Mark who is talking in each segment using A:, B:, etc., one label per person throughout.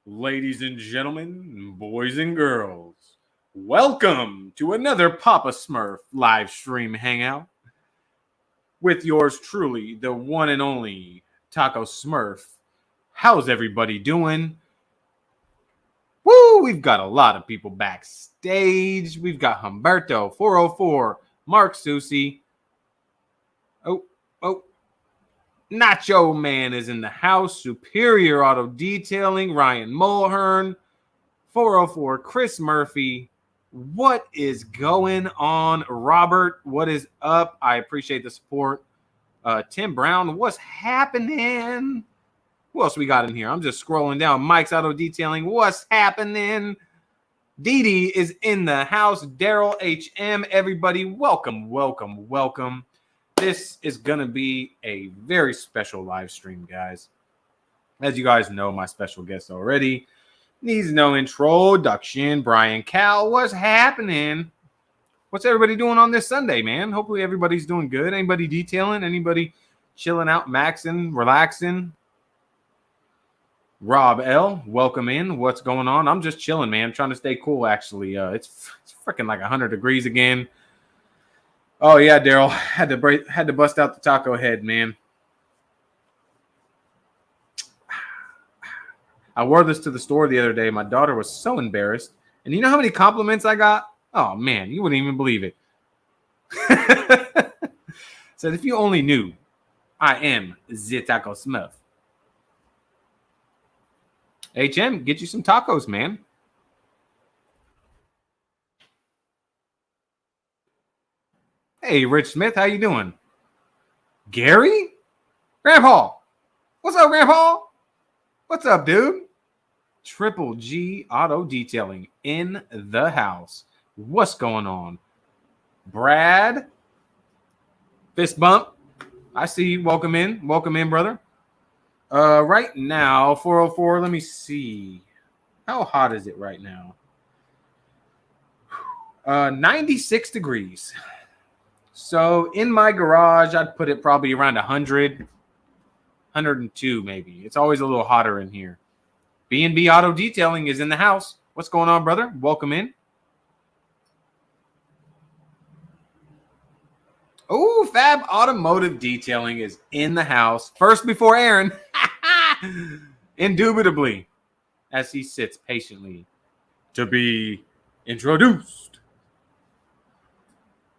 A: Ladies and gentlemen, boys and girls, welcome to another Papasmurf live stream hangout with yours truly, the one and only Taco Smurf. How's everybody doing? Woo! We've got a lot of people backstage. We've got Humberto 404, Mark Susi. Oh, Nacho Man is in the house. Superior Auto Detailing, Ryan Mulhern, 404, Chris Murphy. What is going on, Robert? What is up? I appreciate the support. Tim Brown, what's happening? Who else we got in here? I'm just scrolling down. Mike's Auto Detailing, what's happening? Dee Dee is in the house. Daryl HM, everybody, welcome. This is going to be a very special live stream, guys. As you guys know, my special guest already needs no introduction. Brian Cal, what's happening? What's everybody doing on this Sunday, man? Hopefully everybody's doing good. Anybody detailing? Anybody chilling out, maxing, relaxing? Rob L, welcome in. What's going on? I'm just chilling, man. I'm trying to stay cool, actually. It's freaking like 100 degrees again. Oh yeah, Daryl, had to bust out the taco head, man. I wore this to the store the other day. My daughter was so embarrassed, and you know how many compliments I got? Oh man, you wouldn't even believe it. Said if you only knew, I am the Taco Smurf. HM, get you some tacos, man. Hey, Rich Smith, how you doing? Gary? Grandpa? What's up, Grandpa? What's up, dude? Triple G Auto Detailing in the house. What's going on? Brad? Fist bump. I see you. Welcome in, brother. Right now, 404, let me see. How hot is it right now? 96 degrees. So in my garage, I'd put it probably around 100, 102 maybe. It's always a little hotter in here. B&B Auto Detailing is in the house. What's going on, brother? Welcome in. Oh, Fab Automotive Detailing is in the house. First before Aaron. Indubitably. As he sits patiently to be introduced.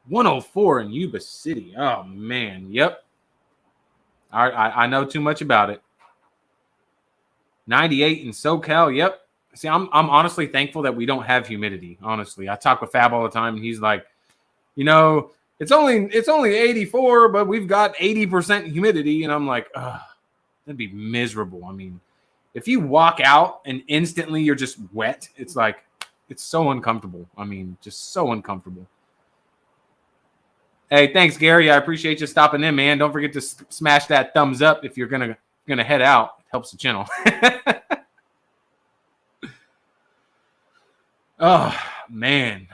A: 104 in Yuba City. Oh, man. Yep. I know too much about it. 98 in SoCal. Yep. See, I'm honestly thankful that we don't have humidity. Honestly, I talk with Fab all the time, and he's like, you know, it's only 84, but we've got 80% humidity, and I'm like, that'd be miserable. I mean, if you walk out and instantly you're just wet, it's like it's so uncomfortable. I mean, just so uncomfortable. Hey, thanks, Gary. I appreciate you stopping in, man. Don't forget to smash that thumbs up if you're gonna head out. It helps the channel. Oh man.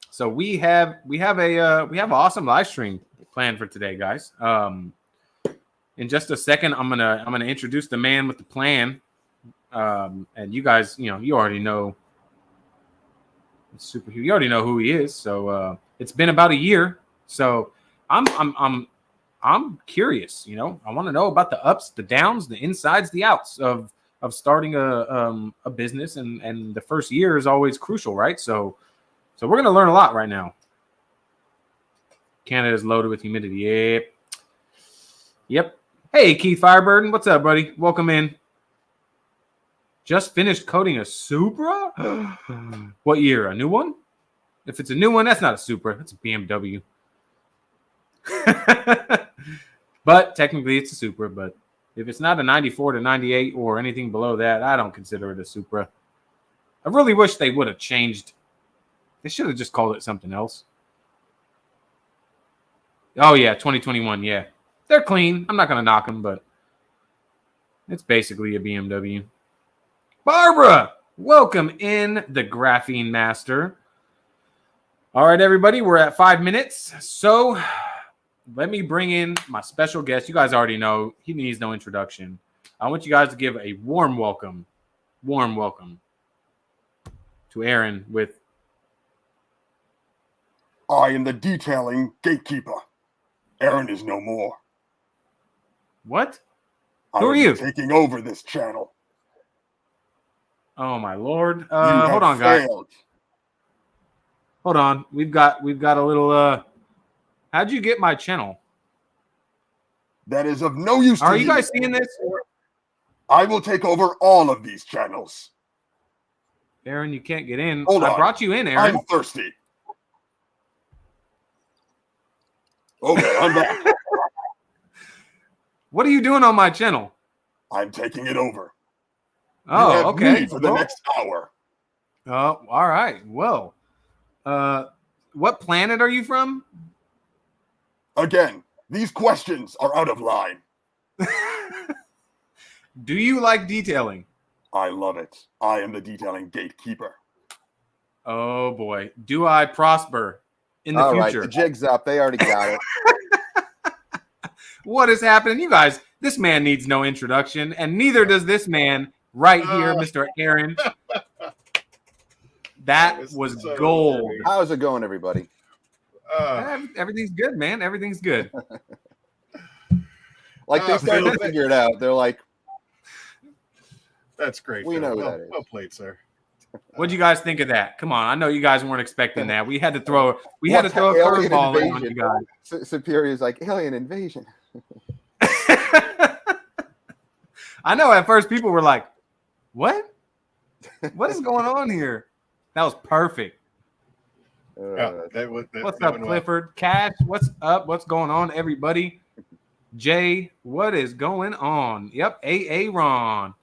A: So we have an awesome live stream planned for today, guys. In just a second, I'm gonna introduce the man with the plan. And you guys, you already know. You already know who he is. So it's been about a year. So I'm curious. I want to know about the ups, the downs, the insides, the outs of starting a business, and the first year is always crucial, right? So we're gonna learn a lot right now. Canada is loaded with humidity. Yep. Hey, Keith Firebird, what's up, buddy? Welcome in. Just finished coating a Supra? What year? A new one? If it's a new one, that's not a Supra. That's a BMW. But technically it's a Supra. But if it's not a 94 to 98 or anything below that, I don't consider it a Supra. I really wish they would have changed. They should have just called it something else. Oh, yeah, 2021, yeah. They're clean. I'm not going to knock them, but it's basically a BMW. Barbara, welcome in, the Graphene Master. All right, everybody, we're at 5 minutes. So let me bring in my special guest. You guys already know he needs no introduction. I want you guys to give a warm welcome to Aaron with.
B: I am the detailing gatekeeper. Aaron is no more.
A: What?
B: I
A: Who are
B: am
A: you?
B: taking over this channel.
A: Oh my lord!
B: You have
A: Hold on, guys.
B: failed.
A: Hold on. We've got a little. How'd you get my channel?
B: That is of no use to you.
A: Are you guys seeing this?
B: I will take over all of these channels.
A: Aaron, you can't get in.
B: Hold
A: I
B: on.
A: brought you in, Aaron.
B: I'm thirsty. Okay, I'm back.
A: What are you doing on my channel?
B: I'm taking it over.
A: Oh,
B: you have
A: okay.
B: me for the next hour.
A: Oh, all right. Well, what planet are you from?
B: Again, these questions are out of line.
A: Do you like detailing?
B: I love it. I am the detailing gatekeeper.
A: Oh boy, do I prosper in the
C: All right,
A: future?
C: the jig's up. They already got it.
A: What is happening, you guys? This man needs no introduction, and neither does this man right here, Mr. Aaron. That was
D: so
A: gold.
D: funny.
C: How's it going, everybody?
A: Everything's good, man. Everything's good.
C: Like they started
D: Phil,
C: to figure it out. They're like,
D: that's great.
C: We
D: Phil.
C: know who
D: well,
C: that is.
D: well played, sir.
A: What'd you guys think of that? Come on, I know you guys weren't expecting that. We had to throw a
C: Alien
A: curveball in on
C: invasion.
A: you guys.
C: Superior's like, alien invasion.
A: I know at first people were like, what? What is going on here? That was perfect. What's up, Clifford? Cash, what's up? What's going on, everybody? Jay, what is going on? Yep, AA Ron.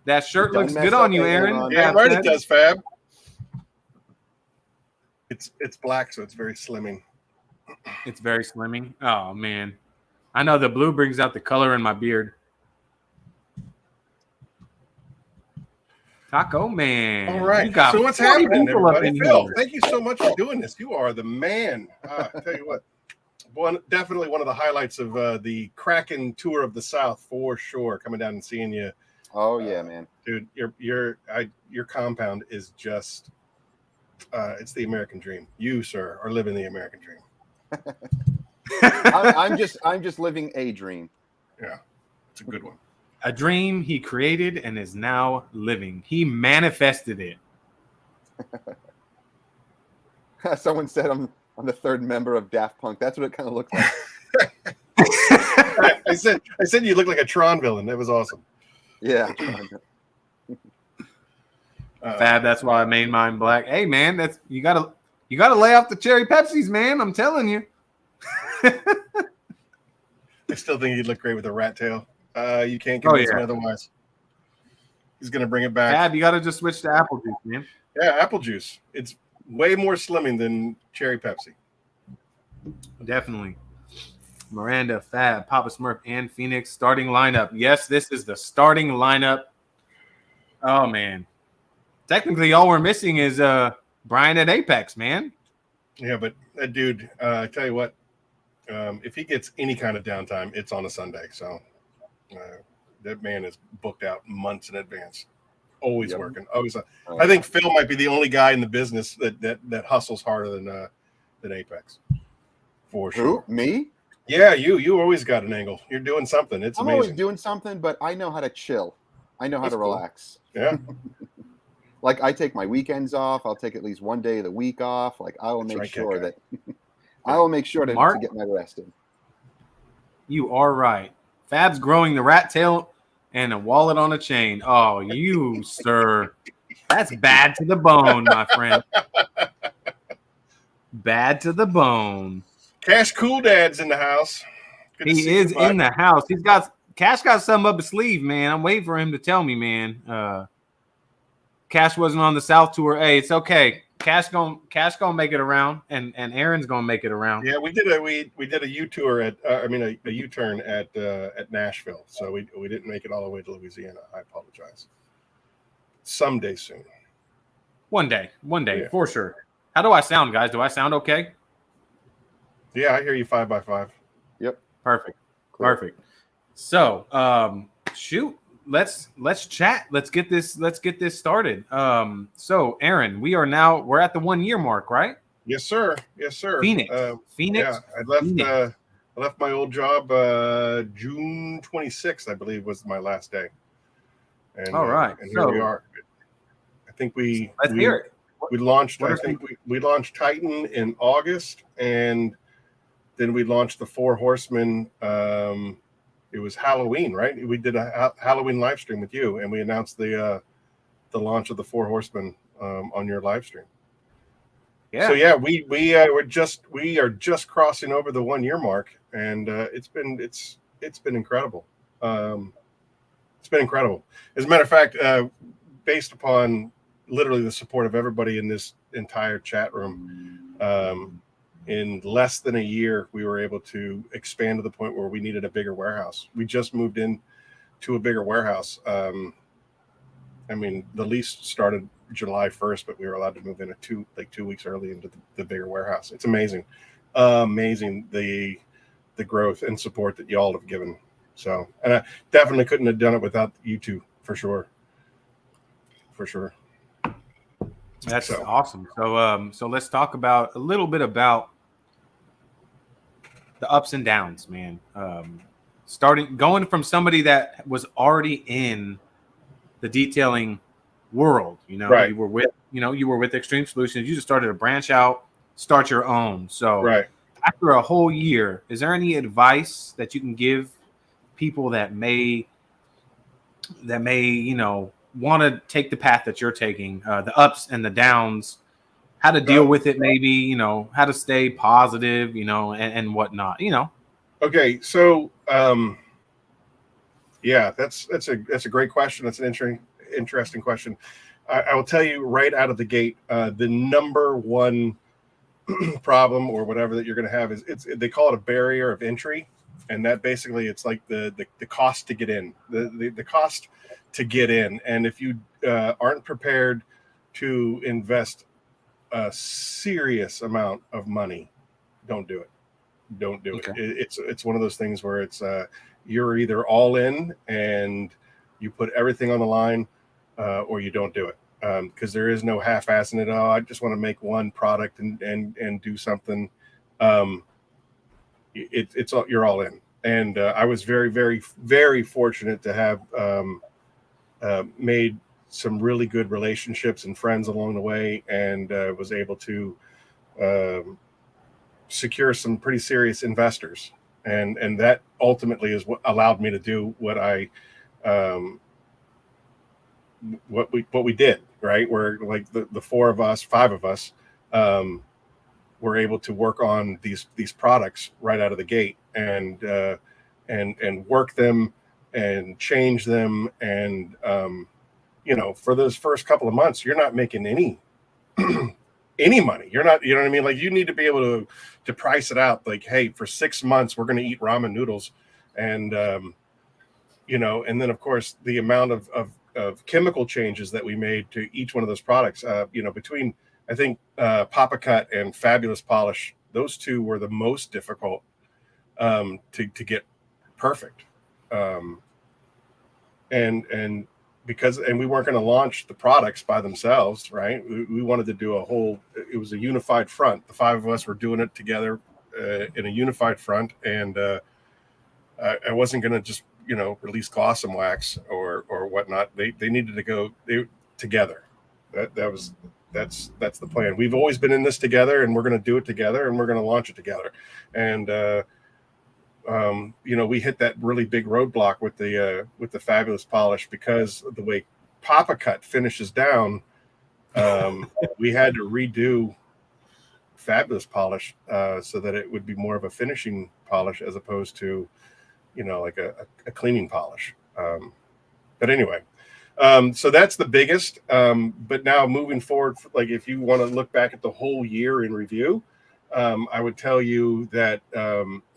A: That shirt
C: Don't
A: looks
C: mess
A: good
C: up,
A: on you,
C: AA
A: Aaron.
C: Ron.
D: Yeah,
A: Fab
D: right.
A: said.
D: It does, Fab. It's black, so it's very slimming.
A: It's very slimming. Oh man, I know the blue brings out the color in my beard. Taco Man.
D: All right.
A: You got
D: so what's
A: 40
D: happening,
A: people up
D: everybody?
A: in
D: Phil,
A: here.
D: thank you so much for doing this. You are the man. I tell you what, definitely one of the highlights of the Kraken tour of the South for sure. Coming down and seeing you.
C: Oh yeah, man.
D: Dude, your compound is just it's the American dream. You, sir, are living the American dream.
C: I'm just living a dream.
D: Yeah, it's a good one.
A: A dream he created and is now living. He manifested it.
C: Someone said I'm the third member of Daft Punk. That's what it kind of looks like.
D: I said you look like a Tron villain. That was awesome.
C: Yeah.
A: Fab, that's why I made mine black. Hey man, that's you gotta lay off the cherry Pepsis, man. I'm telling you.
D: I still think he'd look great with a rat tail. You can't convince me otherwise. He's gonna bring it back.
A: Fab, you gotta just switch to apple juice, man.
D: Yeah, apple juice. It's way more slimming than cherry Pepsi.
A: Definitely. Miranda, Fab, Papasmurf, and Phoenix starting lineup. Yes, this is the starting lineup. Oh man. Technically, all we're missing is Brian at Apex, man.
D: Yeah, but that dude, I tell you what, if he gets any kind of downtime, it's on a Sunday. So that man is booked out months in advance. Always working. Always. I think Phil might be the only guy in the business that hustles harder than Apex. For sure.
C: Who? Me?
D: Yeah, you always got an angle. You're doing something. It's
C: I'm
D: amazing.
C: always doing something, but I know how to chill. I know how to relax.
D: Yeah.
C: Like I take my weekends off. I'll take at least one day of the week off. Like I will make sure that I will make sure to get my rest in.
A: You are right. Fab's growing the rat tail and a wallet on a chain. Oh, you sir. That's bad to the bone, my friend. Bad to the bone.
D: Cash Cool Dad's in the house. Good
A: He is in the house. Cash got something up his sleeve, man. I'm waiting for him to tell me, man. Cash wasn't on the South tour. Hey, it's okay. Cash gonna make it around, and Aaron's gonna make it around.
D: Yeah, we did a U-tour at a U-turn at Nashville. So we didn't make it all the way to Louisiana. I apologize. Someday soon.
A: One day, for sure. How do I sound, guys? Do I sound okay?
D: Yeah, I hear you 5x5.
C: Yep.
A: Perfect.
C: Cool.
A: Perfect. So, shoot, let's chat. Let's get this started. So Aaron, we're at the 1 year mark, right?
D: Yes, sir. Yes, sir.
A: Phoenix.
D: Yeah, I left my old job June 26th, I believe, was my last day. And
A: all right,
D: and here we are. I think we launched. I think we launched Titan in August, and then we launched the Four Horsemen. It was Halloween, right? We did a Halloween live stream with you, and we announced the launch of the Four Horsemen on your live stream. Yeah. So yeah, we are just crossing over the 1 year mark, and it's been incredible. It's been incredible. As a matter of fact, based upon literally the support of everybody in this entire chat room, in less than a year, we were able to expand to the point where we needed a bigger warehouse. We just moved in to a bigger warehouse. I mean, the lease started July 1st, but we were allowed to move in 2 weeks early into the bigger warehouse. It's amazing, amazing the growth and support that y'all have given. So, and I definitely couldn't have done it without you two, for sure.
A: That's awesome. So let's talk about a little bit about the ups and downs, man. Going from somebody that was already in the detailing world,
D: right.
A: you were with Extreme Solutions. You just started to branch out, start your own. So
D: right.
A: After a whole year, is there any advice that you can give people that may want to take the path that you're taking, the ups and the downs, how to deal with it, maybe, how to stay positive, and whatnot,
D: Okay. So, yeah, that's a great question. That's an interesting question. I will tell you right out of the gate, the number one problem or whatever that you're going to have is they call it a barrier of entry. And that basically, it's like the cost to get in, the cost to get in. And if you aren't prepared to invest a serious amount of money, don't do it. Don't do it. It's one of those things where it's you're either all in and you put everything on the line, or you don't do it, because there is no half-assing it. Oh, I just want to make one product and do something. You're all in. And I was very, very, very fortunate to have made some really good relationships and friends along the way, and was able to secure some pretty serious investors. And that ultimately is what allowed me to do what we did, right? Where like the five of us, were able to work on these products right out of the gate, and work them and change them. And for those first couple of months, you're not making any money. You're not, what I mean? Like, you need to be able to price it out. Like, hey, for 6 months, we're going to eat ramen noodles. And, and then of course the amount of chemical changes that we made to each one of those products, between, I think, Papa Cut and Fabulous Polish, those two were the most difficult to get perfect. And we weren't going to launch the products by themselves, right? We wanted to do it was a unified front. The five of us were doing it together in a unified front. And I wasn't going to just, release gloss and wax or whatnot. They needed to go together. That's the plan. We've always been in this together, and we're going to do it together, and we're going to launch it together. And we hit that really big roadblock with the Fabulous Polish, because of the way Papa Cut finishes down. We had to redo Fabulous Polish so that it would be more of a finishing polish as opposed to, like a cleaning polish. But anyway, so that's the biggest. But now moving forward, like if you want to look back at the whole year in review, I would tell you that,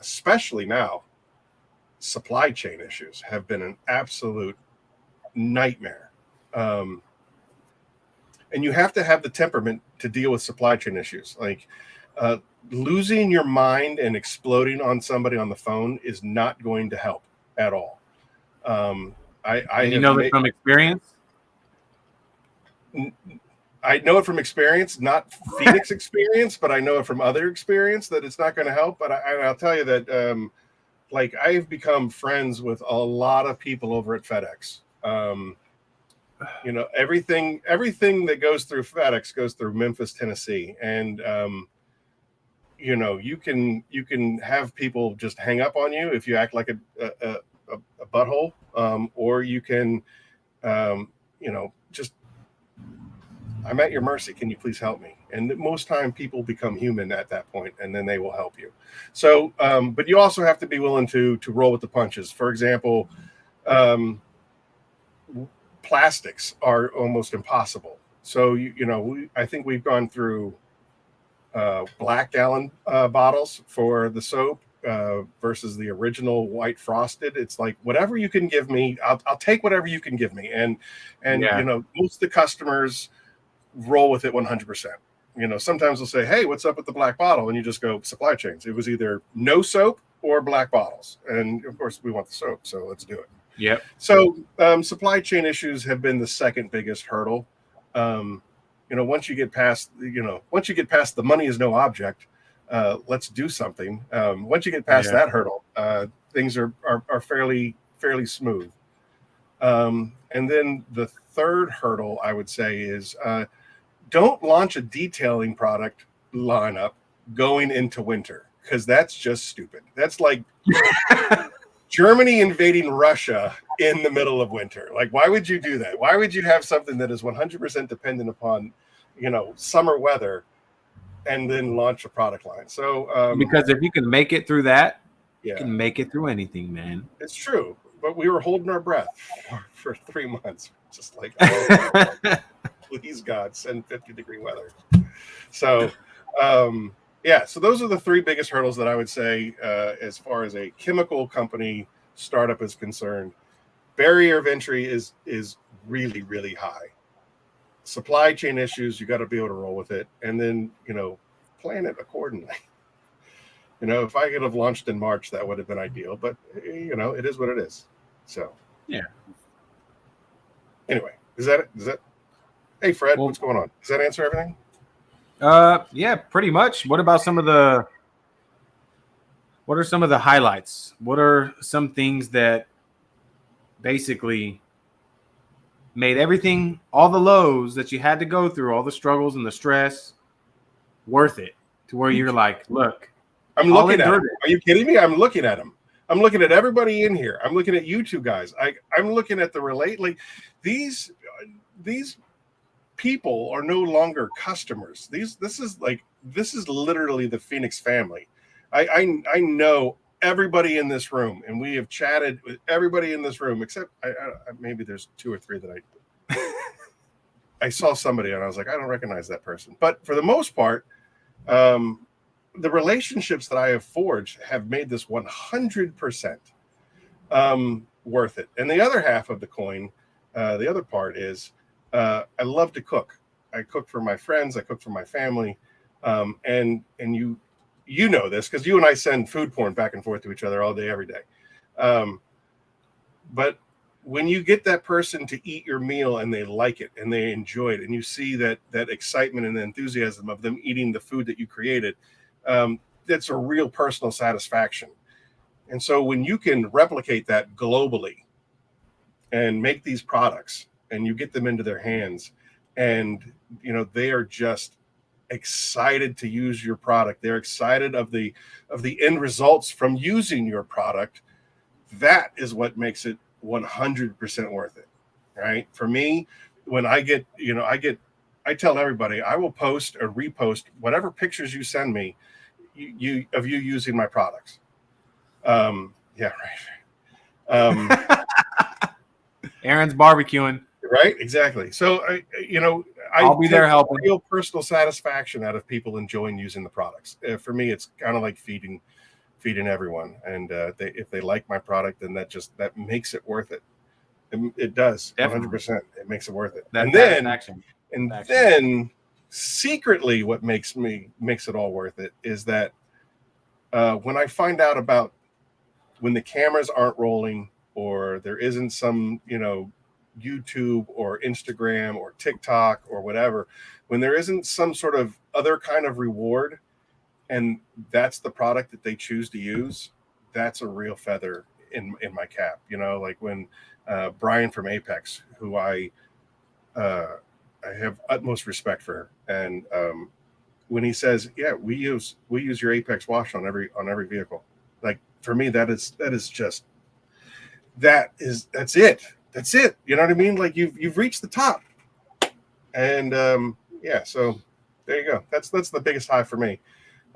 D: especially now, supply chain issues have been an absolute nightmare. And you have to have the temperament to deal with supply chain issues. Like, losing your mind and exploding on somebody on the phone is not going to help at all.
A: You know that from experience?
D: I know it from experience, not Phoenix experience, but I know it from other experience that it's not going to help. But I'll tell you that, like, I've become friends with a lot of people over at FedEx. You know, everything that goes through FedEx goes through Memphis, Tennessee, and you know, you can have people just hang up on you if you act like a butthole, or you can, you know, just, I'm at your mercy. Can you please help me? And most time people become human at that point, and then they will help you. So, but you also have to be willing to roll with the punches. For example, plastics are almost impossible. So, you know, I think we've gone through black gallon bottles for the soap versus the original white frosted. It's like, whatever you can give me, I'll take whatever you can give me. And you know, most of the customers roll with it 100%. You know, sometimes they'll say, hey, what's up with the black bottle? And you just go, supply chains. It was either no soap or black bottles. And of course we want the soap, so let's do it.
A: Yep.
D: So supply chain issues have been the second biggest hurdle. You know, once you get past the money is no object, let's do something. Once you get past that hurdle, things are fairly smooth. And then the third hurdle, I would say, is don't launch a detailing product lineup going into winter, because that's just stupid. That's like Germany invading Russia in the middle of winter. Like, why would you do that? Why would you have something that is 100% dependent upon, you know, summer weather, and then launch a product line? So
A: because if you can make it through that, you can make it through anything, man.
D: It's true. But we were holding our breath for 3 months, just like, oh, please God, send 50-degree weather. So so those are the three biggest hurdles that I would say as far as a chemical company startup is concerned. Barrier of entry is really, really high. Supply chain issues, you got to be able to roll with it, and then, you know, plan it accordingly. You know, if I could have launched in March, that would have been ideal, but you know, it is what it is. So
A: yeah.
D: Anyway, is that hey Fred, what's going on? Does that answer everything?
A: Yeah, pretty much. What are some of the highlights? What are some things that basically made everything, all the lows that you had to go through, all the struggles and the stress, worth it, to where you're like, look,
D: I'm looking at them. Are you kidding me? I'm looking at them. I'm looking at everybody in here. I'm looking at you two guys. I'm looking at the these people are no longer customers. This is literally the Phoenix family. I know everybody in this room, and we have chatted with everybody in this room, except maybe there's 2 or 3 that I saw somebody and I was like, I don't recognize that person. But for the most part, the relationships that I have forged have made this 100% worth it. And the other half of the coin, the other part is, I love to cook. I cook for my friends. I cook for my family. And you know this, because you and I send food porn back and forth to each other all day, every day. But when you get that person to eat your meal and they like it and they enjoy it, and you see that excitement and the enthusiasm of them eating the food that you created, that's a real personal satisfaction. And so when you can replicate that globally and make these products and you get them into their hands, and you know, they are just excited to use your product, they're excited of the end results from using your product, that is what makes it 100% worth it, right? For me, when I tell everybody, I will post or repost whatever pictures you send me of you using my products. Yeah, right.
A: Aaron's barbecuing.
D: Right, exactly. So
A: I'll be there helping.
D: Real personal satisfaction out of people enjoying using the products. For me, it's kind of like feeding everyone, and if they like my product, then that makes it worth it. It does. 100%. It makes it worth it. And then secretly, what makes it all worth it is that when I find out about when the cameras aren't rolling or there isn't some, YouTube or Instagram or TikTok or whatever, when there isn't some sort of other kind of reward, and that's the product that they choose to use, that's a real feather in my cap. Like when Brian from Apex, who I have utmost respect for, and when he says, "Yeah, we use your Apex wash on every vehicle," like for me, that's it. That's it. You know what I mean? Like you've reached the top, and so there you go. That's the biggest high for me.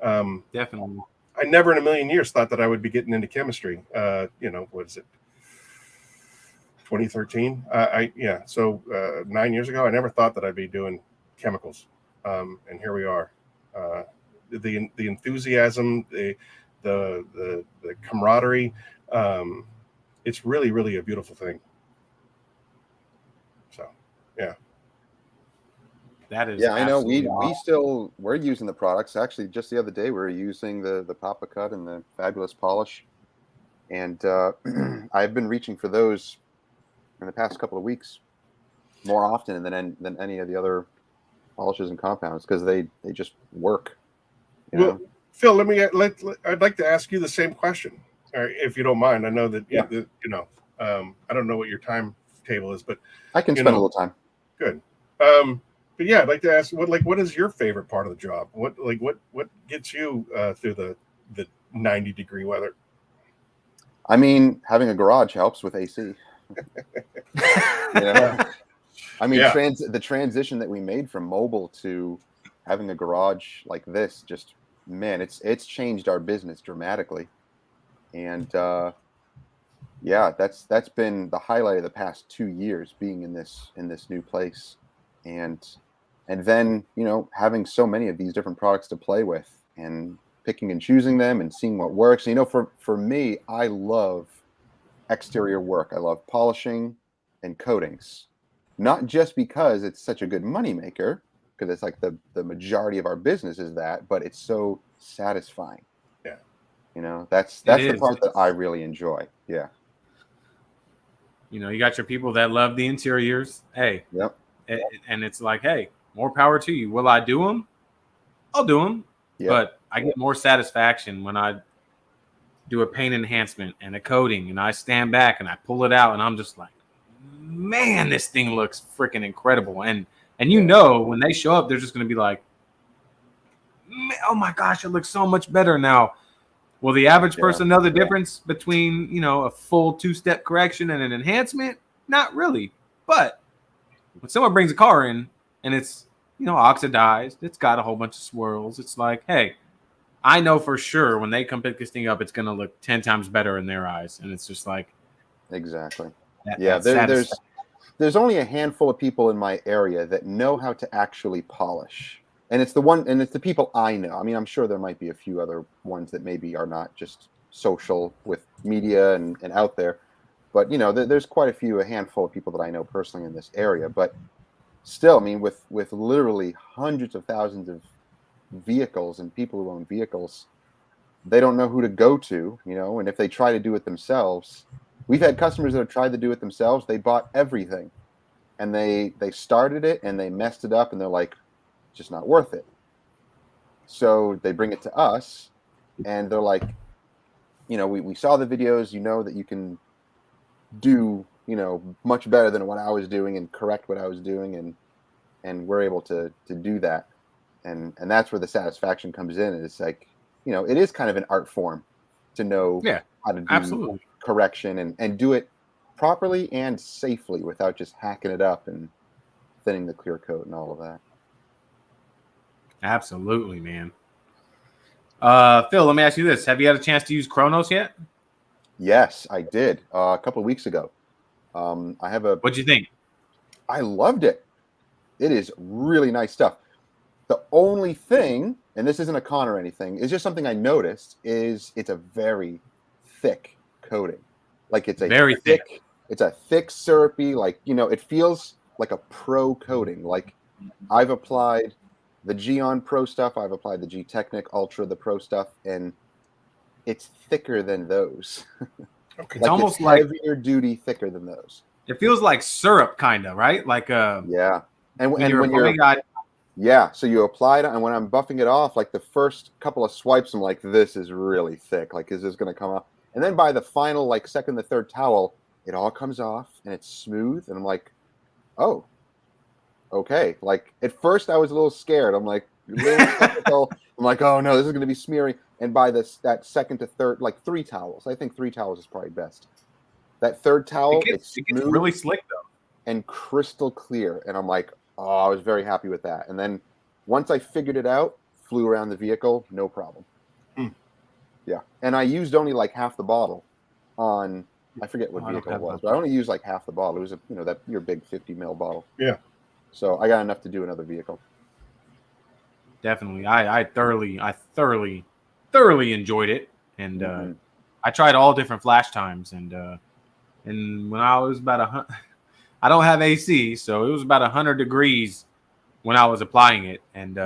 A: Definitely.
D: I never in a million years thought that I would be getting into chemistry. What is it? 2013. So 9 years ago, I never thought that I'd be doing chemicals, and here we are. The enthusiasm, the camaraderie. It's really, really a beautiful thing. So, yeah.
A: That is.
C: Yeah, I know. We're using the products. Actually, just the other day, we were using the Papa Cut and the Fabulous Polish, and I've been reaching for those in the past couple of weeks more often than any of the other polishes and compounds, because they just work.
D: Well, Phil, I'd like to ask you the same question, if you don't mind. I know that I don't know what your timetable is, but
C: I can spend a little time.
D: Good. But yeah, I'd like to ask what is your favorite part of the job? What gets you through the 90-degree weather?
C: I mean, having a garage helps with AC. I mean, the transition that we made from mobile to having a garage like this, just man, it's changed our business dramatically. And that's been the highlight of the past 2 years, being in this new place, and then having so many of these different products to play with, and picking and choosing them and seeing what works. For me, I love exterior work. I love polishing and coatings, not just because it's such a good moneymaker, because it's like the majority of our business is that, but it's so satisfying.
D: Yeah.
C: That's the part that I really enjoy. Yeah.
A: You got your people that love the interiors. Hey.
C: Yep.
A: And it's like, hey, more power to you. Will I do them? I'll do them. Yep. But I get more satisfaction when I do a paint enhancement and a coating, and I stand back and I pull it out, and I'm just like, man, this thing looks freaking incredible. And when they show up, they're just going to be like, oh my gosh, it looks so much better now. Will the average person know the difference between, a full 2-step correction and an enhancement? Not really. But when someone brings a car in and it's, oxidized, it's got a whole bunch of swirls, it's like, hey, I know for sure when they come pick this thing up, it's going to look 10 times better in their eyes. And it's just like.
C: Exactly. There's only a handful of people in my area that know how to actually polish. And it's the people I know. I mean, I'm sure there might be a few other ones that maybe are not just social with media and out there. But, there's quite a handful of people that I know personally in this area. But still, I mean, with literally hundreds of thousands of vehicles and people who own vehicles, they don't know who to go to, and if they try to do it themselves, we've had customers that have tried to do it themselves. They bought everything and they started it and they messed it up, and they're like, it's just not worth it. So they bring it to us and they're like, we saw the videos, that you can do, much better than what I was doing and correct what I was doing. And we're able to do that. And that's where the satisfaction comes in. And it's like, it is kind of an art form to know how to do correction and do it properly and safely without just hacking it up and thinning the clear coat and all of that.
A: Absolutely, man. Phil, let me ask you this. Have you had a chance to use Chronos yet?
C: Yes, I did. A couple of weeks ago. What'd you think? I loved it. It is really nice stuff. The only thing, and this isn't a con or anything, it's just something I noticed, is it's a very thick coating. Like it's a very thick. It's a thick, syrupy, like, it feels like a pro coating. Like I've applied the G-On Pro stuff, I've applied the G-Technic Ultra, the Pro stuff, and it's thicker than those.
D: Okay.
A: It's almost like
C: heavier duty, thicker than those.
A: it feels like syrup, kind of, right? Like
C: Yeah. And
A: when
C: and
A: you're
C: when you're
A: applying it.
C: yeah, so you apply it, and when I'm buffing it off, like the first couple of swipes, I'm like, this is really thick. Like, is this going to come off? And then by the final, like second, the third towel, it all comes off and it's smooth. And I'm like, oh, okay. Like at first, I was a little scared. I'm like, a little skeptical. I'm like, oh no, this is going to be smeary. And by that second to third, like 3 towels, I think 3 towels is probably best. That third towel,
A: It gets
C: smooth
A: really slick though,
C: and crystal clear. And I'm like, oh, I was very happy with that. And then once I figured it out, flew around the vehicle, no problem. Yeah. And I used only like half the bottle on, I forget what vehicle it was, but I only used like half the bottle. It was that your big 50 ml bottle.
D: Yeah.
C: So I got enough to do another vehicle.
A: Definitely. I thoroughly enjoyed it. And I tried all different flash times, and when I was about I don't have AC, so it was about 100 degrees when I was applying it. And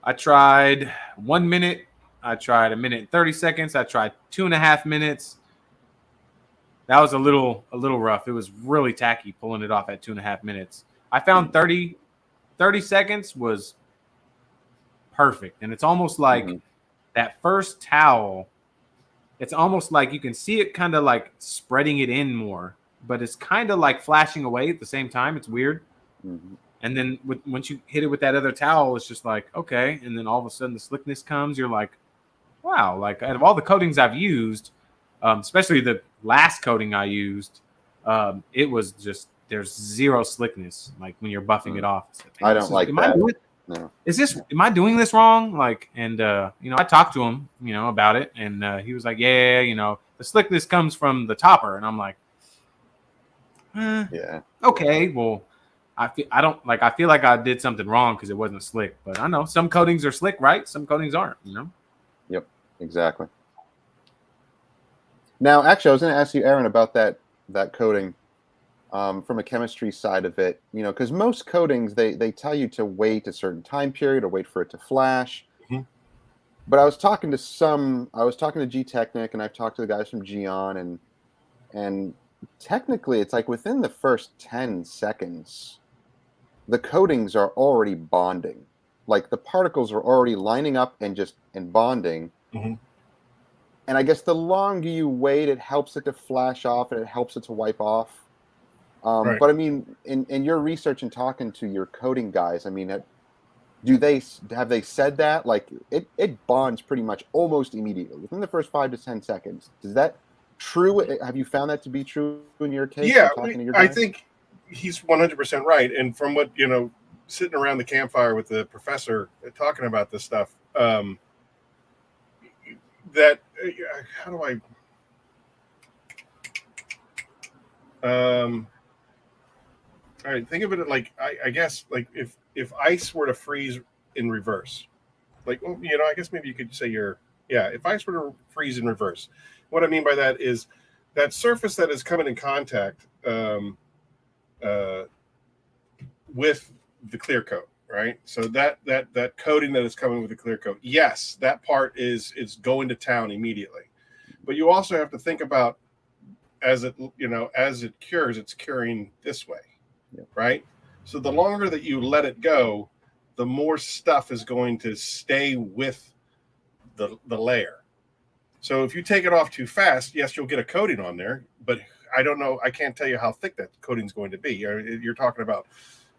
A: I tried 1 minute, I tried 1 minute and 30 seconds, I tried 2.5 minutes. That was a little rough. It was really tacky pulling it off at 2.5 minutes. I found 30 seconds was perfect. And it's almost like that first towel, it's almost like you can see it kind of like spreading it in more, but it's kind of like flashing away at the same time. It's weird. And then once you hit it with that other towel, it's just like, okay. And then all of a sudden the slickness comes. You're like, wow. Like out of all the coatings I've used, especially the last coating I used, it was just, there's zero slickness. Like when you're buffing it off. Like,
C: I don't like that. No.
A: Am I doing this wrong? Like, and I talked to him, about it, and he was like, yeah, the slickness comes from the topper, and I'm like,
C: yeah,
A: okay, well, I feel like I did something wrong because it wasn't slick, but I know some coatings are slick, right? Some coatings aren't,
C: Yep, exactly. Now, actually, I was going to ask you, Aaron, about that coating. From a chemistry side of it, because most coatings they tell you to wait a certain time period or wait for it to flash. But I was talking to G Technic, and I've talked to the guys from Geon, and technically it's like within the first 10 seconds, the coatings are already bonding. Like the particles are already lining up and bonding. And I guess the longer you wait, it helps it to flash off and it helps it to wipe off.
D: Right.
C: But I mean, in your research and talking to your coding guys, I mean, have they said that like it bonds pretty much almost immediately within the first 5 to 10 seconds? Is that true? Have you found that to be true in your case?
D: Yeah,
C: I
D: think he's 100% right. And from what sitting around the campfire with the professor talking about this stuff, that how do I? All right, think of it like I guess like if ice were to freeze in reverse, like I guess maybe you could say if ice were to freeze in reverse, what I mean by that is that surface that is coming in contact with the clear coat, right? So that coating that is coming with the clear coat, yes, that part is going to town immediately, but you also have to think about as it cures, it's curing this way. Right. So the longer that you let it go, the more stuff is going to stay with the layer. So if you take it off too fast, yes, you'll get a coating on there, but I don't know. I can't tell you how thick that coating is going to be. You're talking about,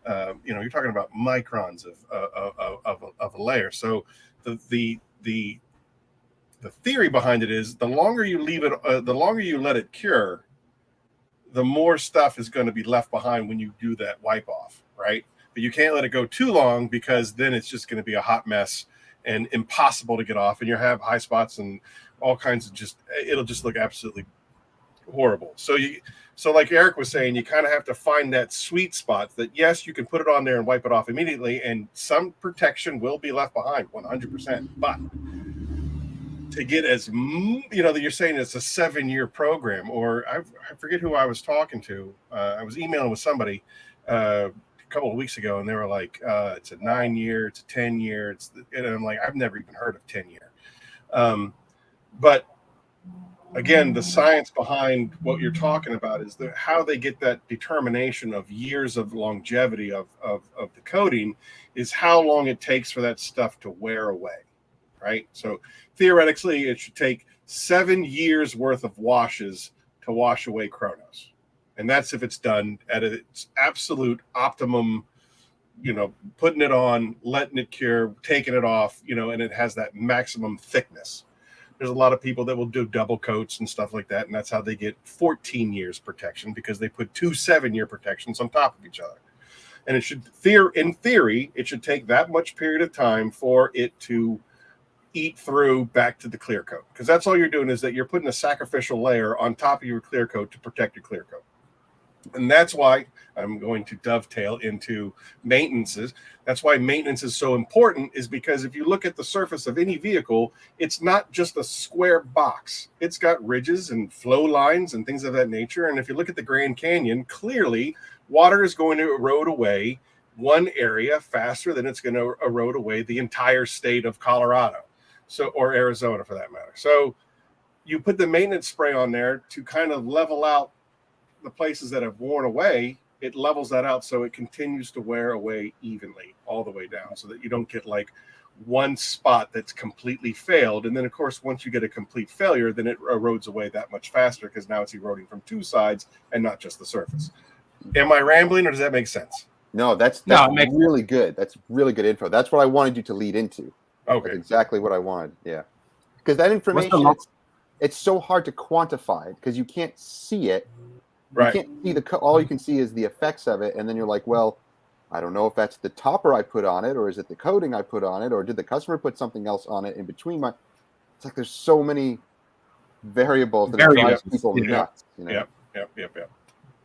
D: microns of a layer. So the theory behind it is the longer you leave it, the longer you let it cure, the more stuff is going to be left behind when you do that wipe off, right? But you can't let it go too long because then it's just going to be a hot mess and impossible to get off, and you have high spots and all kinds of it'll just look absolutely horrible. So like Eric was saying, you kind of have to find that sweet spot that yes, you can put it on there and wipe it off immediately, and some protection will be left behind 100%, but to get that you're saying it's a 7-year program, or I forget who I was talking to. I was emailing with somebody a couple of weeks ago, and they were like, it's a 9-year, it's a 10-year, and I'm like, I've never even heard of 10-year. But again, the science behind what you're talking about is how they get that determination of years of longevity of the coating is how long it takes for that stuff to wear away, right? So theoretically, it should take 7 years worth of washes to wash away Chronos. And that's if it's done at its absolute optimum, putting it on, letting it cure, taking it off, and it has that maximum thickness. There's a lot of people that will do double coats and stuff like that, and that's how they get 14 years protection, because they put 2 7-year protections on top of each other. And it should, in theory, it should take that much period of time for it to eat through back to the clear coat, because that's all you're doing, is that you're putting a sacrificial layer on top of your clear coat to protect your clear coat. And that's why I'm going to dovetail into maintenances. That's why maintenance is so important, is because if you look at the surface of any vehicle, it's not just a square box. It's got ridges and flow lines and things of that nature. And if you look at the Grand Canyon, clearly water is going to erode away one area faster than it's going to erode away the entire state of Colorado, or Arizona for that matter. So you put the maintenance spray on there to kind of level out the places that have worn away. It levels that out so it continues to wear away evenly all the way down, so that you don't get like one spot that's completely failed. And then of course, once you get a complete failure, then it erodes away that much faster, because now it's eroding from 2 sides and not just the surface. Am I rambling, or does that make sense?
C: No, that's really good. That's really good info. That's what I wanted you to lead into.
D: Okay.
C: That's exactly what I wanted. Yeah. Because that information, it's so hard to quantify, because you can't see it.
D: Right.
C: You can't see all you can see is the effects of it. And then you're like, well, I don't know if that's the topper I put on it, or is it the coating I put on it, or did the customer put something else on it in between it's like there's so many variables that drives people nuts.
D: Yep.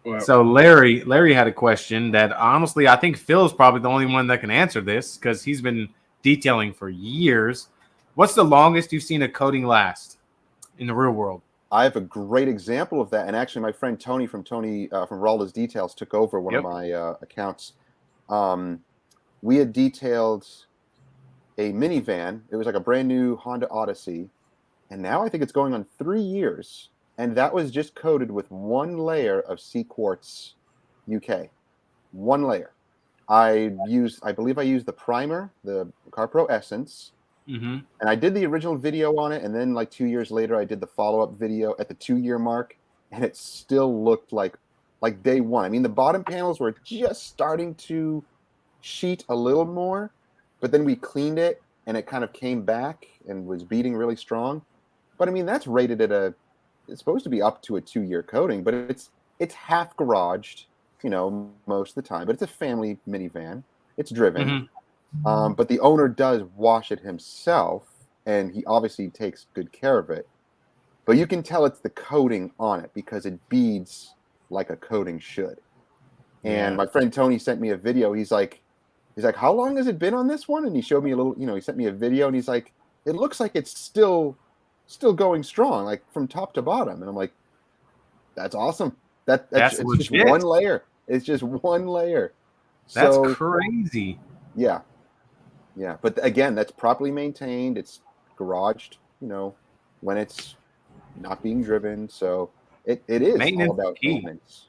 D: Well,
A: so Larry had a question that honestly I think Phil's probably the only one that can answer this, because he's been detailing for years. What's the longest you've seen a coating last in the real world?
C: I have a great example of that, and actually, my friend Tony from Ralda's Details took over one of my accounts. We had detailed a minivan. It was like a brand new Honda Odyssey, and now I think it's going on 3 years, and that was just coated with 1 layer of Sea Quartz UK. 1 layer. I believe I used the primer, the CarPro Essence.
A: Mm-hmm.
C: And I did the original video on it, and then like 2 years later, I did the follow-up video at the 2-year mark, and it still looked like day one. I mean, the bottom panels were just starting to sheet a little more, but then we cleaned it, and it kind of came back and was beating really strong. But I mean, that's rated at it's supposed to be up to a 2-year coating, but it's half garaged, most of the time. But it's a family minivan. It's driven.
A: Mm-hmm.
C: But the owner does wash it himself, and he obviously takes good care of it. But you can tell it's the coating on it, because it beads like a coating should. And my friend Tony sent me a video. He's like, how long has it been on this one? And he showed me a little, he sent me a video, and he's like, it looks like it's still going strong, like from top to bottom. And I'm like, that's awesome. That's just 1 layer. It's just 1 layer.
A: That's crazy.
C: Yeah. Yeah, but again, that's properly maintained. It's garaged, when it's not being driven. So it is
A: maintenance
C: all about maintenance.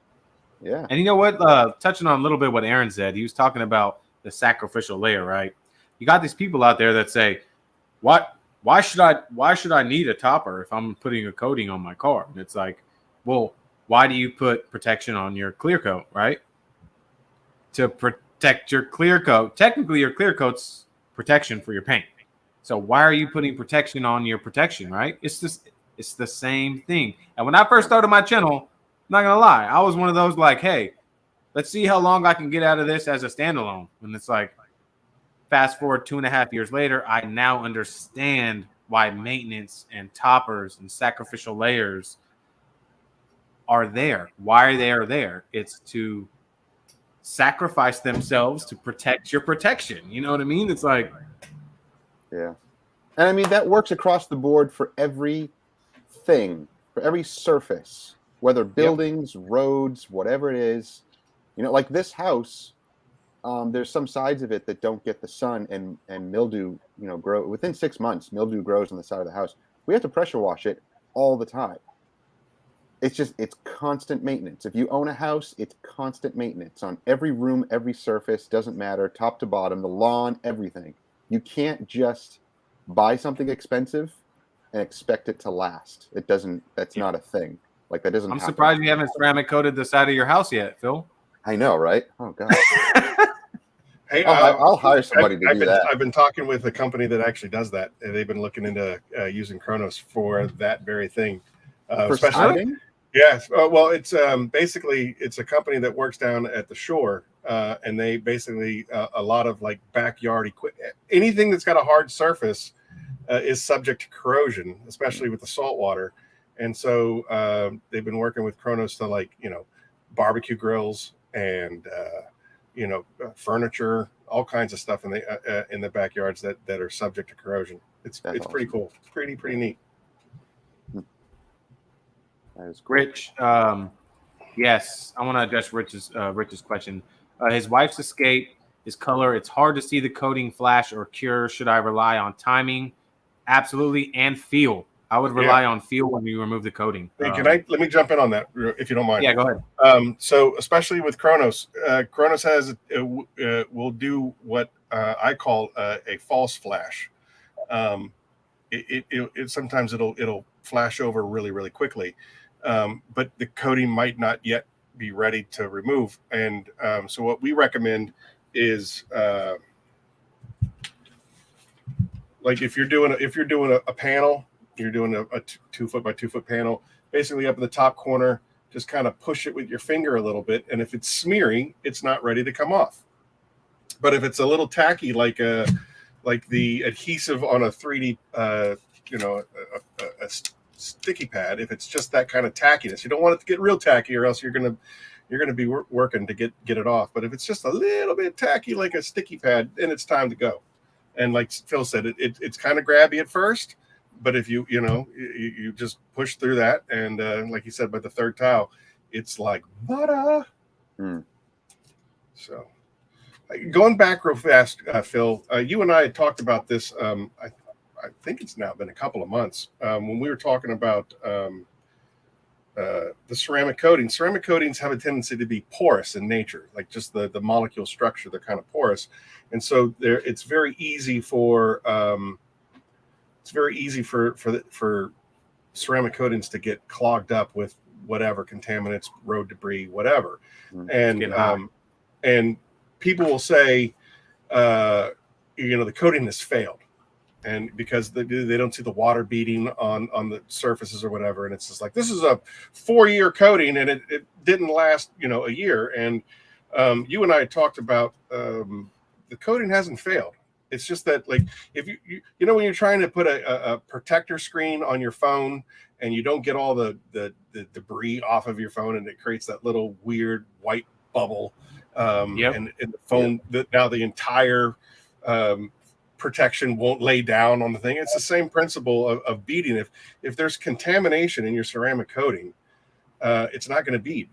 C: Yeah.
A: And you know what? Touching on a little bit what Aaron said, he was talking about the sacrificial layer, right? You got these people out there that say, why should I need a topper if I'm putting a coating on my car? And it's like, well, why do you put protection on your clear coat, right? To protect your clear coat. Technically, your clear coat's protection for your paint. So why are you putting protection on your protection, right? It's the same thing. And when I first started my channel, I'm not gonna lie, I was one of those like, hey, let's see how long I can get out of this as a standalone. And it's like, fast forward 2.5 years later, I now understand why maintenance and toppers and sacrificial layers are there. Why they are there. It's to sacrifice themselves to protect your protection. You know what I mean? It's like,
C: yeah. And I mean, that works across the board for everything, for every surface, whether buildings, roads, whatever it is. Like this house, there's some sides of it that don't get the sun, and mildew, grow within 6 months. Mildew grows on the side of the house. We have to pressure wash it all the time. It's constant maintenance. If you own a house, it's constant maintenance on every room, every surface, doesn't matter, top to bottom, the lawn, everything. You can't just buy something expensive and expect it to last. It doesn't. That's not a thing. Like that doesn't.
A: I'm
C: happen.
A: surprised you haven't ceramic coated the side of your house yet, Phil.
C: I know, right? Oh God.
D: Hey,
C: I'll hire somebody to do that.
D: I've been talking with a company that actually does that. They've been looking into using Chronos for that very thing.
C: For
D: Especially,
C: siding?
D: yes. Well, it's basically it's a company that works down at the shore, and they basically a lot of like backyard equipment, anything that's got a hard surface is subject to corrosion, especially with the salt water. And so they've been working with Chronos to like barbecue grills and furniture, all kinds of stuff in the backyards that are subject to corrosion. It's
C: awesome.
D: Pretty cool. It's pretty neat.
C: That is cool.
A: Rich, yes, I want to address Rich's question. His wife's escape, his color. It's hard to see the coating flash or cure. Should I rely on timing? Absolutely, and feel. I would rely on feel when you remove the coating.
D: Hey, let me jump in on that if you don't mind?
A: Yeah, go ahead.
D: So especially with Chronos, Chronos will do what I call a false flash. It sometimes it'll flash over really, really quickly, but the coating might not yet be ready to remove. And so what we recommend is like if you're doing a panel, you're doing a 2 foot by 2 foot panel, basically up in the top corner, just kind of push it with your finger a little bit. And if it's smeary, it's not ready to come off. But if it's a little tacky, like the adhesive on a 3D, a sticky pad, if it's just that kind of tackiness, you don't want it to get real tacky, or else you're gonna be working to get it off. But if it's just a little bit tacky, like a sticky pad, then it's time to go. And like Phil said, it's kind of grabby at first, but if you just push through that, and like you said, by the third towel, it's like butter. So going back real fast, Phil, you and I had talked about this. I think it's now been a couple of months when we were talking about the ceramic coating. Ceramic coatings have a tendency to be porous in nature, like just the molecule structure. They're kind of porous, and so it's very easy for ceramic coatings to get clogged up with whatever contaminants, road debris, whatever. And people will say, the coating has failed, and because they don't see the water beating on the surfaces or whatever, and it's just like, this is a 4-year coating and it didn't last a year. And you and I talked about the coating hasn't failed. It's just that, like, if you when you're trying to put a protector screen on your phone and you don't get all the debris off of your phone, and it creates that little weird white bubble, and the phone, now the entire protection won't lay down on the thing. It's the same principle of beading. If there's contamination in your ceramic coating, it's not going to bead.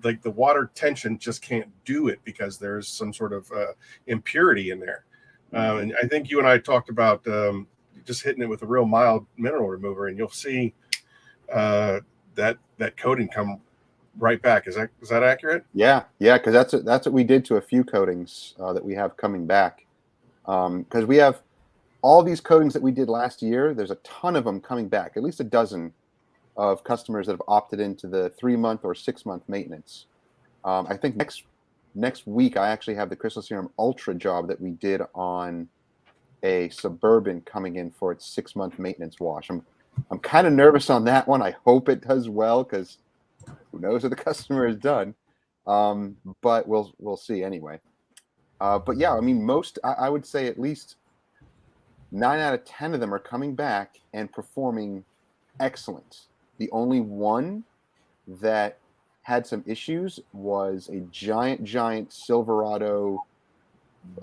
D: Like the water tension just can't do it because there's some sort of impurity in there. And I think you and I talked about just hitting it with a real mild mineral remover, and you'll see that coating come right back. Is that accurate?
C: Yeah, because that's what we did to a few coatings that we have coming back. Because we have all these coatings that we did last year. There's a ton of them coming back, at least a dozen of customers that have opted into the 3-month or 6-month maintenance. I think next week I actually have the Crystal Serum Ultra job that we did on a Suburban coming in for its 6-month maintenance wash. I'm kind of nervous on that one. I hope it does well, because who knows what the customer has done. But we'll see anyway. But yeah, I mean, I would say at least 9 out of 10 of them are coming back and performing excellent. The only one that had some issues was a giant Silverado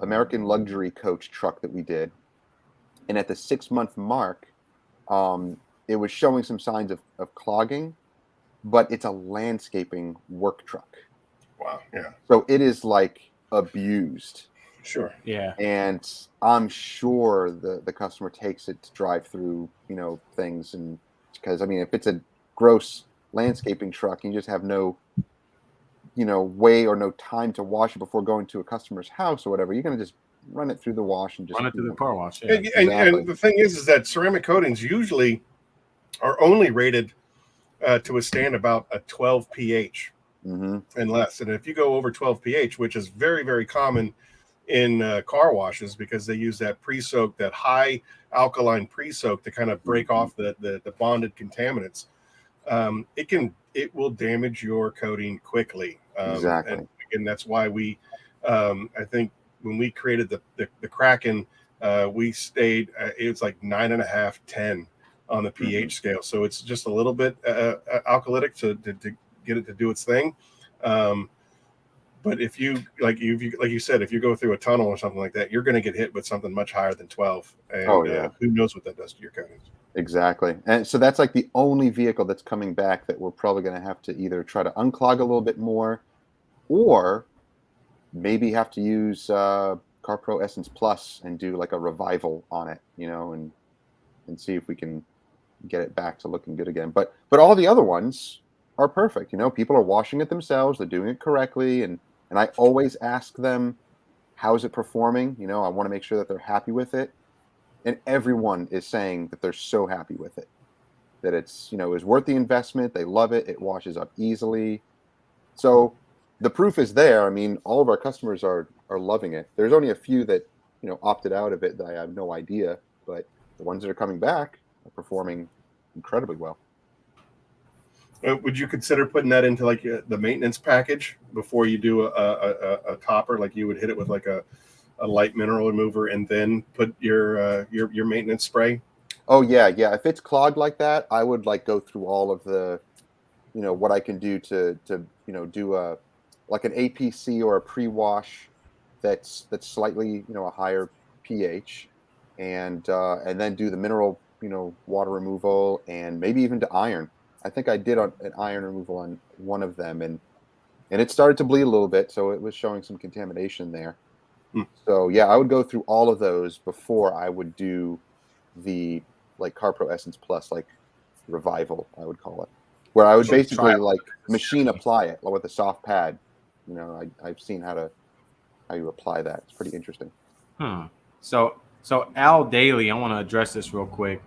C: American luxury coach truck that we did. And at the 6-month mark, it was showing some signs of clogging, but it's a landscaping work truck.
D: Wow. Yeah.
C: So it is like abused.
D: Sure.
A: Yeah.
C: And I'm sure the customer takes it to drive through, things and Because I mean, if it's a gross landscaping truck, you just have no, way or no time to wash it before going to a customer's house or whatever. You're gonna just run it through the wash and just
A: Run it through the car wash. Yeah.
C: Exactly.
D: And the thing is that ceramic coatings usually are only rated to withstand about a 12 pH
C: Mm-hmm.
D: and less. And if you go over 12 pH, which is very, very common in car washes because they use that pre-soak, that high alkaline pre-soak to kind of break off the bonded contaminants, it will damage your coating quickly.
C: Exactly.
D: And that's why we, I think when we created the Kraken, we stayed, it was like 9.5, 10 on the pH scale. So it's just a little bit alkalytic to get it to do its thing. But if you like you said, if you go through a tunnel or something like that, you're going to get hit with something much higher than 12. And who knows what that does to your coatings.
C: Exactly. And so that's like the only vehicle that's coming back that we're probably going to have to either try to unclog a little bit more, or maybe have to use CarPro Essence Plus and do like a revival on it, and see if we can get it back to looking good again. But all the other ones are perfect. People are washing it themselves. They're doing it correctly. And I always ask them, how's it performing? I want to make sure that they're happy with it. And everyone is saying that they're so happy with it, that it's, is worth the investment. They love it. It washes up easily. So the proof is there. I mean, all of our customers are loving it. There's only a few that, opted out of it that I have no idea, but the ones that are coming back are performing incredibly well.
D: Would you consider putting that into like the maintenance package before you do a topper? Like you would hit it with like a light mineral remover and then put your maintenance spray?
C: Oh yeah. If it's clogged like that, I would like go through all of the, what I can do to do a like an APC or a pre-wash that's slightly a higher pH, and then do the mineral water removal, and maybe even to iron. I think I did an iron removal on one of them, and it started to bleed a little bit, so it was showing some contamination there. So yeah, I would go through all of those before I would do the like CarPro Essence Plus, like revival, I would call it, where I would basically like machine apply it with a soft pad. I've seen how you apply that. It's pretty interesting.
A: So Al Daly, I want to address this real quick.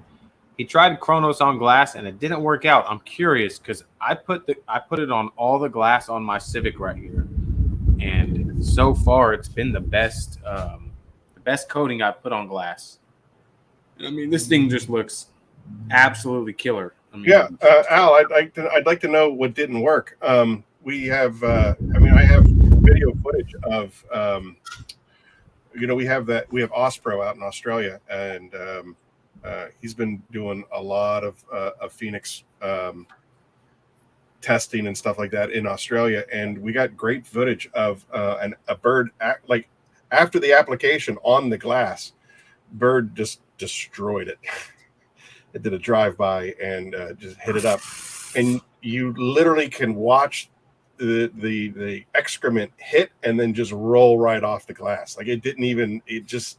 A: He tried Chronos on Glass and it didn't work out. I'm curious because I put it on all the glass on my Civic right here, and so far it's been the best coating I put on glass. I mean, this thing just looks absolutely killer. I mean,
D: Al, I'd like to know what didn't work. We have, I have video footage of, we have Ospro out in Australia, and he's been doing a lot of Phoenix testing and stuff like that in Australia, and we got great footage of a bird like after the application on the glass, bird just destroyed it. It did a drive-by and just hit it up, and you literally can watch the excrement hit and then just roll right off the glass. Like it just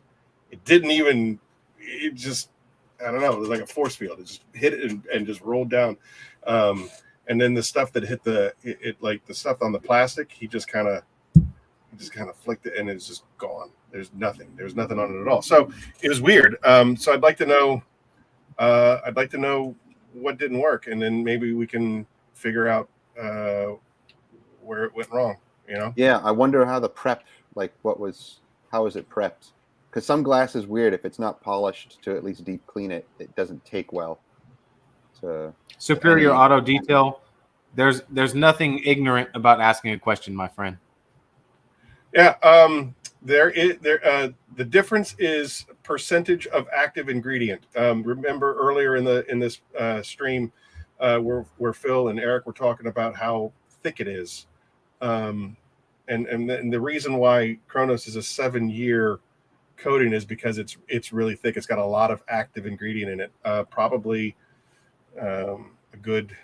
D: I don't know, it was like a force field. It just hit it and just rolled down. And then the stuff that hit like the stuff on the plastic, he just kind of flicked it and it's just gone. There's nothing on it at all. So it was weird. So I'd like to know what didn't work, and then maybe we can figure out where it went wrong.
C: Yeah, I wonder how the prep, like how is it prepped? Because some glass is weird. If it's not polished to at least deep clean it, it doesn't take well.
A: Superior Auto Detail. There's nothing ignorant about asking a question, my friend.
D: Yeah, the difference is percentage of active ingredient. Remember earlier in this stream, where Phil and Eric were talking about how thick it is, and the reason why Chronos is a 7-year coating is because it's really thick. It's got a lot of active ingredient in it, probably a good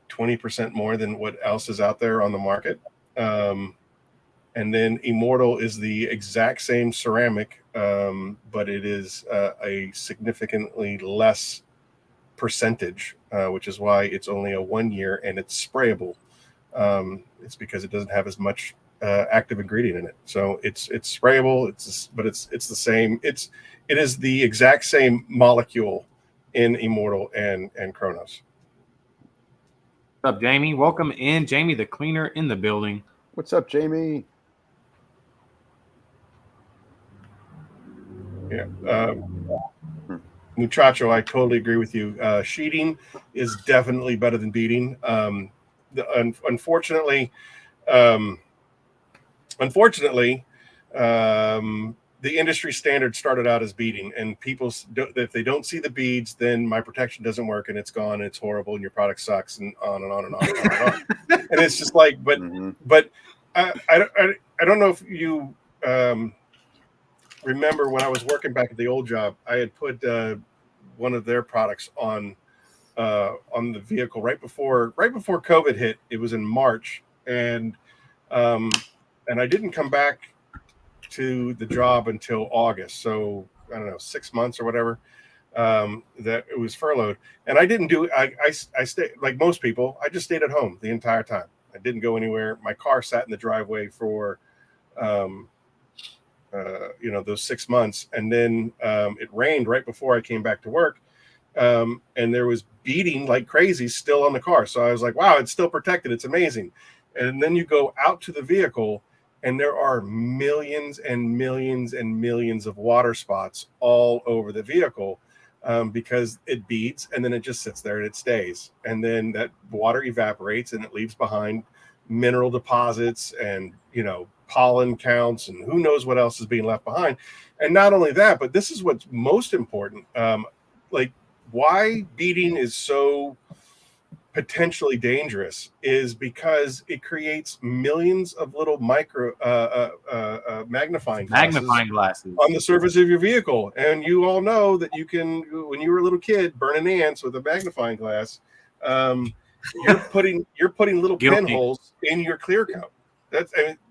D: 20% more than what else is out there on the market. And then Immortal is the exact same ceramic, but it is a significantly less percentage, which is why it's only a 1 year and it's sprayable. It's because it doesn't have as much active ingredient in it, so it's sprayable. But it's the same. It is the exact same molecule in Immortal and Chronos.
A: What's up, Jamie? Welcome in, Jamie the cleaner in the building.
C: What's up, Jamie?
D: Yeah. Muchacho, I totally agree with you. Sheeting is definitely better than beading. Unfortunately, the industry standard started out as beading, and people, if they don't see the beads, then my protection doesn't work, and it's gone, and it's horrible, and your product sucks, and on and on and on and on and on. And it's just like, but I don't know if you remember when I was working back at the old job, I had put one of their products on the vehicle right before COVID hit. It was in March, and I didn't come back to the job until August. So I don't know, 6 months or whatever. That it was furloughed, and I didn't do. I stayed like most people. I just stayed at home the entire time. I didn't go anywhere. My car sat in the driveway for those 6 months, and then it rained right before I came back to work, and there was beading like crazy still on the car. So I was like, wow, it's still protected. It's amazing. And then you go out to the vehicle, and there are millions and millions and millions of water spots all over the vehicle, because it beads, and then it just sits there and it stays, and then that water evaporates and it leaves behind mineral deposits and pollen counts and who knows what else is being left behind. And not only that, but this is what's most important, like why beading is so potentially dangerous is because it creates millions of little micro magnifying glasses on the surface of your vehicle. And you all know that you can, when you were a little kid burning ants with a magnifying glass, you're putting little pinholes in your clear coat.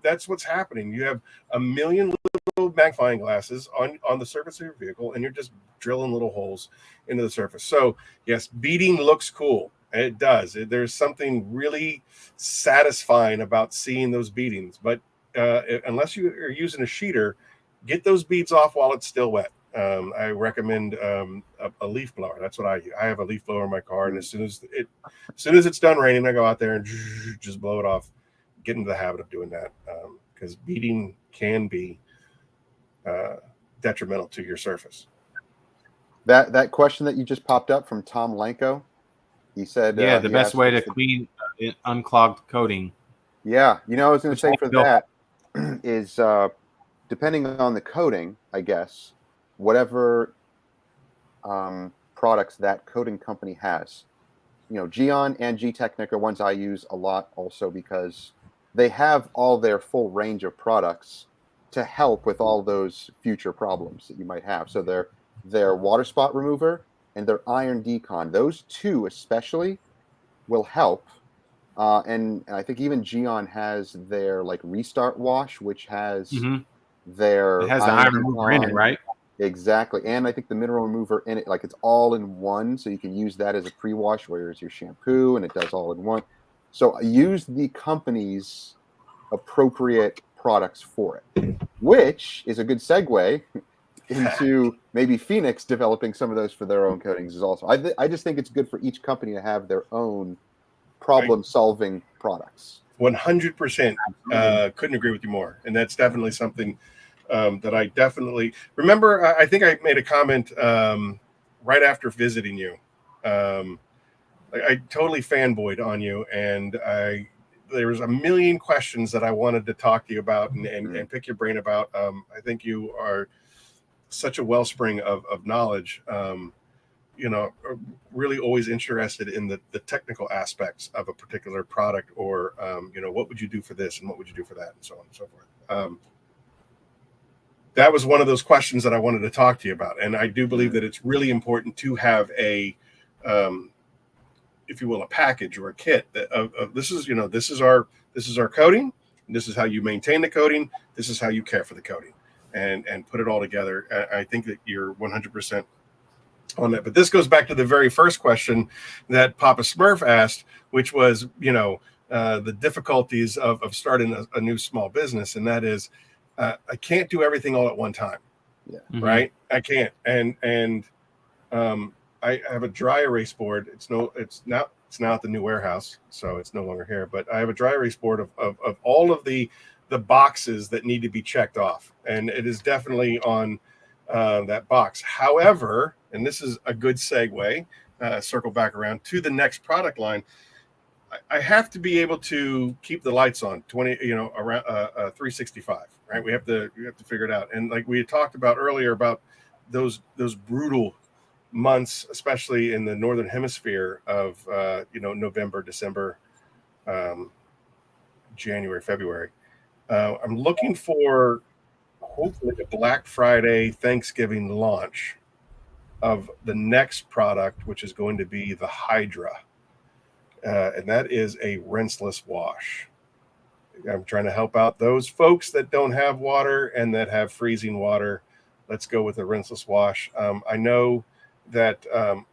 D: That's what's happening. You have a million little magnifying glasses on the surface of your vehicle, and you're just drilling little holes into the surface. So yes, beading looks cool. It does. There's something really satisfying about seeing those beadings. But unless you are using a sheeter, get those beads off while it's still wet. I recommend a leaf blower. That's what I use. I have a leaf blower in my car, and as soon as it's done raining, I go out there and just blow it off. Get into the habit of doing that, because beading can be detrimental to your surface.
C: That question that you just popped up from Tom Lanko, he said,
A: the best way to clean unclogged coating.
C: Yeah, I was going to say for that is depending on the coating, I guess, whatever products that coating company has. Geon and G-Technic are ones I use a lot also because they have all their full range of products to help with all those future problems that you might have. So their water spot remover and their iron decon, those two especially will help. And I think even Geon has their like restart wash, which has their
A: it has the iron remover in it, right?
C: Exactly. And I think the mineral remover in it, like it's all in one, so you can use that as a pre-wash, whereas your shampoo, and it does all in one. So use the company's appropriate products for it, which is a good segue into maybe Phoenix developing some of those for their own coatings is also. I just think it's good for each company to have their own problem-solving products.
D: 100%. Couldn't agree with you more. And that's definitely something that I definitely remember. I think I made a comment right after visiting you. I totally fanboyed on you, and there was a million questions that I wanted to talk to you about and pick your brain about. I think you are such a wellspring of knowledge. Really always interested in the technical aspects of a particular product, or what would you do for this and what would you do for that, and so on and so forth. That was one of those questions that I wanted to talk to you about, and I do believe that it's really important to have a if you will, a package or a kit of this is our coating, and this is how you maintain the coating, this is how you care for the coating, and put it all together. I think that you're 100% on that. But this goes back to the very first question that Papasmurf asked, which was, the difficulties of starting a new small business. And that is, I can't do everything all at one time.
C: Yeah.
D: Right. I can't. And I have a dry erase board. It's now at the new warehouse, so it's no longer here, but I have a dry erase board of all of the boxes that need to be checked off. And it is definitely on that box. However, and this is a good segue, circle back around to the next product line. I have to be able to keep the lights on around 365, right? We have to figure it out. And like we had talked about earlier about those brutal months, especially in the northern hemisphere of November, December, January, February. I'm looking for hopefully a Black Friday, Thanksgiving launch of the next product, which is going to be the Hydra. And that is a rinseless wash. I'm trying to help out those folks that don't have water and that have freezing water. Let's go with a rinseless wash. I know that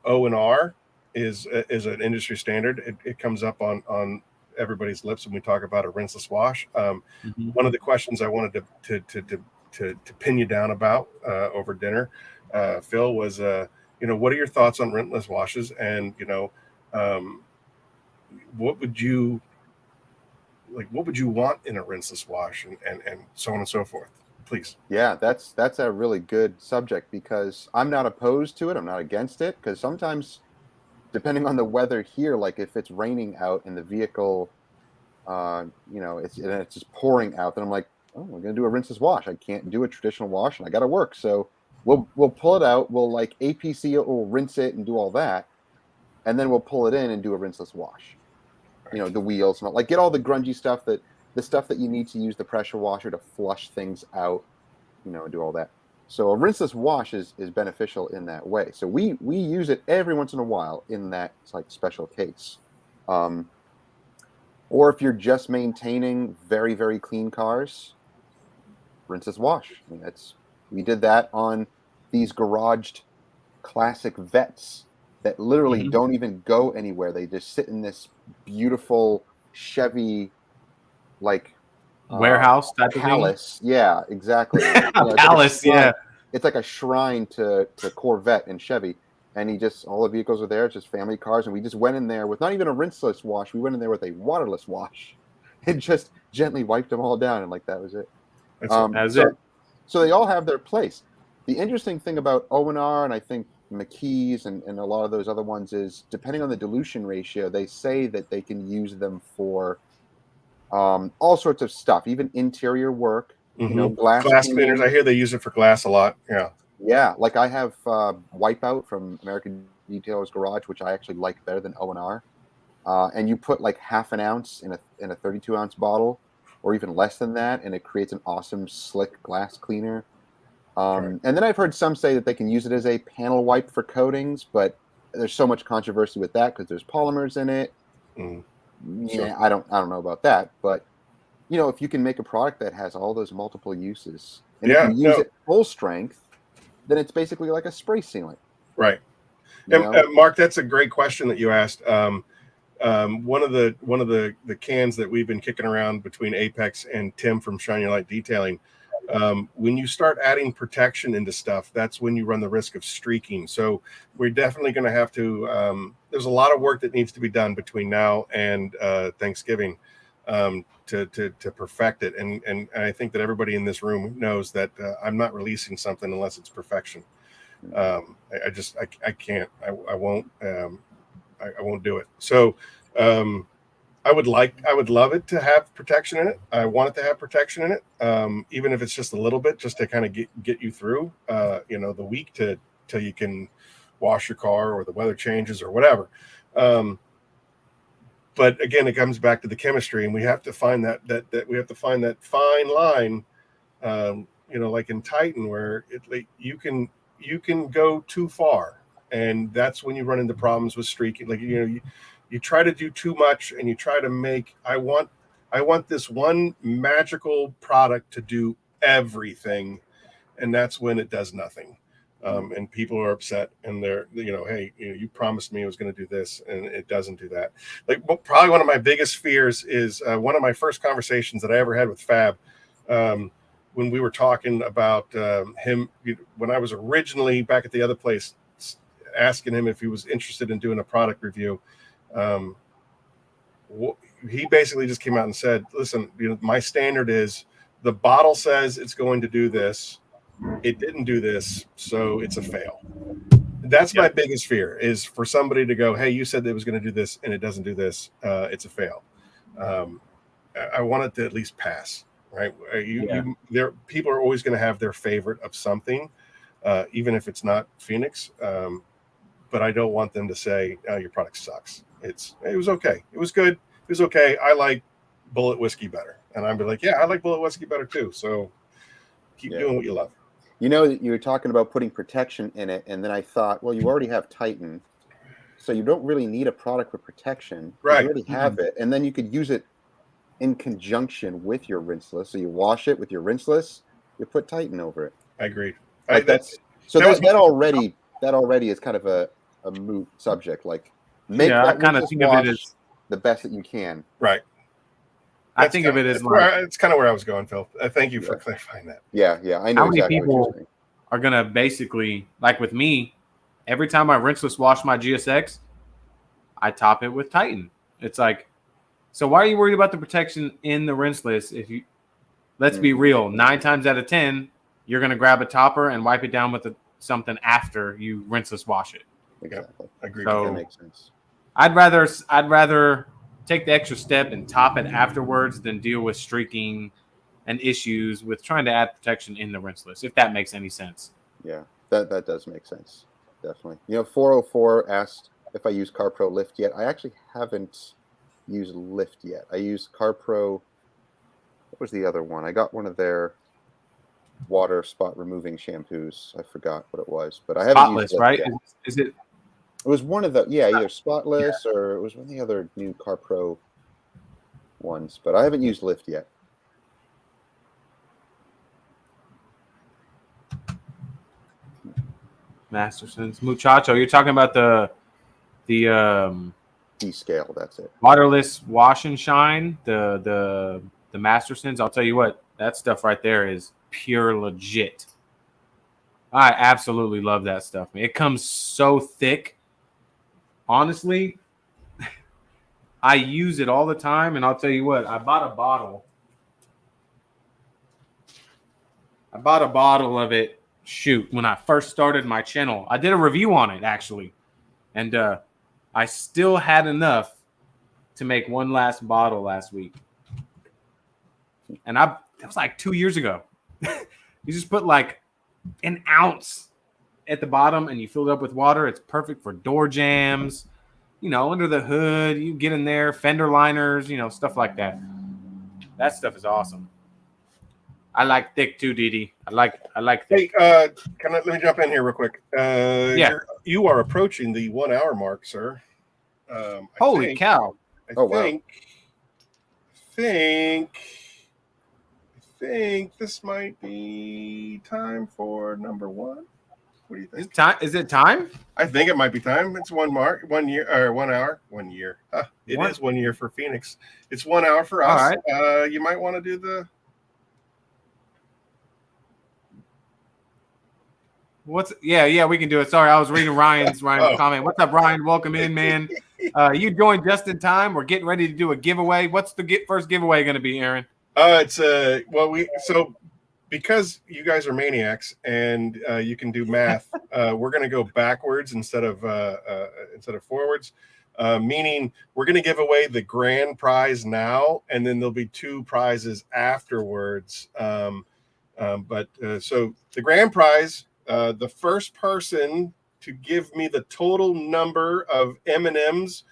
D: O&R is an industry standard. It comes up on everybody's lips when we talk about a rinseless wash. One of the questions I wanted to pin you down about over dinner, Phil, was what are your thoughts on rinseless washes, and what would you want in a rinseless wash, and so on and so forth? Please.
C: Yeah, that's a really good subject, because I'm not opposed to it. I'm not against it, because sometimes, depending on the weather here, like if it's raining out and the vehicle, it's just pouring out, then I'm like, oh, we're gonna do a rinseless wash. I can't do a traditional wash, and I got to work. So we'll pull it out. We'll like APC it, we'll rinse it and do all that, and then we'll pull it in and do a rinseless wash. The wheels and all, like get all the grungy stuff, the stuff that you need to use the pressure washer to flush things out, do all that. So a rinseless wash is beneficial in that way. So we use it every once in a while in that like special case. Or if you're just maintaining very, very clean cars, rinseless wash. I mean, we did that on these garaged classic Vets that literally don't even go anywhere. They just sit in this beautiful Chevy
A: warehouse type
C: palace.
A: of thing.
C: Yeah, exactly.
A: Palace, yeah.
C: It's like a shrine to Corvette and Chevy. And all the vehicles are there, it's just family cars. And we just went in there with not even a rinseless wash. We went in there with a waterless wash and just gently wiped them all down. And that was it.
A: That's it.
C: So they all have their place. The interesting thing about O&R, and I think McKee's and a lot of those other ones, is depending on the dilution ratio, they say that they can use them for all sorts of stuff, even interior work, glass
D: cleaners. I hear they use it for glass a lot.
C: Yeah, like I have Wipeout from American Detailer's Garage, which I actually like better than O&R. And you put like half an ounce in a 32-ounce bottle, or even less than that, and it creates an awesome slick glass cleaner. And then I've heard some say that they can use it as a panel wipe for coatings, but there's so much controversy with that because there's polymers in it. Yeah, I don't know about that, but if you can make a product that has all those multiple uses, and if you use it full strength, then it's basically like a spray sealant.
D: Right. And Mark, that's a great question that you asked. One of the cans that we've been kicking around between Apex and Tim from Shine Your Light Detailing. When you start adding protection into stuff, that's when you run the risk of streaking. So we're definitely going to have to, there's a lot of work that needs to be done between now and Thanksgiving to perfect it. And I think that everybody in this room knows that I'm not releasing something unless it's perfection. I can't, I won't do it. So, I would love it to have protection in it. I want it to have protection in it, even if it's just a little bit, just to kind of get you through, the week till you can wash your car or the weather changes or whatever. But again, it comes back to the chemistry, and we have to find that fine line, like in Titan, where you can go too far, and that's when you run into problems with streaking. You try to do too much, and you try to make, I want this one magical product to do everything, and that's when it does nothing. And people are upset, and they're, hey, you promised me it was going to do this, and it doesn't do that. Like, probably one of my biggest fears is one of my first conversations that I ever had with Fab, when we were talking about him, when I was originally back at the other place, asking him if he was interested in doing a product review. He basically just came out and said, listen, my standard is the bottle says it's going to do this. It didn't do this, so it's a fail. That's my biggest fear, is for somebody to go, hey, you said it was going to do this and it doesn't do this. It's a fail. I want it to at least pass, right? People are always going to have their favorite of something, even if it's not Phoenix. But I don't want them to say, oh, your product sucks. It was okay. It was good. It was okay. I like Bullet Whiskey better. And I'd be like, yeah, I like Bullet Whiskey better too. So keep doing what you love.
C: You were talking about putting protection in it, and then I thought, well, you already have Titan, so you don't really need a product with protection.
D: Right.
C: You already have it, and then you could use it in conjunction with your rinseless. So you wash it with your rinseless, you put Titan over it.
D: I agree.
C: Like that already is kind of a moot subject. Like, make that
A: kind of think of it as
C: the best that you can.
D: Right.
A: I think of it as
D: it's kind of where I was going, Phil. Thank you for clarifying that.
C: Yeah, I know.
A: How many
C: exactly
A: people are gonna basically, like with me, every time I rinseless wash my GSX, I top it with Titan. It's like, so why are you worried about the protection in the rinseless? If you, let's be real, 9 times out of 10, you're gonna grab a topper and wipe it down with something after you rinseless wash it.
C: Exactly.
D: Agree.
C: So, that makes sense.
A: I'd rather take the extra step and top it afterwards than deal with streaking and issues with trying to add protection in the rinseless, if that makes any sense.
C: Yeah, that does make sense. Definitely. 404 asked if I use Prolift yet. I actually haven't used Lift yet. I used Pro. What was the other one? I got one of their water spot removing shampoos. I forgot what it was, but I haven't used Lift
A: right?
C: yet.
A: Is it?
C: It was one of the either Spotless or it was one of the other new Pro ones, but I haven't used Lift yet.
A: Masterson's Muchacho. You're talking about the
C: D-scale. That's it.
A: Waterless wash and shine. The Mastersons. I'll tell you what, that stuff right there is pure legit. I absolutely love that stuff. It comes so thick. Honestly, I use it all the time, and I'll tell you what, I bought a bottle of it, when I first started my channel. I did a review on it, actually, and I still had enough to make one last bottle last week. And that was like 2 years ago. You just put like an ounce at the bottom and you fill it up with water. It's perfect for door jams, under the hood. You get in there, fender liners, stuff like that. That stuff is awesome. I like thick too, Didi. I like thick.
D: Hey, let me jump in here real quick. You are approaching the 1 hour mark, sir.
A: Holy cow!
D: I think this might be time for number one. What do you think?
A: Is it time?
D: I think it might be time. It's 1 year or 1 hour. 1 year. It is 1 year for Phoenix. It's 1 hour for us.
A: All right.
D: You might want to do the.
A: We can do it. Sorry, I was reading Ryan's comment. What's up, Ryan? Welcome in, man. You joined just in time. We're getting ready to do a giveaway. What's the first giveaway going to be, Aaron?
D: Because you guys are maniacs and you can do math, we're going to go backwards instead of forwards. Meaning we're going to give away the grand prize now, and then there'll be 2 prizes afterwards. So the grand prize, the first person to give me the total number of M&Ms,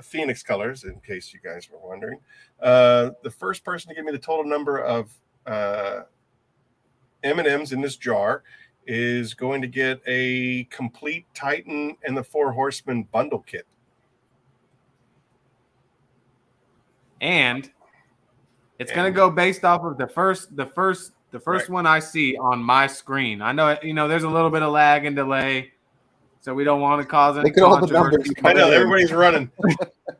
D: Phoenix colors, in case you guys were wondering, the first person to give me the total number of M&Ms in this jar is going to get a complete Titan and the 4 Horsemen bundle kit.
A: And it's going to go based off of the first The first one I see on my screen. I know, there's a little bit of lag and delay, so we don't want to cause any
C: Look at all the numbers.
A: controversy.
D: I know everybody's running.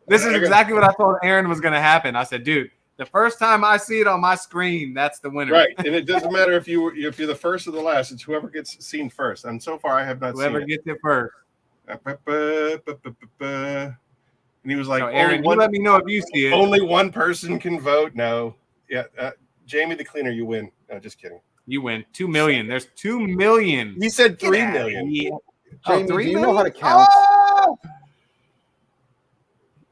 A: This is exactly what I told Aaron was going to happen. I said, dude, the first time I see it on my screen, that's the winner.
D: Right, and it doesn't matter if you're the first or the last. It's whoever gets seen first. And so far, I have not
A: Whoever
D: seen
A: gets it first.
D: And he was like,
A: So, Aaron, you let me know if you see it.
D: Only one person can vote. No, yeah, Jamie the cleaner, you win. No, just kidding.
A: You win. 2 million. There's 2 million.
D: He said 3
A: Get
D: million.
A: Yeah.
C: Jamie,
A: 3
C: do you
A: million?
C: know how to count?
A: Oh!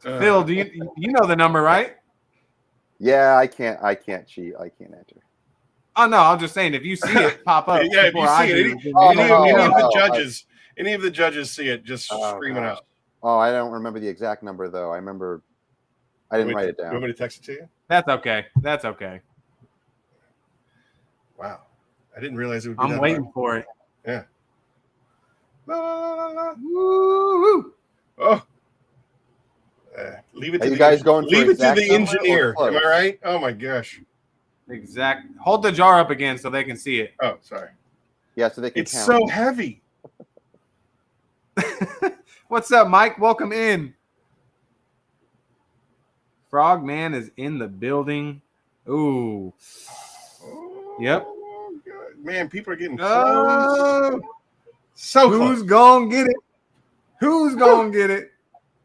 A: Phil, do you know the number, right?
C: Yeah, I can't cheat. I can't enter.
A: Oh no, I'm just saying if you see it pop up.
D: Yeah, if you
A: before I
D: see it,
A: do,
D: any of the judges see it, just scream it out.
C: Oh, I don't remember the exact number though. I remember I didn't write it down.
D: You want me to text it to you?
A: That's okay. That's okay.
D: Wow, I didn't realize it would be.
A: I'm waiting for it.
D: Yeah. La, la, la, la.
A: Woo!
D: Oh. Leave it to
C: you guys going for
D: leave it to
C: exact
D: the
C: number or
D: engineer.
C: close?
D: Am I right? Oh my gosh.
A: Exact. Hold the jar up again so they can see it.
D: Oh, sorry.
C: Yeah, so they can
D: It's
C: count.
D: so heavy.
A: What's up, Mike? Welcome in. Frogman is in the building. Ooh.
D: Oh,
A: Yep.
D: God. Man, people are getting close.
A: Oh,
D: So
A: who's
D: close.
A: gonna get it? Who's gonna get it?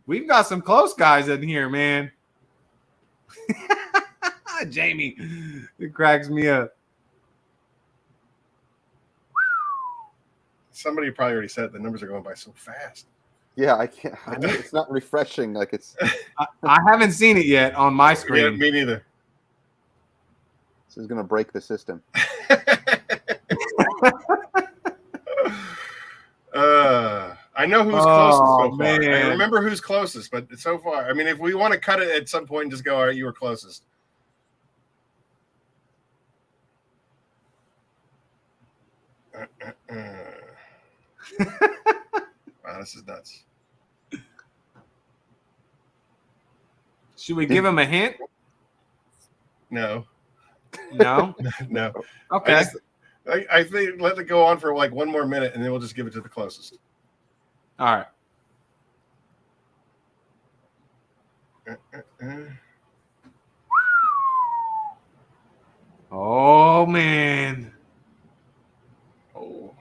A: We've got some close guys in here, man. Jamie, it cracks me up.
D: Somebody probably already said it. The numbers are going by so fast.
C: Yeah, I can't. It's not refreshing. Like it's.
A: I haven't seen it yet on my screen.
D: Yeah, me neither.
C: This is gonna break the system.
D: I know who's closest so far.
A: Man.
D: I remember who's closest, but so far, I mean, if we want to cut it at some point and just go, all right, you were closest. Wow, this is nuts.
A: Should we give him a hint?
D: No,
A: No.
D: no.
A: Okay.
D: I think let it go on for like one more minute, and then we'll just give it to the closest.
A: All right. Oh man.
D: Oh,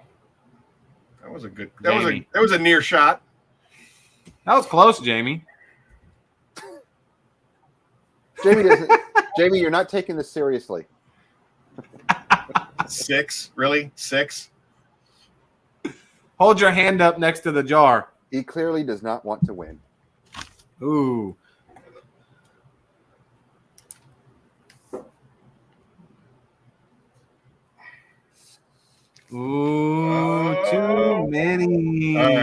D: that was a good.
A: Jamie.
D: That was a near shot.
A: That was close, Jamie.
C: Jamie, you're not taking this seriously.
D: 6, really? 6?
A: Hold your hand up next to the jar.
C: He clearly does not want to win.
A: Ooh. Ooh, too many.
D: All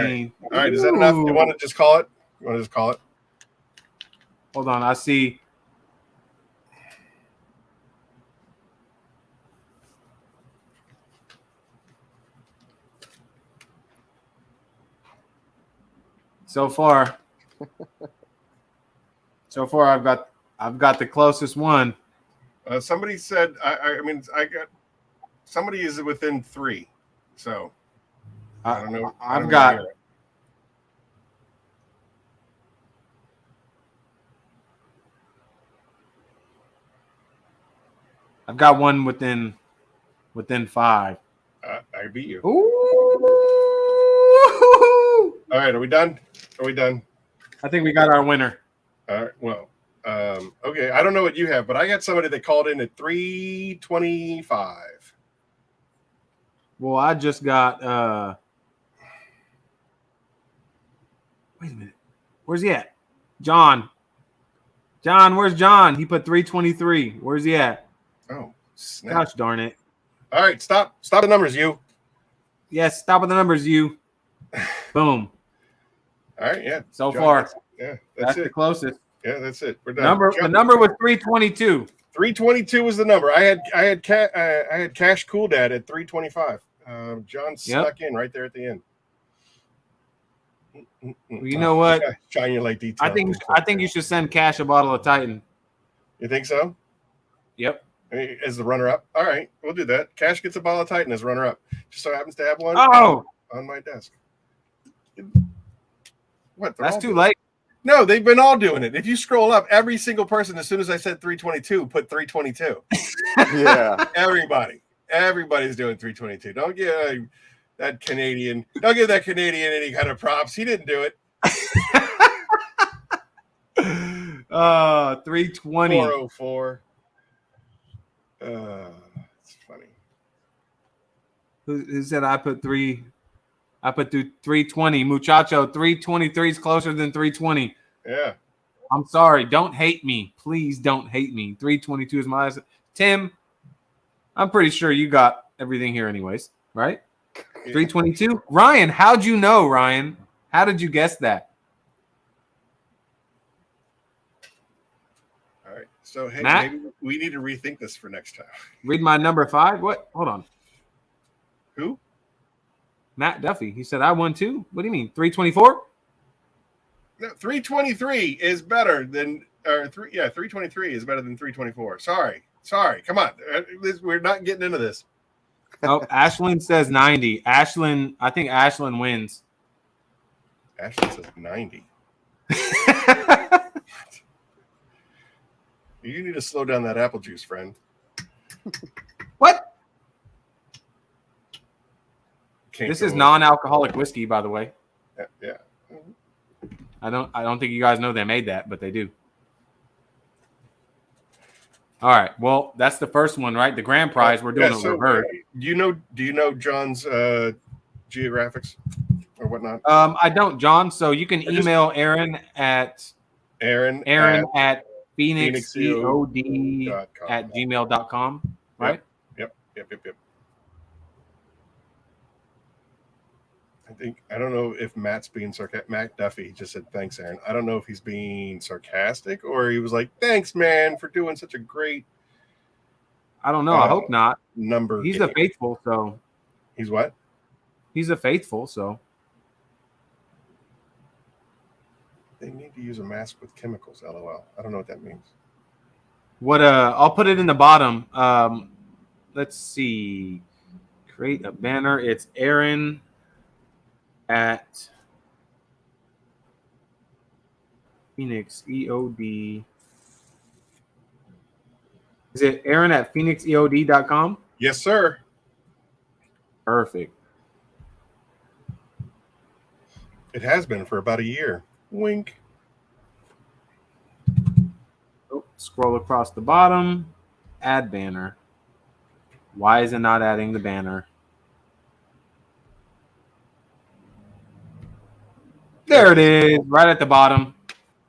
D: right. Is that enough? You want to just call it? You want to just call it?
A: Hold on, I see. So far, I've got the closest one.
D: Somebody said. I mean, I got. Somebody is within 3, so I don't know.
A: I've got one within 5.
D: I beat you.
A: Ooh!
D: All right, are we done? Are we done?
A: I think we got our winner.
D: All right. Well, okay. I don't know what you have, but I got somebody that called in at 3:25.
A: Well, I just got wait a minute. Where's he at? John, where's John? He put 323. Where's he at?
D: Oh, snap.
A: Gosh darn it.
D: All right, stop the numbers, you.
A: Yes, stop with the numbers, you. Boom.
D: All right, yeah.
A: So
D: John,
A: far,
D: that's
A: the
D: it.
A: closest.
D: Yeah, that's it. We're done.
A: The number was 322.
D: 322 was the number. I had Cash Cool Dad at 325. John snuck in right there at the end.
A: Well, you know what?
D: Shine your light detail.
A: I think you should send Cash a bottle of Titan.
D: You think so?
A: Yep.
D: as the runner-up. All right, we'll do that. Cash gets a ball of Titan as runner-up. Just so happens to have one
A: Oh,
D: on my desk. What?
A: that's too late.
D: No, they've been all doing it. If you scroll up, every single person, as soon as I said 322, put 322.
C: Yeah.
D: Everybody's doing 322. Don't give that Canadian any kind of props. He didn't do it.
A: 320.
D: 404. It's funny.
A: Who said I put 320. Muchacho, 323 is closer than 320.
D: Yeah.
A: I'm sorry. Don't hate me. Please don't hate me. 322 is my last. Tim, I'm pretty sure you got everything here anyways, right?
D: Yeah.
A: 322. Ryan, how'd you know, Ryan? How did you guess that?
D: All right. So, hey,
A: Matt?
D: maybe we need to rethink this for next time.
A: Read my number 5. What? Hold on.
D: Who?
A: Matt Duffy. He said I won too. What do you mean? 324?
D: No, 323 is better than 323 is better than 324. Sorry. Come on. We're not getting into this.
A: Oh, Ashlyn says 90. I think Ashlyn wins.
D: Ashley says 90. You need to slow down that apple juice, friend.
A: What?
D: This
A: is non-alcoholic whiskey, by the way.
D: Yeah.
A: I don't think you guys know they made that, but they do. All right. Well, that's the first one, right? The grand prize. We're doing it reverse.
D: Do you know John's geographics or whatnot?
A: I don't, John. So you can email Aaron at Phoenix E.O.D. at gmail.com, right?
D: Yep. I don't know if Matt's being sarcastic. Matt Duffy just said, thanks, Aaron. I don't know if he's being sarcastic or he was like, thanks, man, for doing such a great.
A: I don't know. I hope not. He's
D: game.
A: A faithful, so.
D: He's what?
A: He's a faithful, so.
D: They need to use a mask with chemicals, LOL. I don't know what that means.
A: I'll put it in the bottom. Let's see. Create a banner. It's Aaron at Phoenix E.O.D. Is it Aaron at PhoenixEOD.com?
D: Yes, sir.
A: Perfect.
D: It has been for about a year. Wink.
A: Oh, scroll across the bottom. Add banner. Why is it not adding the banner? There it is, right at the bottom.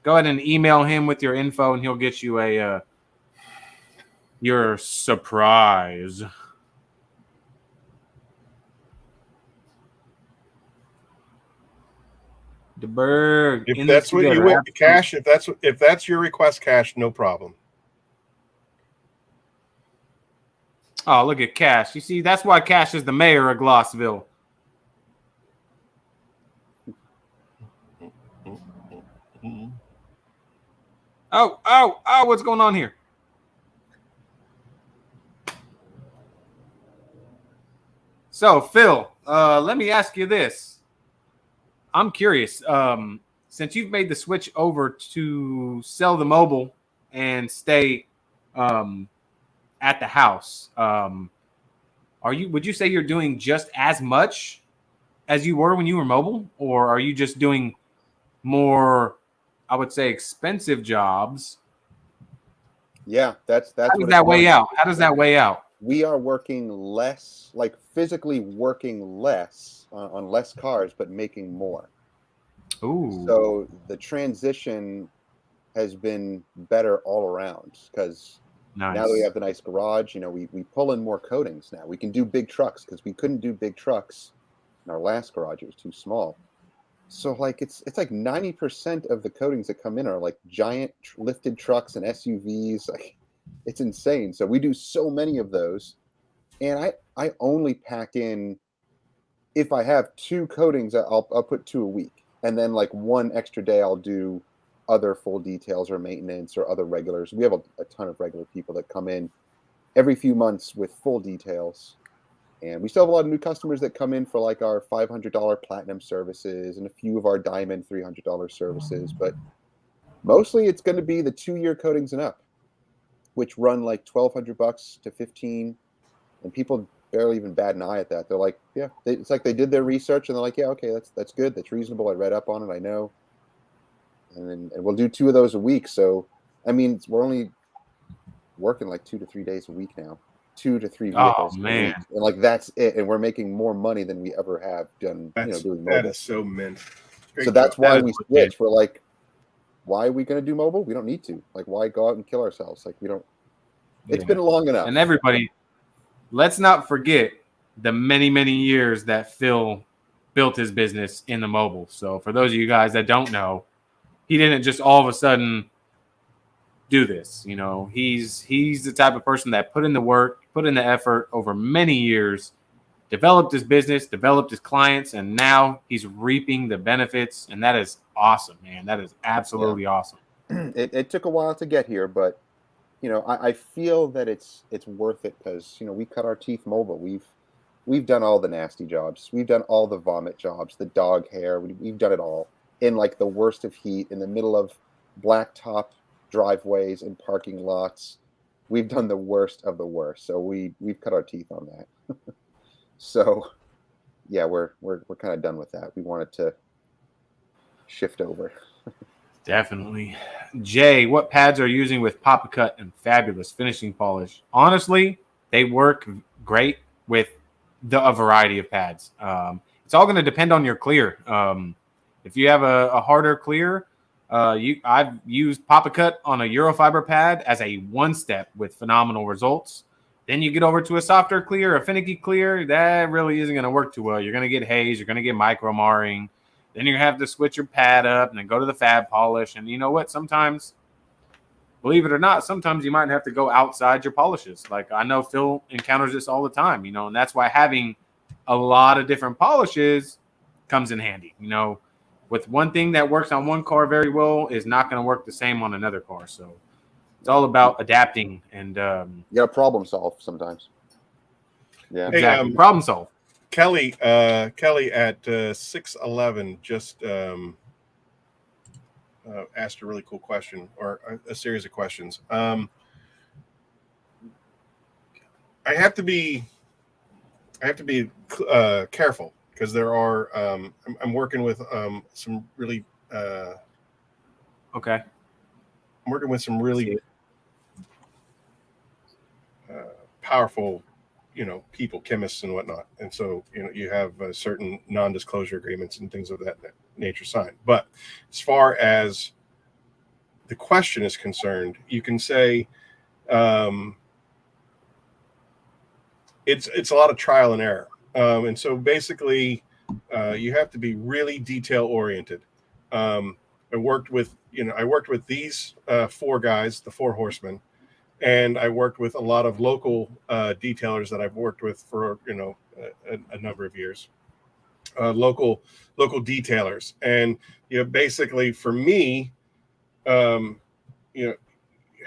A: Go ahead and email him with your info, and he'll get you your surprise. The Berg.
D: If that's what you want, Cash. If that's your request, Cash, no problem.
A: Oh, look at Cash. You see, that's why Cash is the mayor of Glossville. Oh, what's going on here? So, Phil, let me ask you this. I'm curious. Since you've made the switch over to sell the mobile and stay at the house, would you say you're doing just as much as you were when you were mobile, or are you just doing more, I would say, expensive jobs?
C: Yeah, that's
A: how does that weigh out? How does that weigh out?
C: We are working less, like physically working less on less cars, but making more.
A: Ooh.
C: So the transition has been better all around because now that we have the nice garage, we pull in more coatings now. We can do big trucks because we couldn't do big trucks in our last garage. It was too small. So like it's like 90% of the coatings that come in are like giant lifted trucks and SUVs. Like it's insane. So we do so many of those, and I only pack in, if I have 2 coatings, I'll put 2 a week, and then like 1 extra day I'll do other full details or maintenance or other regulars. We have a ton of regular people that come in, every few months with full details. And we still have a lot of new customers that come in for like our $500 platinum services and a few of our diamond $300 services. But mostly it's going to be the 2-year coatings and up, which run like $1,200 to $1,500. And people barely even bat an eye at that. They're like, yeah, it's like they did their research and they're like, yeah, okay, that's good. That's reasonable. I read up on it. I know. And we'll do 2 of those a week. So, I mean, we're only working like 2 to 3 days a week now. 2 to 3 vehicles a week, and like that's it. And we're making more money than we ever have done. Doing mobile.
D: That is so mint.
C: So that's why we switched. We're like, why are we going to do mobile? We don't need to. Like, why go out and kill ourselves? Like, we don't. It's been long enough.
A: And everybody, let's not forget the many, many years that Phil built his business in the mobile. So for those of you guys that don't know, he didn't just all of a sudden do this. You know, he's the type of person that put in the work, put in the effort over many years, developed his business, developed his clients, and now he's reaping the benefits. And that is awesome, man. That is absolutely awesome.
C: It took a while to get here, but you know, I feel that it's worth it because, you know, we cut our teeth mobile. We've done all the nasty jobs. We've done all the vomit jobs, the dog hair. We've done it all in like the worst of heat, in the middle of blacktop driveways and parking lots. We've done the worst of the worst. So we've cut our teeth on that. So yeah, we're kind of done with that. We wanted to shift over.
A: Definitely. Jay, what pads are you using with Papa Cut and Fabulous finishing polish? Honestly, they work great with a variety of pads. It's all going to depend on your clear. If you have a harder clear, I've used Papa Cut on a Eurofiber pad as a 1-step with phenomenal results. Then you get over to a softer clear, a finicky clear, that really isn't going to work too well. You're going to get haze, you're going to get micro marring. Then you're going to have to switch your pad up and then go to the fab polish. And you know what? Sometimes, believe it or not, sometimes you might have to go outside your polishes. Like I know Phil encounters this all the time, you know, and that's why having a lot of different polishes comes in handy. You know, with one thing that works on one car very well is not going to work the same on another car. So it's all about adapting and
C: you got to problem solve sometimes. Yeah,
A: hey, exactly. Problem solve.
D: Kelly at 6'11" just asked a really cool question, or a series of questions. I have to be careful because there are I'm working with some really
A: okay.
D: I'm working with some really powerful, you know, people, chemists and whatnot. And so, you know, you have certain non-disclosure agreements and things of that nature signed. But as far as the question is concerned, you can say it's a lot of trial and error. And so basically you have to be really detail oriented. I worked with these 4 guys, the 4 horsemen. And I worked with a lot of local detailers that I've worked with for, you know, a number of years. Local detailers, and you know, basically for me, you know,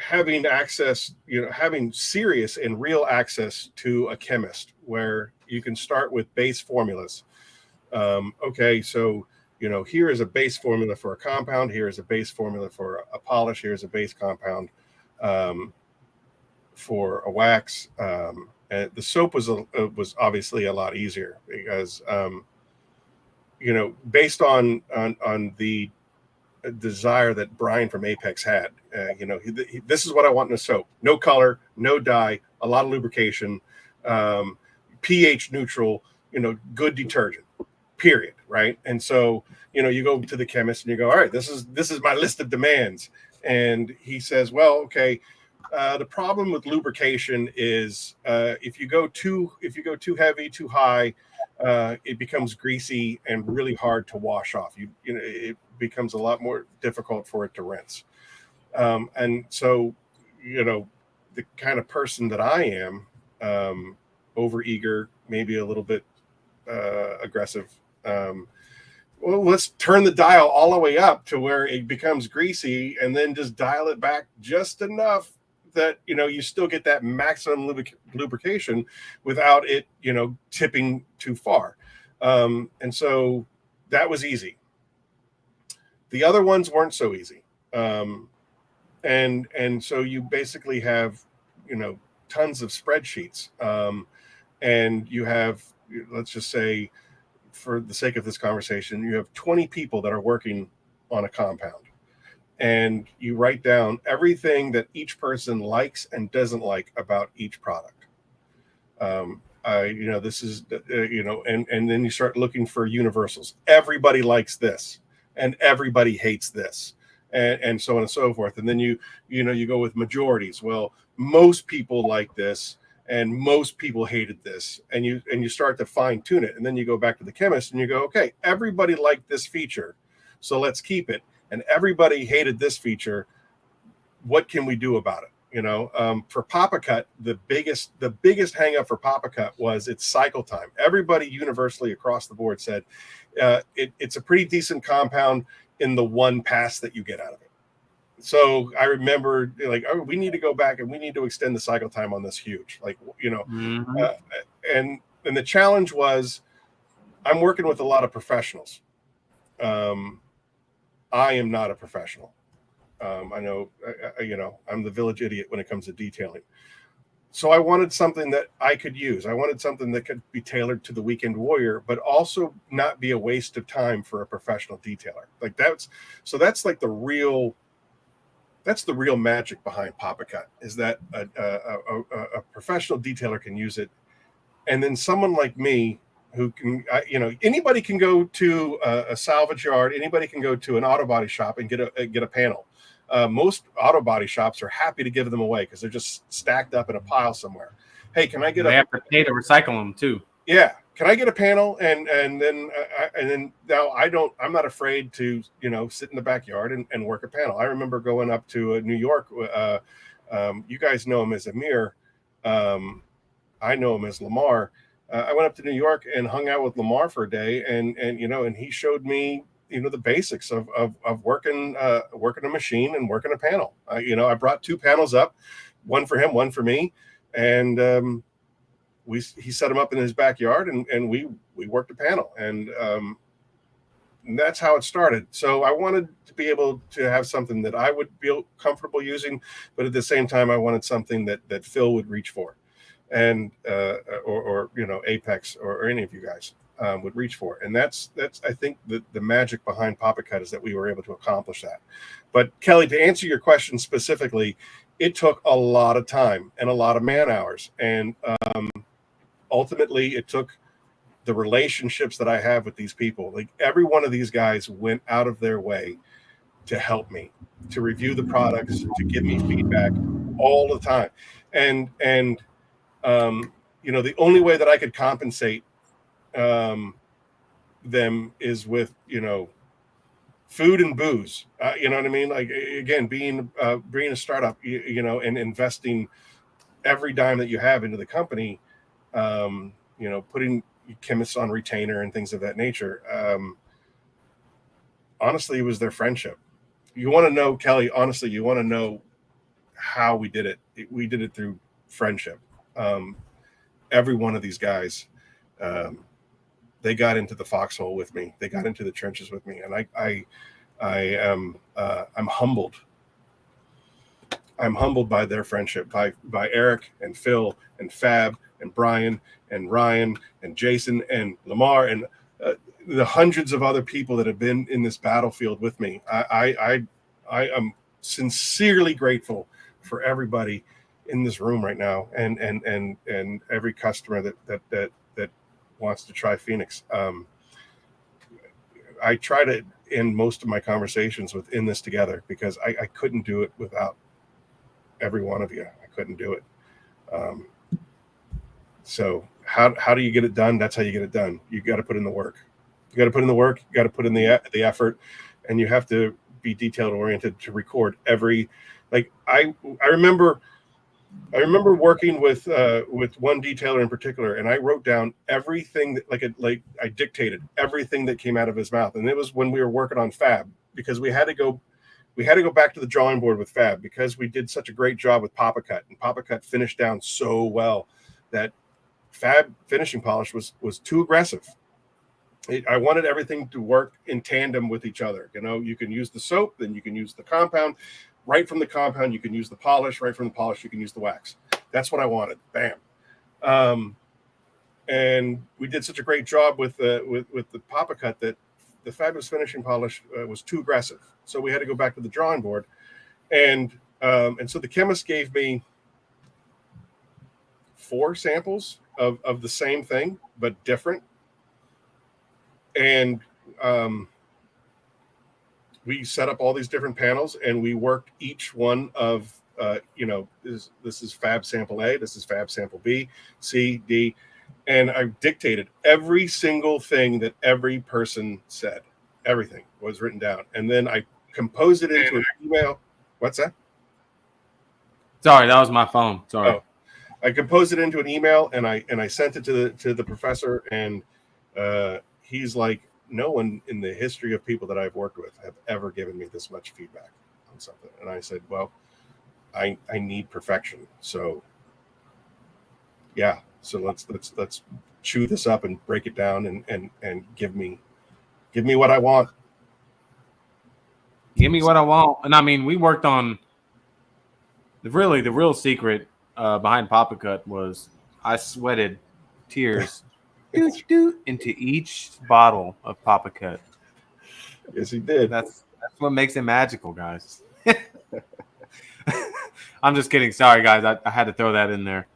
D: having access, you know, having serious and real access to a chemist where you can start with base formulas. Okay, so you know, here is a base formula for a compound. Here is a base formula for a polish. Here's a base compound. For a wax, and the soap was obviously a lot easier because you know, based on the desire that Brian from Apex had, you know, this is what I want in a soap: no color, no dye, a lot of lubrication, pH neutral, you know, good detergent, period, right? And so, you know, you go to the chemist and you go, all right, this is my list of demands, and he says, well, okay. The problem with lubrication is if you go too heavy, too high, it becomes greasy and really hard to wash off. You know, it becomes a lot more difficult for it to rinse. And so, you know, the kind of person that I am, overeager, maybe a little bit aggressive. Well, let's turn the dial all the way up to where it becomes greasy, and then just dial it back just enough that, you still get that maximum lubrication without it, tipping too far. And so that was easy. The other ones weren't so easy. And so you basically have, tons of spreadsheets. And you have, let's just say, for the sake of this conversation, you have 20 people that are working on a compound. And you write down everything that each person likes and doesn't like about each product. This is, and then you start looking for universals. Everybody likes this, and everybody hates this, and so on and so forth. And then you go with majorities. Well, most people like this, and most people hated this, and you start to fine tune it. And then you go back to the chemist and you go, okay, everybody liked this feature, so let's keep it. And everybody hated this feature. What can we do about it? For PapaCut, the biggest hang up for PapaCut was its cycle time. Everybody universally across the board said it's a pretty decent compound in the one pass that you get out of it. So I remember we need to go back and we need to extend the cycle time on this huge, and the challenge was, I'm working with a lot of professionals. I am not a professional. I know, I'm the village idiot when it comes to detailing. So I wanted something that I could use. I wanted something that could be tailored to the weekend warrior, but also not be a waste of time for a professional detailer. That's the real magic behind PapaCut, is that a professional detailer can use it. And then someone like me, who can, anybody can go to a salvage yard, anybody can go to an auto body shop and get a panel. Most auto body shops are happy to give them away because they're just stacked up in a pile somewhere. Hey, can I get
A: They have to pay to recycle them too.
D: Yeah. Can I get a panel? And then now I'm not afraid to, sit in the backyard and work a panel. I remember going up to New York. You guys know him as Amir. I know him as Lamar. I went up to New York and hung out with Lamar for a day, and he showed me, the basics of working a machine and working a panel. I brought 2 panels up, one for him, one for me, and he set them up in his backyard, and we worked a panel, and that's how it started. So I wanted to be able to have something that I would feel comfortable using, but at the same time, I wanted something that Phil would reach for, and or Apex or any of you guys would reach for. And that's I think the magic behind PapaCut is that we were able to accomplish that. But Kelly, to answer your question specifically, it took a lot of time and a lot of man hours, and ultimately it took the relationships that I have with these people. Like, every one of these guys went out of their way to help me, to review the products, to give me feedback all the time. And the only way that I could compensate them is with, food and booze. You know what I mean? Like, again, being a startup, and investing every dime that you have into the company, putting chemists on retainer and things of that nature. Honestly, it was their friendship. You want to know, Kelly, honestly, you want to know how we did it. We did it through friendship. Every one of these guys, they got into the foxhole with me. They got into the trenches with me. And I'm humbled. I'm humbled by their friendship, by Eric and Phil and Fab and Brian and Ryan and Jason and Lamar and the hundreds of other people that have been in this battlefield with me. I am sincerely grateful for everybody in this room right now, and every customer that wants to try Phoenix. I try to end most of my conversations with "in this together" because I couldn't do it without every one of you. I couldn't do it. So how do you get it done? That's how you get it done. You got to put in the work. You got to put in the work. You got to put in the effort, and you have to be detailed oriented to record every. Like I remember working with one detailer in particular, and I wrote down everything that I dictated everything that came out of his mouth, and it was when we were working on Fab, because we had to we had to go back to the drawing board with Fab because we did such a great job with Papa Cut, and Papa Cut finished down so well that Fab finishing polish was too aggressive. I wanted everything to work in tandem with each other. You know, you can use the soap, then you can use the compound. Right from the compound, you can use the polish. Right from the polish, you can use the wax. That's what I wanted. Bam. And we did such a great job with the Papa Cut that the Fabulous finishing polish was too aggressive. So we had to go back to the drawing board. And so the chemist gave me 4 samples of the same thing, but different. And we set up all these different panels, and we worked each one of, this is Fab sample A, this is Fab sample B, C, D, and I dictated every single thing that every person said. Everything was written down, and then I composed it into an email. What's that?
A: Sorry, that was my phone. Sorry.
D: Oh, I composed it into an email, and I sent it to the professor, and he's like, no one in the history of people that I've worked with have ever given me this much feedback on something. And I said, well, I need perfection. So yeah, so let's chew this up and break it down and give me what I want.
A: Give me what I want. And I mean, we worked on the real secret behind Papa Cut was I sweated tears into each bottle of Papa Cut.
D: Yes, he did.
A: That's what makes it magical, guys. I'm just kidding. Sorry, guys. I had to throw that in there.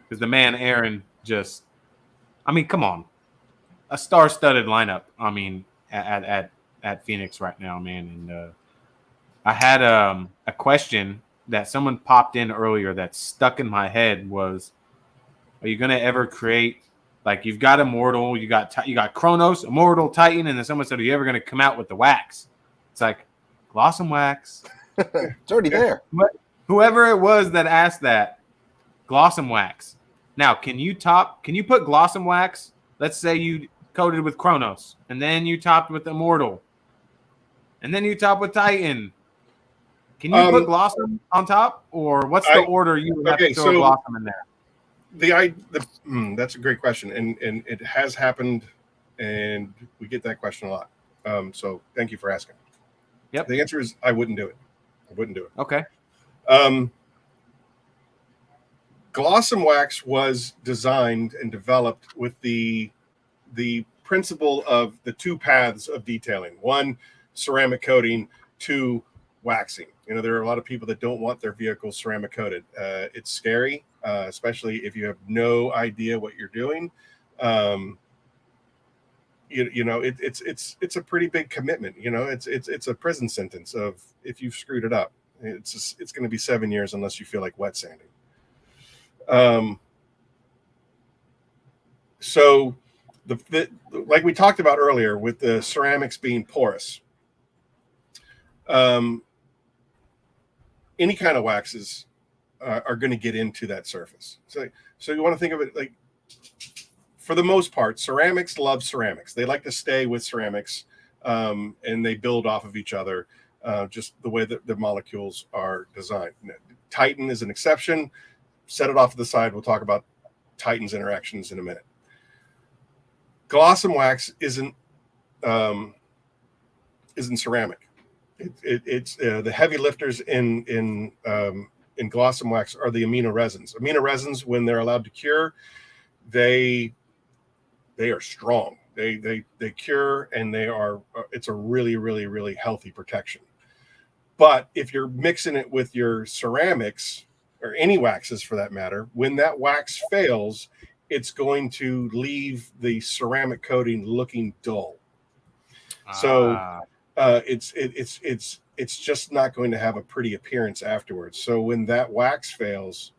A: Because the man, Aaron, come on. A star-studded lineup, at Phoenix right now, man. And I had a question that someone popped in earlier that stuck in my head was, are you going to ever create, like, you've got Immortal, you got Chronos, Immortal, Titan, and then someone said, are you ever going to come out with the wax? It's like, Glossom Wax.
C: It's already there.
A: Whoever it was that asked that, Glossom Wax. Now, can you put Glossom Wax, let's say you coated with Chronos, and then you topped with Immortal, and then you top with Titan. Can you put Glossom on top, or what's the order you would have to throw Glossom in there?
D: That's a great question, and it has happened, and we get that question a lot. So thank you for asking.
A: Yep.
D: The answer is I wouldn't do it.
A: Okay.
D: Glossom Wax was designed and developed with the principle of the 2 paths of detailing. 1, ceramic coating, 2, waxing. You know, there are a lot of people that don't want their vehicles ceramic coated. It's scary, especially if you have no idea what you're doing. It's a pretty big commitment. You know, it's a prison sentence of if you've screwed it up. It's going to be 7 years unless you feel like wet sanding. So like we talked about earlier with the ceramics being porous, any kind of waxes are going to get into that surface. So you want to think of it like, for the most part, ceramics love ceramics. They like to stay with ceramics, and they build off of each other, just the way that the molecules are designed. Titan is an exception. Set it off to the side. We'll talk about Titan's interactions in a minute. Glossom Wax isn't ceramic. It's the heavy lifters in Glossom Wax are the amino resins. Amino resins, when they're allowed to cure, they are strong. They cure, and they are. It's a really, really, really healthy protection. But if you're mixing it with your ceramics, or any waxes for that matter, when that wax fails, it's going to leave the ceramic coating looking dull. So it's just not going to have a pretty appearance afterwards. So when that wax fails,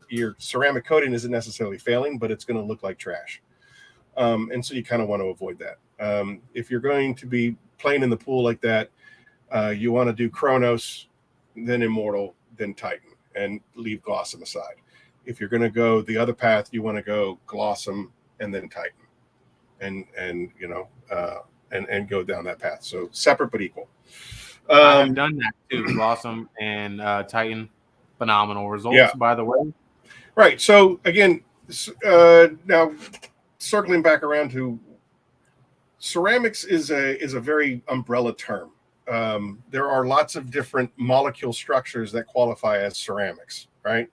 D: your ceramic coating isn't necessarily failing, but it's going to look like trash. And so you kind of want to avoid that. If you're going to be playing in the pool like that, you want to do Chronos, then Immortal, then Titan, and leave Glossom aside. If you're going to go the other path, you want to go Glossom and then Titan, and go down that path. So separate but equal.
A: I have done that too. Blossom and Titan, phenomenal results, by the way.
D: Right. So again, now circling back around to ceramics is a very umbrella term. There are lots of different molecule structures that qualify as ceramics, right?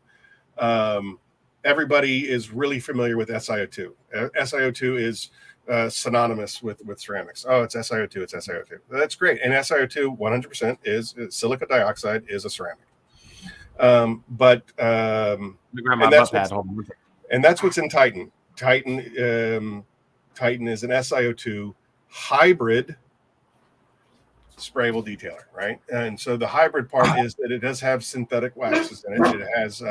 D: Everybody is really familiar with SiO2. SiO2 is synonymous with ceramics. Oh, it's SiO2, it's SiO2. That's great. And SiO2, 100% is silica dioxide is a ceramic. And that's what's in Titan. Titan is an SiO2 hybrid sprayable detailer, right? And so the hybrid part is that it does have synthetic waxes in it. It has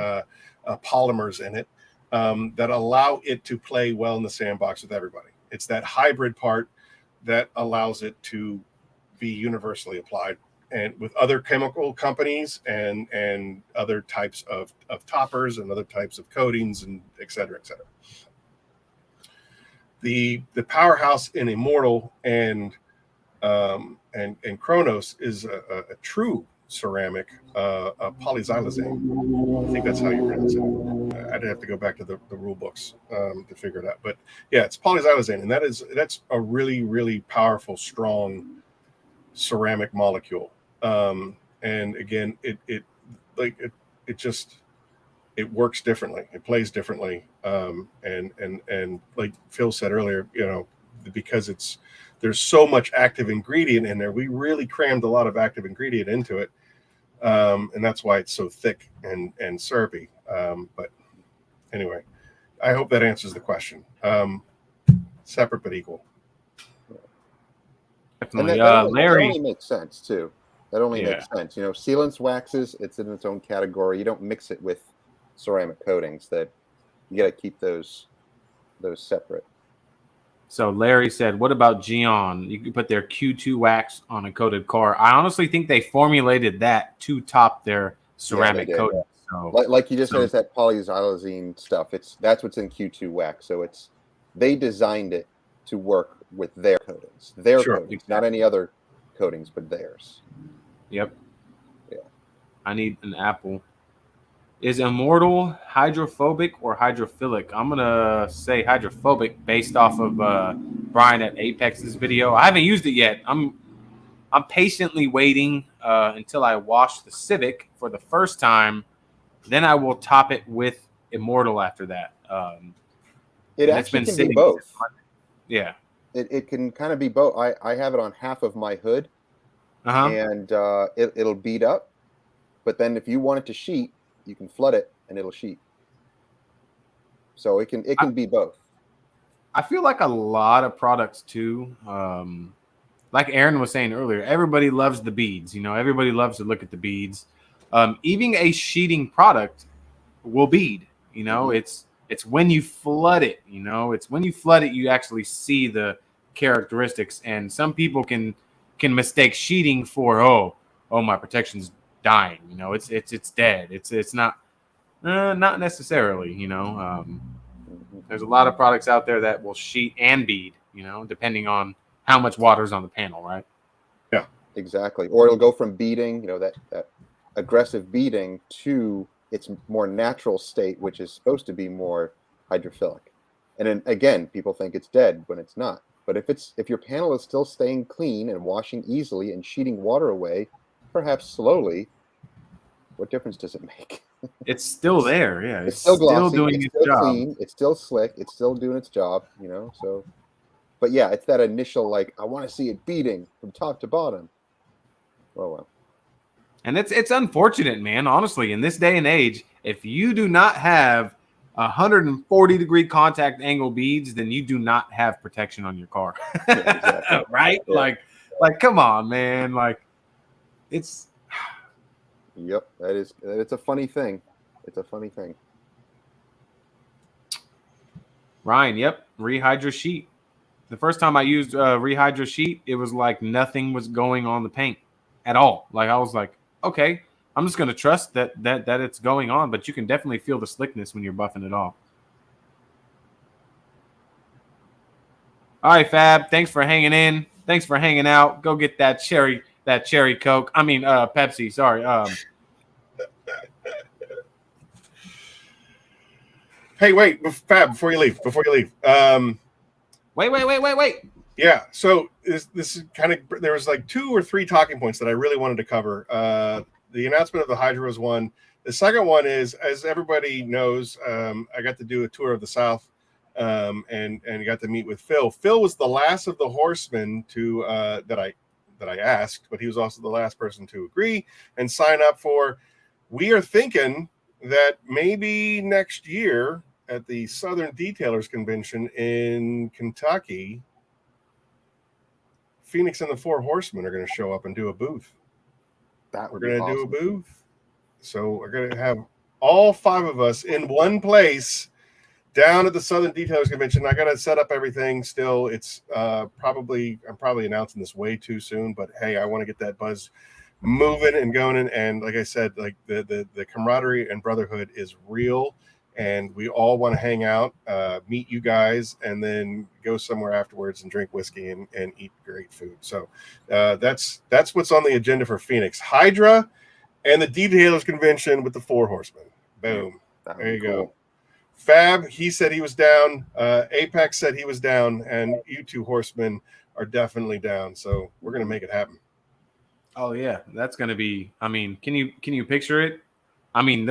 D: polymers in it that allow it to play well in the sandbox with everybody. It's that hybrid part that allows it to be universally applied and with other chemical companies and other types of toppers and other types of coatings and et cetera, et cetera. The powerhouse in Immortal and Chronos is a true ceramic, a polyxylazine. I think that's how you pronounce it. I'd have to go back to the rule books to figure it out. But yeah, it's polyxylazine, and that's a really, really powerful, strong ceramic molecule. And again, it works differently. It plays differently. And like Phil said earlier, because there's so much active ingredient in there, we really crammed a lot of active ingredient into it. And that's why it's so thick and syrupy. But anyway, I hope that answers the question. Separate but equal.
C: Definitely. And that only makes sense too. That only makes sense. Sealants, waxes, it's in its own category. You don't mix it with ceramic coatings. That you got to keep those separate.
A: So Larry said, what about Geon? You could put their Q2 wax on a coated car. I honestly think they formulated that to top their ceramic coating. So,
C: like you just said, it's that polyxylazine stuff. That's what's in Q2 wax. So they designed it to work with their coatings. Their coatings, not any other coatings, but theirs.
A: Yep.
C: Yeah.
A: I need an apple. Is Immortal hydrophobic or hydrophilic? I'm gonna say hydrophobic based off of Brian at Apex's video. I haven't used it yet. I'm patiently waiting until I wash the Civic for the first time. Then I will top it with Immortal after that.
C: It actually can be both.
A: Yeah.
C: It can kind of be both. I have it on half of my hood, and it'll bead up. But then if you want it to sheet, you can flood it and it'll sheet. So it can be both.
A: I feel like a lot of products too, like Aaron was saying earlier, everybody loves the beads. Everybody loves to look at the beads. Even a sheeting product will bead. It's when you flood it. It's when you flood it you actually see the characteristics. And some people can mistake sheeting for oh my protection's dying. It's dead. It's not necessarily. There's a lot of products out there that will sheet and bead. Depending on how much water's on the panel, right?
C: Yeah, exactly. Or it'll go from beading, that aggressive beading, to its more natural state, which is supposed to be more hydrophilic. And then again, people think it's dead when it's not. But if your panel is still staying clean and washing easily and sheeting water away, perhaps slowly, what difference does it make?
A: It's still there, yeah.
C: It's still glossy,
A: doing
C: it's
A: its
C: still
A: job.
C: clean, it's still slick, it's still doing its job, so. But yeah, it's that initial, I want to see it beating from top to bottom. Oh, well.
A: And it's unfortunate, man, honestly, in this day and age, if you do not have 140-degree contact angle beads, then you do not have protection on your car.
C: Yeah, exactly.
A: Right? Yeah. Like, come on, man. It's...
C: Yep, it's a funny thing. It's a funny thing.
A: Ryan, yep, Rehydra Sheet. The first time I used Rehydra Sheet, it was like nothing was going on the paint at all. I was like, okay, I'm just going to trust that it's going on, but you can definitely feel the slickness when you're buffing it off. All right, Fab, thanks for hanging in. Thanks for hanging out. Go get that cherry that cherry Coke. I mean, Pepsi. Sorry.
D: Hey, wait, Fab, before you leave.
A: Wait.
D: Yeah, so this is kind of, there was like 2 or 3 talking points that I really wanted to cover. The announcement of the Hydra was one. The second one is, as everybody knows, I got to do a tour of the South, and got to meet with Phil. Phil was the last of the horsemen to that I asked, but he was also the last person to agree and sign up for. We are thinking that maybe next year at the Southern Detailers Convention in Kentucky, Phoenix and the Four Horsemen are going to show up and do a booth. We're going to do a booth. So we're going to have all 5 of us in one place down at the Southern Detailers Convention. I got to set up everything still. It's I'm probably announcing this way too soon, but hey, I want to get that buzz moving and going. And like I said, like the camaraderie and brotherhood is real. And we all want to hang out, meet you guys, and then go somewhere afterwards and drink whiskey and eat great food. So that's what's on the agenda for Phoenix. Hydra and the Detailers Convention with the Four Horsemen. Boom. There you go. Fab, he said he was down. Apex said he was down. And you 2 horsemen are definitely down. So we're going to make it happen.
A: Oh, yeah. That's going to be, I mean, can you picture it? I mean,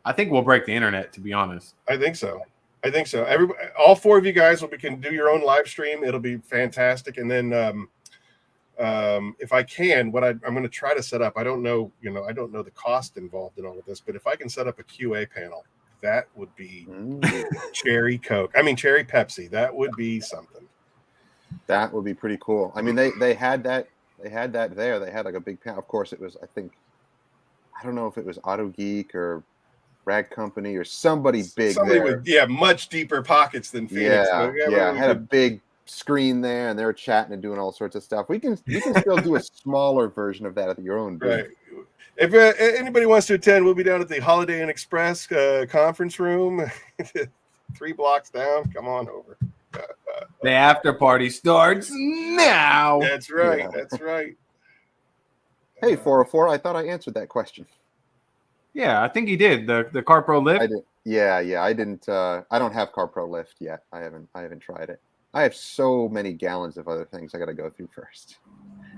A: I think we'll break the internet, to be honest.
D: I think so. Everybody, all 4 of you guys can do your own live stream. It'll be fantastic. And then if I can, I'm going to try to set up, I don't know the cost involved in all of this, but if I can set up a QA panel, that would be cherry Pepsi. That would be something.
C: That would be pretty cool. I mean, they had that there. They had like a big panel. Of course, it was, I don't know if it was Auto Geek or Rag Company or somebody big
D: with much deeper pockets than Phoenix.
C: Yeah, had a big screen there, and they were chatting and doing all sorts of stuff. We can still do a smaller version of that at your own booth.
D: Right. If anybody wants to attend, we'll be down at the Holiday Inn Express conference room, 3 blocks down. Come on over.
A: The after party starts now.
D: That's right.
C: Yeah.
D: That's right.
C: Hey, 404, I thought I answered that question.
A: Yeah, I think he did. The Car Pro Lift.
C: I did. Yeah. I didn't. I don't have Car Pro Lift yet. I haven't tried it. I have so many gallons of other things I got to go through first.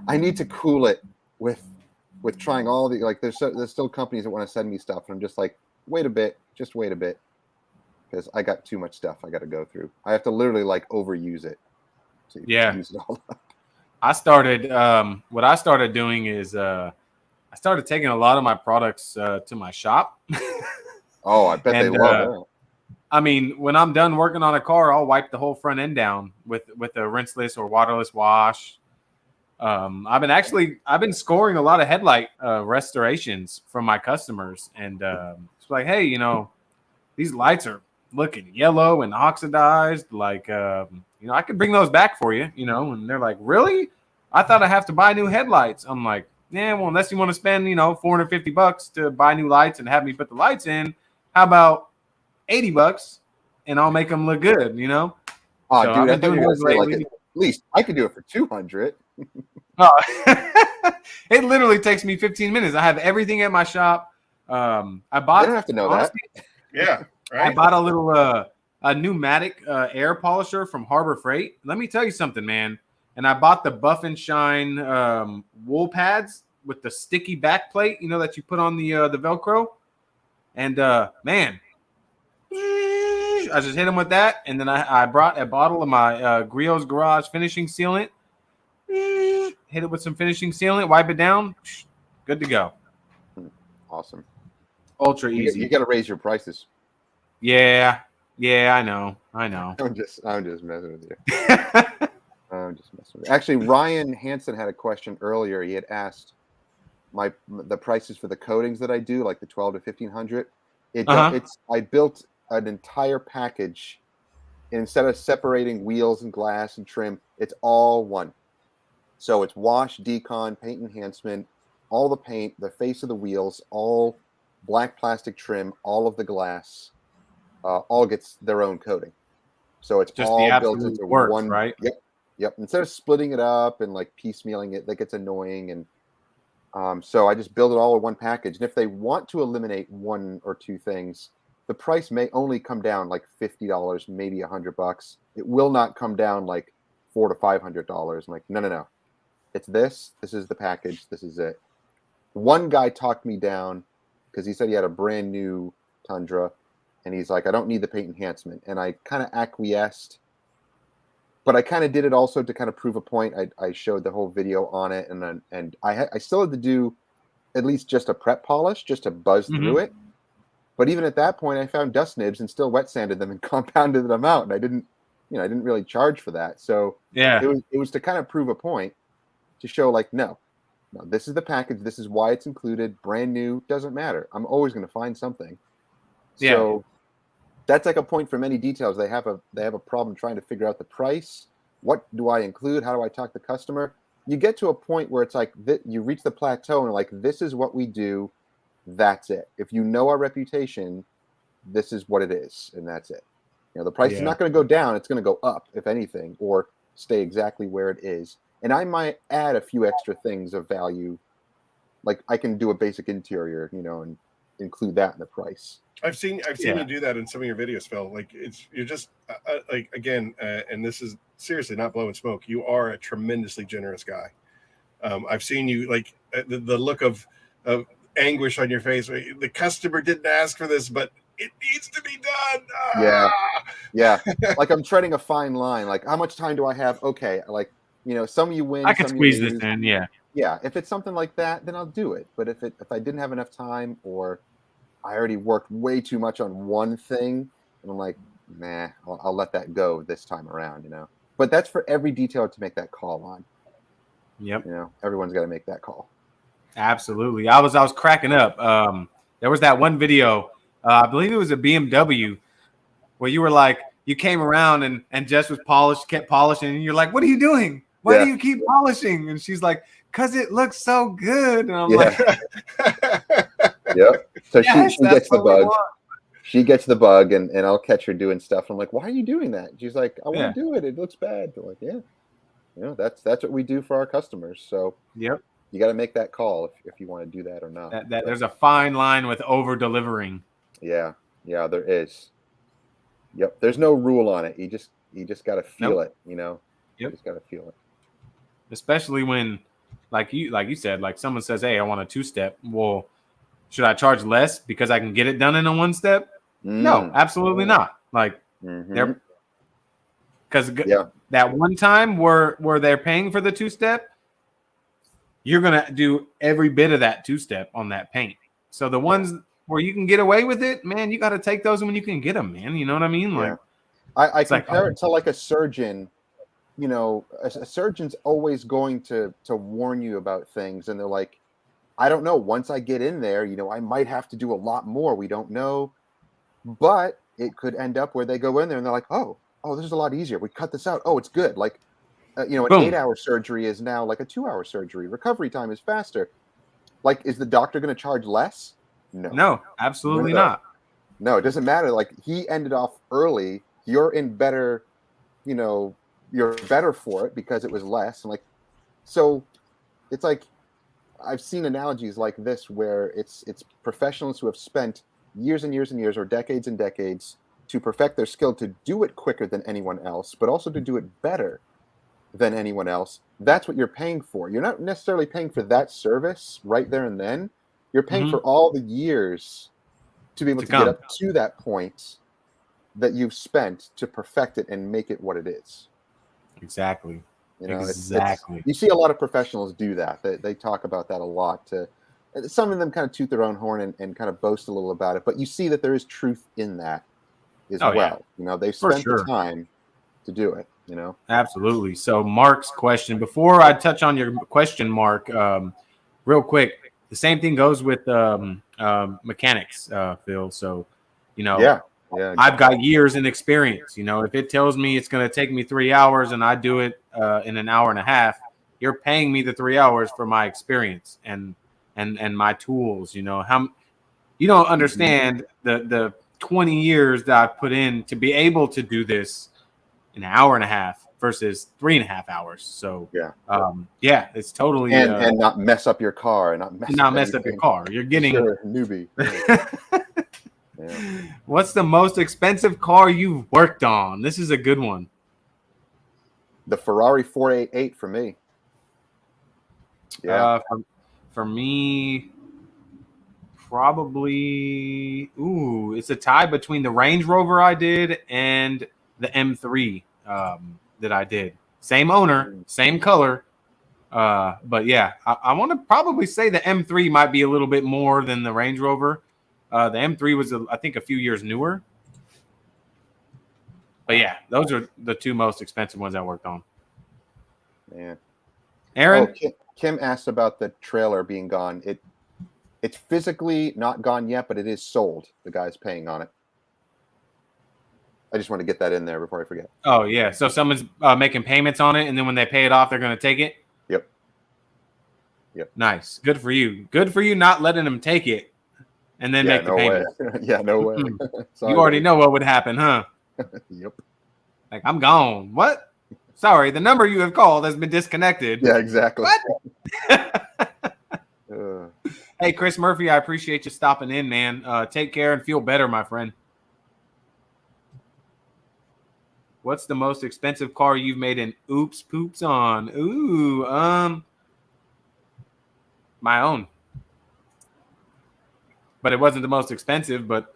C: I need to cool it with trying all the There's still companies that want to send me stuff, and I'm just like, wait a bit, because I got too much stuff I got to go through. I have to literally overuse it to use it all up.
A: I started. What I started doing is I started taking a lot of my products to my shop.
C: Oh, I bet they love that.
A: I mean, when I'm done working on a car, I'll wipe the whole front end down with a rinseless or waterless wash. I've been scoring a lot of headlight restorations from my customers, and it's like, hey, these lights are looking yellow and oxidized. I could bring those back for you, And they're like, really? I thought I have to buy new headlights. I'm like, yeah, well, unless you want to spend, $450 to buy new lights and have me put the lights in, how about $80 and I'll make them look good,
C: Oh,
A: so
C: dude, I thought you were going to say at least I could do it for $200.
A: Oh, it literally takes me 15 minutes. I have everything at my shop. I bought.
C: You don't have to know that.
D: Yeah, right.
A: I bought a little a pneumatic air polisher from Harbor Freight. Let me tell you something, man. And I bought the Buff and Shine wool pads with the sticky back plate, that you put on the Velcro. And man, I just hit them with that, and then I brought a bottle of my Griot's Garage finishing sealant. Hit it with some finishing sealant, wipe it down, good to go.
C: Awesome.
A: Ultra easy.
C: You got to raise your prices.
A: Yeah, I know.
C: I'm just messing with you. I'm just messing with you. Actually, Ryan Hansen had a question earlier. He had asked the prices for the coatings that I do, like the 12 to 1500. I built an entire package. Instead of separating wheels and glass and trim, it's all one. So it's wash, decon, paint enhancement, all the paint, the face of the wheels, all black plastic trim, all of the glass, all gets their own coating. So it's
A: just
C: all
A: the
C: built into
A: works,
C: one.
A: Right?
C: Yep. Yep. Instead of splitting it up and like piecemealing it, that gets annoying. And so I just build it all in one package. And if they want to eliminate one or two things, the price may only come down like $50, maybe $100. It will not come down like $400 to $500. I'm like, no. It's this. This is the package. This is it. One guy talked me down because he said he had a brand new Tundra, and he's like, I don't need the paint enhancement. And I kind of acquiesced, but I kind of did it also to kind of prove a point. I showed the whole video on it, and I still had to do at least just a prep polish just to buzz through it. But even at that point, I found dust nibs and still wet sanded them and compounded them out, and I didn't really charge for that. So
A: Yeah,
C: it was to kind of prove a point, to show like, no, this is the package. This is why it's included. Brand new, doesn't matter. I'm always going to find something.
A: Yeah.
C: So that's like a point for many details. They have a problem trying to figure out the price. What do I include? How do I talk to the customer? You get to a point where it's like you reach the plateau and like, this is what we do. That's it. If you know our reputation, this is what it is, and that's it. The price is not going to go down. It's going to go up, if anything, or stay exactly where it is. And I might add a few extra things of value. Like I can do a basic interior, and include that in the price.
D: I've seen you do that in some of your videos, Phil. Like you're just like, again, and this is seriously not blowing smoke. You are a tremendously generous guy. I've seen you like the look of anguish on your face. The customer didn't ask for this, but it needs to be done.
C: Yeah. Like I'm treading a fine line. Like, how much time do I have? Okay, like, some of you win.
A: I can
C: some
A: squeeze
C: you
A: this
C: lose.
A: in. Yeah.
C: Yeah. If it's something like that, then I'll do it. But if I didn't have enough time, or I already worked way too much on one thing, and I'm like, nah, I'll let that go this time around. But that's for every detailer to make that call on.
A: Yep.
C: Everyone's got to make that call.
A: Absolutely. I was cracking up. There was that one video. I believe it was a BMW, where you were like, you came around and Jess was kept polishing, and you're like, what are you doing? Why do you keep polishing? And she's like, because it looks so good. And I'm like,
C: yep. So
A: yes,
C: she gets the bug. She gets the bug, and I'll catch her doing stuff. I'm like, why are you doing that? She's like, I want to do it. It looks bad. I'm like, yeah. That's what we do for our customers. So
A: yep.
C: You got to make that call if you want to do that or not.
A: There's a fine line with over delivering.
C: Yeah, there is. Yep. There's no rule on it. You just got to feel it. Yep. You just got to feel it.
A: Especially when, like you said, like someone says, "Hey, I want a 2-step." Well, should I charge less because I can get it done in a 1-step? No, absolutely not. Like they're because that one time where they're paying for the 2-step, you're gonna do every bit of that 2-step on that paint. So the ones where you can get away with it, man, you got to take those when you can get them, man. You know what I mean? Like,
C: I compare it to like a surgeon. A surgeon's always going to warn you about things, and they're like, I don't know. Once I get in there, I might have to do a lot more. We don't know, but it could end up where they go in there and they're like, oh, this is a lot easier. We cut this out. Oh, it's good. Like, an 8-hour surgery is now like a 2-hour surgery. Recovery time is faster. Like, is the doctor going to charge less?
A: No, absolutely not.
C: No, it doesn't matter. Like, he ended off early. You're in better, you're better for it because it was less. And like, so it's like, I've seen analogies like this where it's professionals who have spent years and years and years, or decades and decades, to perfect their skill to do it quicker than anyone else, but also to do it better than anyone else. That's what you're paying for. You're not necessarily paying for that service right there and then. You're paying for all the years to be able to get up to that point that you've spent to perfect it and make it what it is.
A: Exactly.
C: Exactly. You see a lot of professionals do that. They talk about that a lot. Some of them kind of toot their own horn and kind of boast a little about it, but you see that there is truth in that as well. They've spent the time to do it.
A: Absolutely. So Mark's question, before I touch on your question, Mark, real quick, the same thing goes with mechanics, Phil. So, I've got years in experience. If it tells me it's going to take me 3 hours and I do it in an hour and a half, you're paying me the 3 hours for my experience and my tools. You don't understand the 20 years that I've put in to be able to do this in an hour and a half. versus 3.5 hours. So
C: Yeah.
A: yeah, it's totally
C: and not mess up your car and
A: not mess up your car. You're getting
C: sure, newbie. Yeah.
A: What's the most expensive car you've worked on? This is a good one.
C: The Ferrari 488 for me. Yeah.
A: For me, probably it's a tie between the Range Rover I did and the M3 that I did. Same owner, same color. But yeah, I want to probably say the M3 might be a little bit more than the Range Rover. The M3 was, I think, a few years newer. But yeah, those are the two most expensive ones I worked on.
C: Yeah.
A: Aaron?
C: Oh, Kim asked about the trailer being gone. It's physically not gone yet, but it is sold. The guy's paying on it. I just want to get that in there before I forget.
A: Oh, yeah. So someone's making payments on it, and then when they pay it off, they're going to take it?
C: Yep.
A: Nice. Good for you. Good for you not letting them take it and then make the payment.
C: Yeah, no way.
A: Sorry, you already know what would happen, huh?
C: Yep.
A: Like, I'm gone. What? Sorry, the number you have called has been disconnected.
C: Yeah, exactly.
A: What? Hey, Chris Murphy, I appreciate you stopping in, man. Take care and feel better, my friend. What's the most expensive car you've made an oops poops on? Ooh, my own. But it wasn't the most expensive, but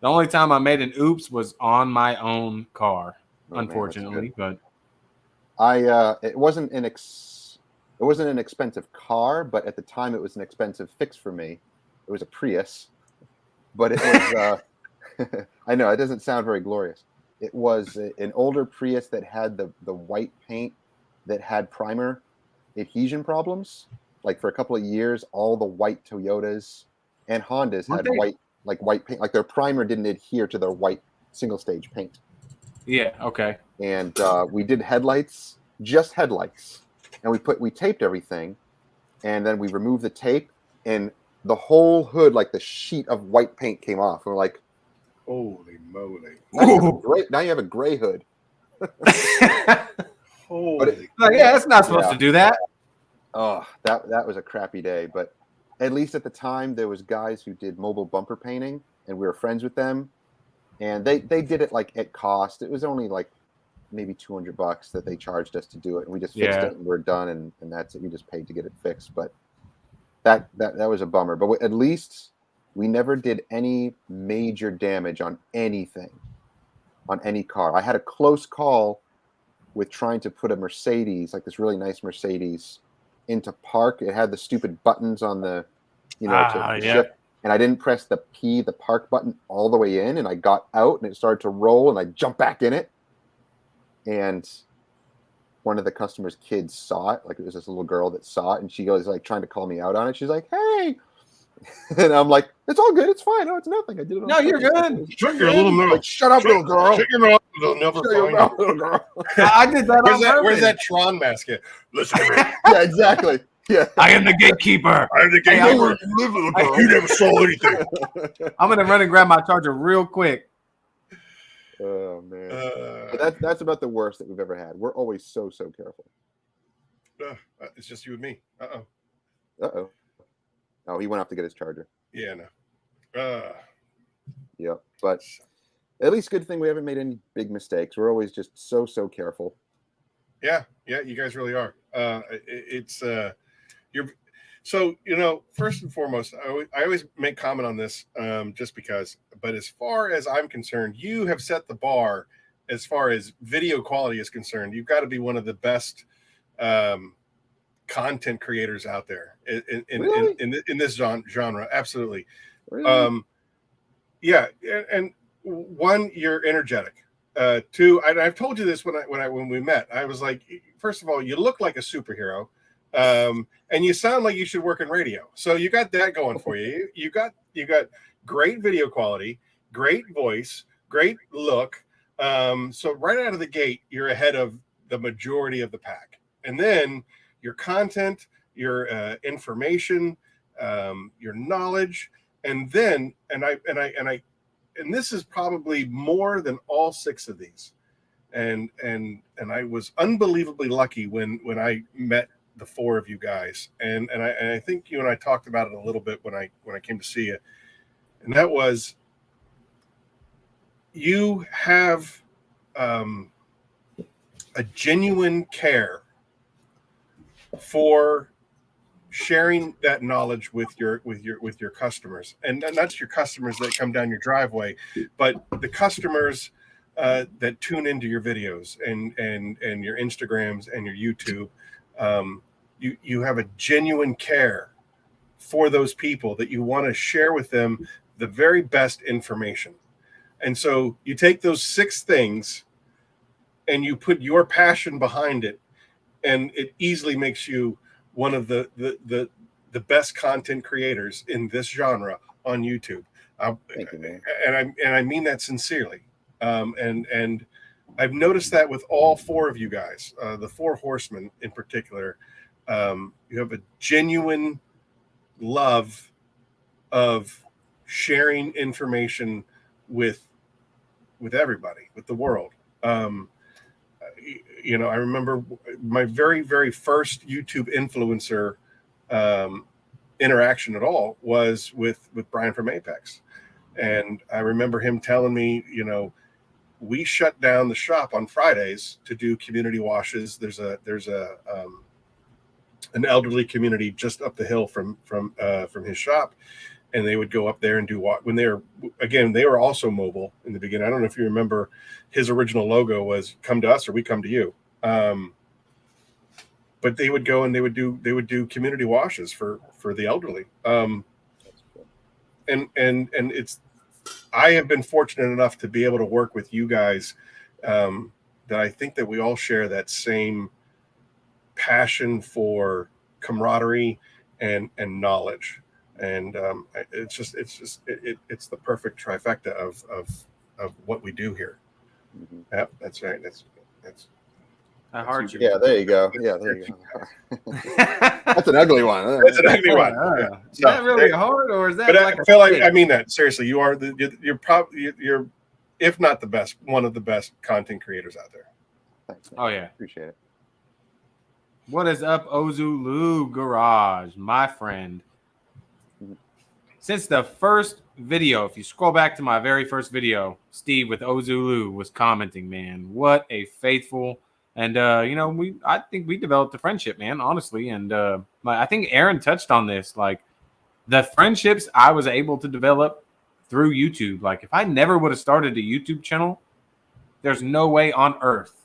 A: the only time I made an oops was on my own car, unfortunately.
C: Man,
A: but
C: it wasn't an expensive car, but at the time it was an expensive fix for me. It was a Prius, but it was I know it doesn't sound very glorious. It was an older Prius that had the white paint that had primer adhesion problems. Like for a couple of years, all the white Toyotas and Hondas had white paint, like their primer didn't adhere to their white single stage paint.
A: Yeah, okay.
C: And we did headlights, just headlights, and we taped everything, and then we removed the tape, and the whole hood, like the sheet of white paint, came off. And we're like,
D: holy moly!
C: Now you have a gray hood.
D: Holy!
A: Yeah, it's not supposed to do that.
C: Oh, that was a crappy day, but at least at the time there was guys who did mobile bumper painting, and we were friends with them, and they did it like at cost. It was only like maybe $200 that they charged us to do it, and we just fixed it and we're done, and that's it. We just paid to get it fixed, but that was a bummer. But at least we never did any major damage on anything, on any car. I had a close call with trying to put a Mercedes, like this really nice Mercedes, into park. It had the stupid buttons on the, to shift, and I didn't press the park button all the way in, and I got out, and it started to roll, and I jumped back in it, and one of the customer's kids saw it. Like it was this little girl that saw it, and she goes like trying to call me out on it. She's like, "Hey," and I'm like, "It's all good. It's fine. No, it's nothing. I did it.
A: No, you're good.
D: Shut your little mouth.
C: Like, shut up, little girl.
D: Shut your mouth. They'll never find you.
C: Little girl.
A: I did that.
D: Where's that Tron mask at? Listen to me.
C: Yeah, exactly. Yeah.
A: I am the gatekeeper.
D: I am the gatekeeper. You never saw anything.
A: I'm gonna run and grab my charger real quick.
C: Oh man, but that's about the worst that we've ever had. We're always so careful.
D: It's just you and me.
C: Oh, he went off to get his charger.
D: Yeah, no.
C: Yeah, but at least good thing we haven't made any big mistakes. We're always just so careful.
D: Yeah, you guys really are. So first and foremost, I always make comment on this just because, but as far as I'm concerned, you have set the bar as far as video quality is concerned. You've got to be one of the best content creators out there in this genre. Absolutely.
C: Really?
D: Yeah. And one, you're energetic. Two, I've told you this when we met. I was like, first of all, you look like a superhero. And you sound like you should work in radio. So you got that going for you. You got great video quality, great voice, great look. So right out of the gate, you're ahead of the majority of the pack. And then your content, your information, your knowledge, and then and this is probably more than all 6 of these. and I was unbelievably lucky when I met the four of you guys, and I think you and I talked about it a little bit when I came to see you, and that was, you have a genuine care for sharing that knowledge with your customers, and not just your customers that come down your driveway, but the customers that tune into your videos and your Instagrams and your YouTube. You have a genuine care for those people that you want to share with them the very best information. And so you take those 6 things and you put your passion behind it, and it easily makes you one of the best content creators in this genre on YouTube.
C: Thank you, man.
D: And I mean that sincerely. And I've noticed that with all 4 of you guys, the 4 horsemen in particular. You have a genuine love of sharing information with everybody, with the world. You know, I remember my very, very first YouTube influencer interaction at all was with Brian from Apex. And I remember him telling me, you know, we shut down the shop on Fridays to do community washes. There's an elderly community just up the hill from his shop, and they would go up there and do what when they were also mobile in the beginning. I don't know if you remember, his original logo was "Come to us or we come to you." But they would go and they would do community washes for the elderly. And it's, I have been fortunate enough to be able to work with you guys, that I think that we all share that same passion for camaraderie and knowledge. And it's the perfect trifecta of what we do here.
C: Mm-hmm.
D: Yep, that's right. That's
A: I heart you.
C: Yeah, there you go. Yeah, there you go. That's an ugly one.
D: That's an ugly one.
A: Yeah.
D: Yeah.
A: Is that really hard, or is that?
D: But
A: like
D: I feel like, I mean that seriously. You are you're probably, if not the best, one of the best content creators out there.
C: Thanks, man.
A: Oh yeah,
C: Appreciate it.
A: what is up, Ozulu Garage, my friend? Since the first video, if you scroll back to my very first video, Steve with Ozulu was commenting, man. What a faithful, and you know, I think we developed a friendship, man, honestly. And I think Aaron touched on this, like the friendships I was able to develop through YouTube. Like if I never would have started a YouTube channel, there's no way on earth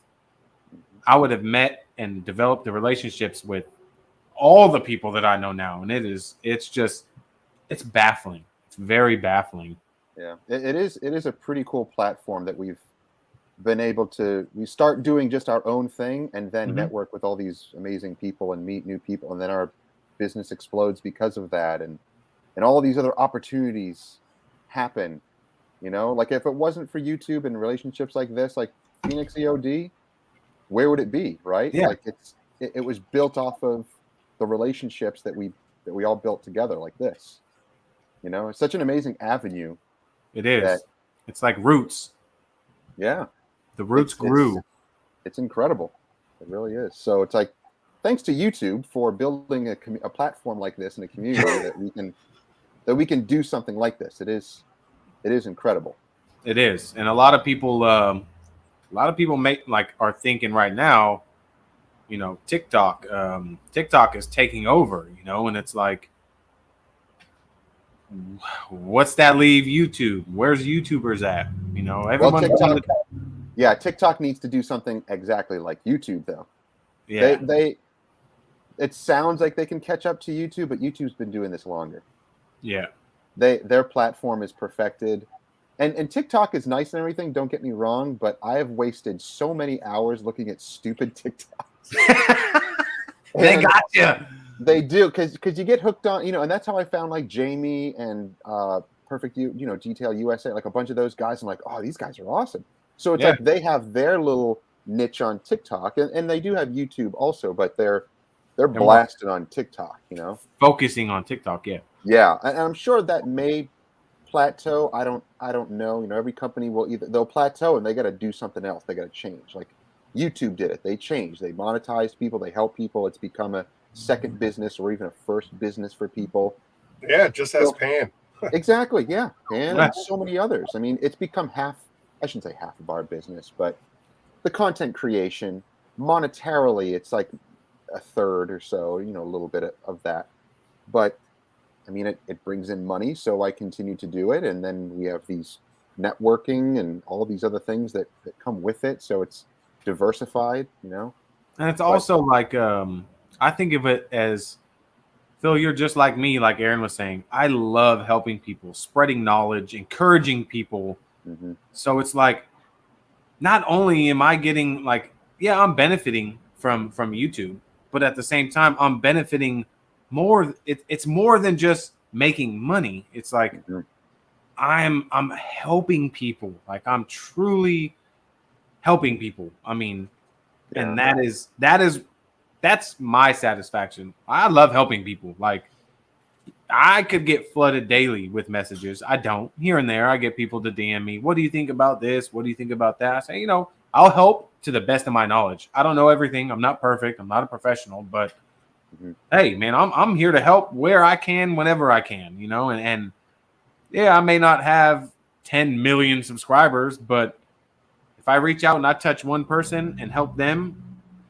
A: I would have met and developed the relationships with all the people that I know now. And it's baffling. It's very baffling.
C: Yeah, it is a pretty cool platform that we start doing just our own thing and then network with all these amazing people and meet new people, and then our business explodes because of that, and all of these other opportunities happen. You know, like if it wasn't for YouTube and relationships like this, like Phoenix E.O.D, where would it be, right?
A: Yeah.
C: Like it was built off of the relationships that we all built together like this. You know, it's such an amazing avenue.
A: It is. It's like roots.
C: Yeah.
A: The roots grew.
C: It's incredible. It really is. So it's like, thanks to YouTube for building a platform like this in a community that we can do something like this. It is incredible.
A: It is. And a lot of people are thinking right now, you know, TikTok is taking over, you know, and it's like, what's that leave YouTube? Where's YouTubers at? You know, everyone.
C: Well, TikTok needs to do something exactly like YouTube, though.
A: Yeah,
C: it sounds like they can catch up to YouTube, but YouTube's been doing this longer.
A: Yeah,
C: their platform is perfected, and TikTok is nice and everything. Don't get me wrong, but I have wasted so many hours looking at stupid TikToks.
A: They got you.
C: They do, because you get hooked on, you know, and that's how I found like Jamie and Perfect, Detail USA, like a bunch of those guys. I'm like, oh, these guys are awesome. So it's like they have their little niche on TikTok, and they do have YouTube also, but they're blasted on TikTok, you know,
A: focusing on TikTok. Yeah,
C: and I'm sure that may plateau? I don't know. You know, every company they'll plateau and they got to do something else. They got to change. Like YouTube did it. They changed. They monetized people. They help people. It's become a second business or even a first business for people.
D: Yeah, just as Pan.
C: Exactly. Yeah, Pan and so many others. I mean, it's become half. I shouldn't say half of our business, but the content creation monetarily, it's like a third or so. You know, a little bit of that, but I mean, it brings in money, so I continue to do it. And then we have these networking and all these other things that come with it. So it's diversified, you know.
A: And it's also like, I think of it as, Phil, you're just like me, like Aaron was saying. I love helping people, spreading knowledge, encouraging people.
C: Mm-hmm.
A: So it's like, not only am I getting like, yeah, I'm benefiting from YouTube, but at the same time, I'm benefiting more. It's more than just making money. It's like I'm helping people. Like I'm truly helping people. I mean, and that's my satisfaction. I love helping people. Like I could get flooded daily with messages. I don't. Here and there, I get people to DM me. What do you think about this? What do you think about that? I say, you know, I'll help to the best of my knowledge. I don't know everything. I'm not perfect. I'm not a professional, but hey, man, I'm here to help where I can, whenever I can, you know, and yeah, I may not have 10 million subscribers, but if I reach out and I touch one person and help them,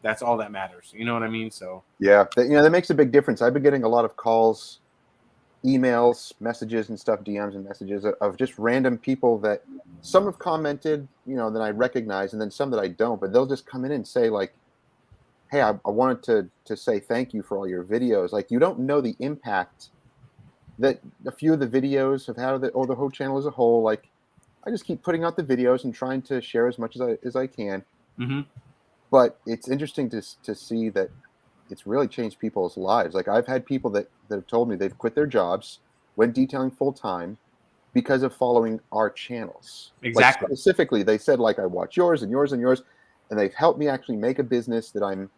A: that's all that matters. You know what I mean? So
C: yeah, that makes a big difference. I've been getting a lot of calls, emails, messages and stuff, DMs and messages of just random people that some have commented, you know, that I recognize, and then some that I don't, but they'll just come in and say like, hey, I wanted to say thank you for all your videos. Like, you don't know the impact that a few of the videos have had, or the whole channel as a whole. Like, I just keep putting out the videos and trying to share as much as I can.
A: mm-hmm.
C: But it's interesting to see that it's really changed people's lives. Like, I've had people that have told me they've quit their jobs, went detailing full time because of following our channels.
A: Exactly.
C: Like, specifically, they said, like, I watch yours and yours and yours, and they've helped me actually make a business that I'm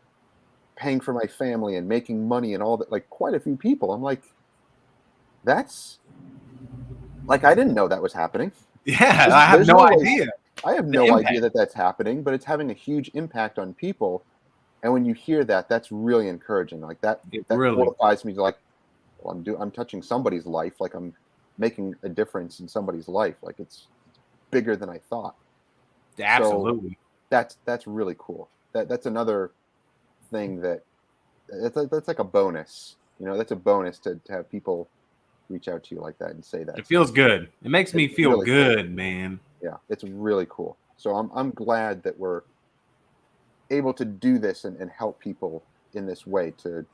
C: paying for my family and making money and all that. Like, quite a few people. I'm like, that's like, I didn't know that was happening.
A: Yeah, I have no idea.
C: I have no idea that that's happening, but it's having a huge impact on people. And when you hear that, that's really encouraging. Like that
A: really
C: fortifies me to like, well, I'm touching somebody's life. Like I'm making a difference in somebody's life. Like it's bigger than I thought.
A: Absolutely.
C: So that's really cool. That's another thing that's like a bonus. You know, that's a bonus to have people reach out to you like that and say that.
A: It feels good. It makes me feel really good, cool. Man.
C: Yeah, it's really cool. So I'm glad that we're able to do this and help people in this way to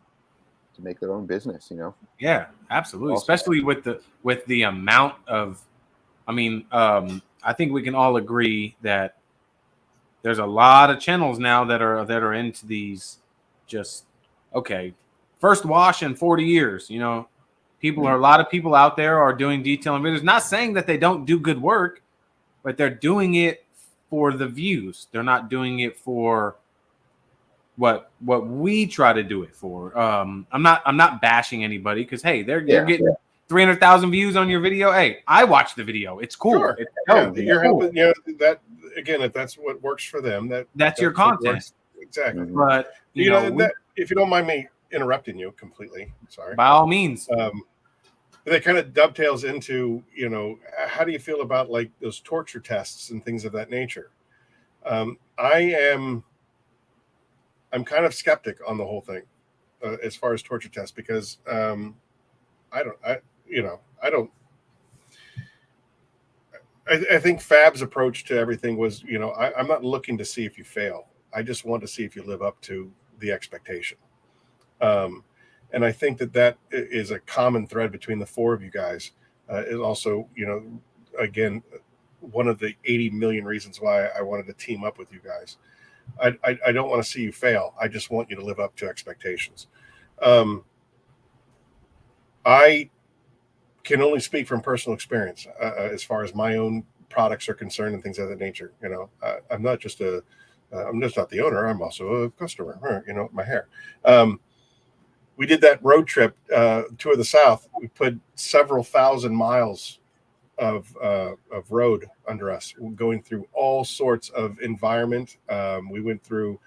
C: make their own business, you know?
A: Yeah, absolutely. Awesome. Especially with the amount of, I mean, I think we can all agree that there's a lot of channels now that are into these just, okay, first wash in 40 years, you know? A lot of people out there are doing detailing videos. Not saying that they don't do good work, but they're doing it for the views. They're not doing it for what we try to do it for. I'm not bashing anybody because hey, they're getting 300,000 views on your video. Hey, I watched the video. It's cool.
D: Sure. You're helping. You know that again. If that's what works for them, that's
A: your content.
D: Exactly.
A: But
D: you know that if you don't mind me interrupting you completely, sorry.
A: By all means.
D: That kind of dovetails into, you know, how do you feel about like those torture tests and things of that nature? I'm kind of skeptic on the whole thing as far as torture tests because I think Fab's approach to everything was, you know, I'm not looking to see if you fail. I just want to see if you live up to the expectation. And I think that is a common thread between the four of you guys. Is also, you know, again, one of the 80 million reasons why I wanted to team up with you guys. I don't want to see you fail. I just want you to live up to expectations. I can only speak from personal experience as far as my own products are concerned and things of that nature. You know, I'm not just not the owner. I'm also a customer. You know, my hair. We did that road trip, Tour of the South. We put several thousand miles of road under us, going through all sorts of environment. We went through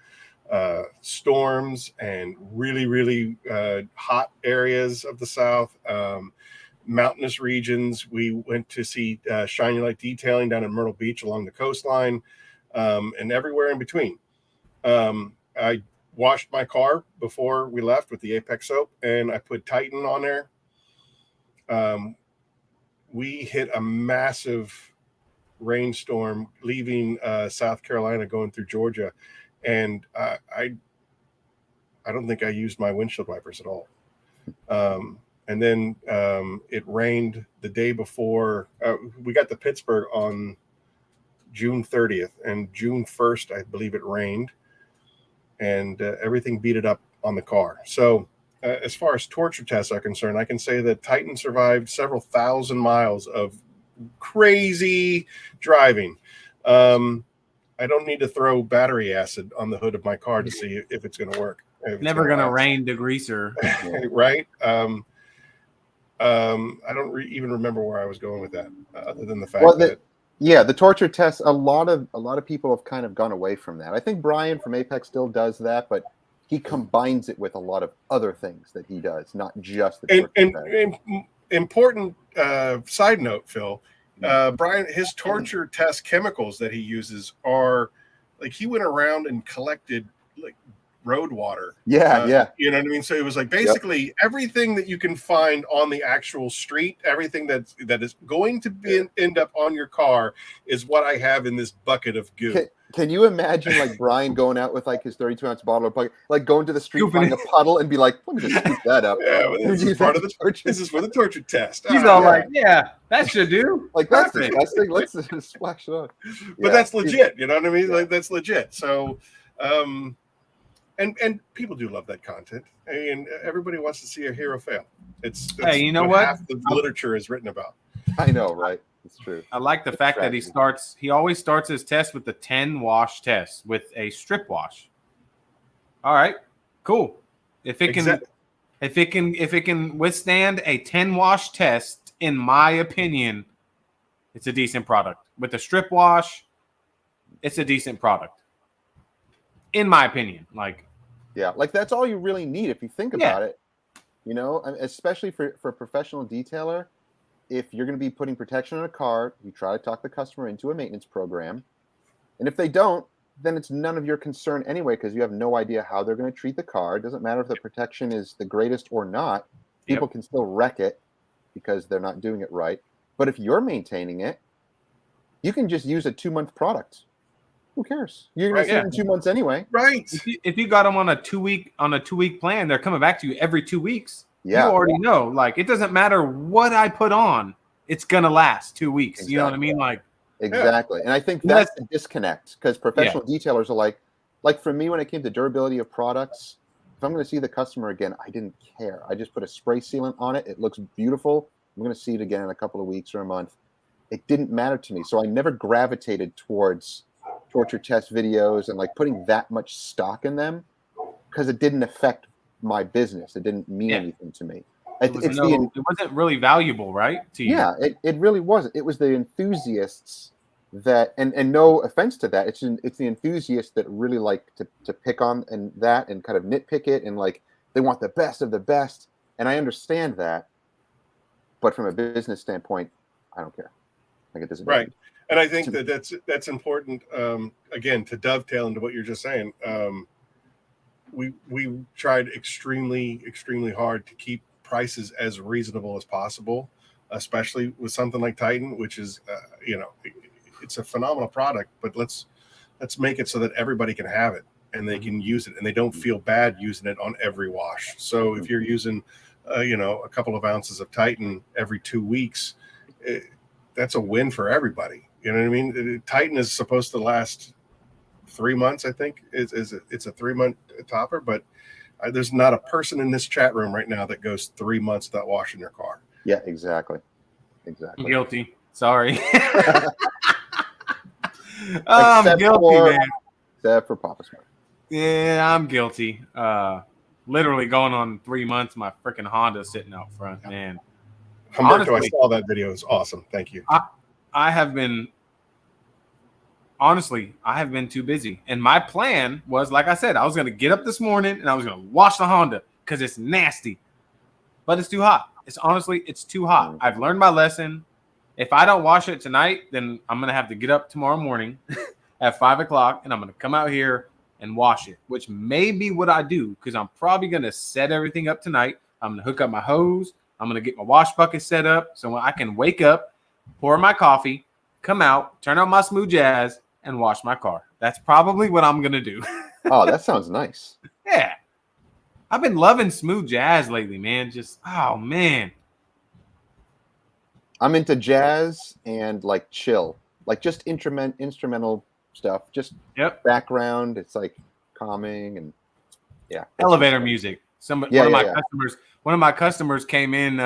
D: storms and really hot areas of the South, mountainous regions. We went to see Shining Light Detailing down in Myrtle Beach along the coastline, and everywhere in between. I washed my car before we left with the Apex soap, and I put Titan on there. We hit a massive rainstorm leaving South Carolina, going through Georgia, and I don't think I used my windshield wipers at all. And then it rained the day before. We got to Pittsburgh on June 30th, and June 1st, I believe it rained, and everything beat it up on the car. So as far as torture tests are concerned, I can say that Titan survived several thousand miles of crazy driving. I don't need to throw battery acid on the hood of my car to see if it's going to work.
A: Never going to rain degreaser.
D: Right. I don't even remember where I was going with that, other than the fact that.
C: Yeah, the torture tests. A lot of people have kind of gone away from that. I think Brian from Apex still does that, but he combines it with a lot of other things that he does, not just the torture test.
D: Important side note, Phil. Brian, his torture test chemicals that he uses are like, he went around and collected like road water.
C: Yeah.
D: You know what I mean? So it was like basically everything that you can find on the actual street, everything that is going to end up on your car is what I have in this bucket of goo.
C: Can you imagine like Brian going out with like his 32-ounce bottle of bucket, like going to the street, finding a puddle, and be like, "Let me just scoop that up."
D: Yeah, well, this is part of the torture. This is for the torture test.
A: He's all like, "Yeah, that should do."
C: Like, that's disgusting. Let's just splash it on.
D: But that's legit. You know what I mean? Like, that's legit. So, and people do love that content, and everybody wants to see a hero fail. It's
A: hey, you know what?
D: Half the literature is written about.
C: I know, right? It's true.
A: I like the fact that he always starts his test with the 10 wash test with a strip wash. All right, cool. If it can withstand a 10 wash test, in my opinion, it's a decent product. With the strip wash, it's a decent product. In my opinion, like
C: that's all you really need if you think about it. You know, especially for a professional detailer. If you're going to be putting protection on a car, you try to talk the customer into a maintenance program. And if they don't, then it's none of your concern anyway, because you have no idea how they're going to treat the car. It doesn't matter if the protection is the greatest or not. People can still wreck it because they're not doing it right. But if you're maintaining it, you can just use a 2-month product. Who cares? You're going to see it in 2 months anyway.
D: Right.
A: If you got them on a 2-week plan, they're coming back to you every 2 weeks.
C: Yeah.
A: You already know, like, it doesn't matter what I put on, it's gonna last 2 weeks.
C: Exactly.
A: You know what I mean? Like,
C: exactly. And I think that's the disconnect, because professional detailers are like for me, when it came to durability of products, if I'm going to see the customer again, I didn't care. I just put a spray sealant on it. It looks beautiful. I'm going to see it again in a couple of weeks or a month. It didn't matter to me. So I never gravitated towards torture test videos and like putting that much stock in them, because it didn't affect my business. It didn't mean anything to me.
A: it wasn't really valuable, right? To you.
C: Yeah, it really wasn't. It was the enthusiasts that, and no offense to that, it's the enthusiasts that really like to pick on and that and kind of nitpick it, and like they want the best of the best. And I understand that, but from a business standpoint, I don't care. Like, it doesn't
D: right. And I think that's important. Again, to dovetail into what you're just saying. We tried extremely hard to keep prices as reasonable as possible, especially with something like Titan, which is, it's a phenomenal product, but let's make it so that everybody can have it and they can use it and they don't feel bad using it on every wash. So if you're using, a couple of ounces of Titan every 2 weeks, that's a win for everybody. You know what I mean? Titan is supposed to last 3 months, I think. It's a 3-month topper, but there's not a person in this chat room right now that goes 3 months without washing their car.
C: Yeah, exactly.
A: Guilty. Sorry. I'm guilty, man.
C: Except for Papasmurf.
A: Yeah, I'm guilty. Literally going on 3 months, my freaking Honda sitting out front, man.
D: Humberto, I
A: Honestly,
D: saw that video. It was awesome. Thank you.
A: I have been honestly, I have been too busy. And my plan was, like I said, I was going to get up this morning and I was going to wash the Honda because it's nasty, but it's too hot. It's too hot. I've learned my lesson. If I don't wash it tonight, then I'm going to have to get up tomorrow morning at 5 o'clock and I'm going to come out here and wash it, which may be what I do because I'm probably going to set everything up tonight. I'm going to hook up my hose. I'm going to get my wash bucket set up so I can wake up, pour my coffee, come out, turn on my smooth jazz, and wash my car. That's probably what I'm going to do.
C: Oh, that sounds nice.
A: Yeah. I've been loving smooth jazz lately, man. Just, oh, man.
C: I'm into jazz and like chill, like just instrumental stuff, just background. It's like calming and
A: Elevator music. One of my customers came in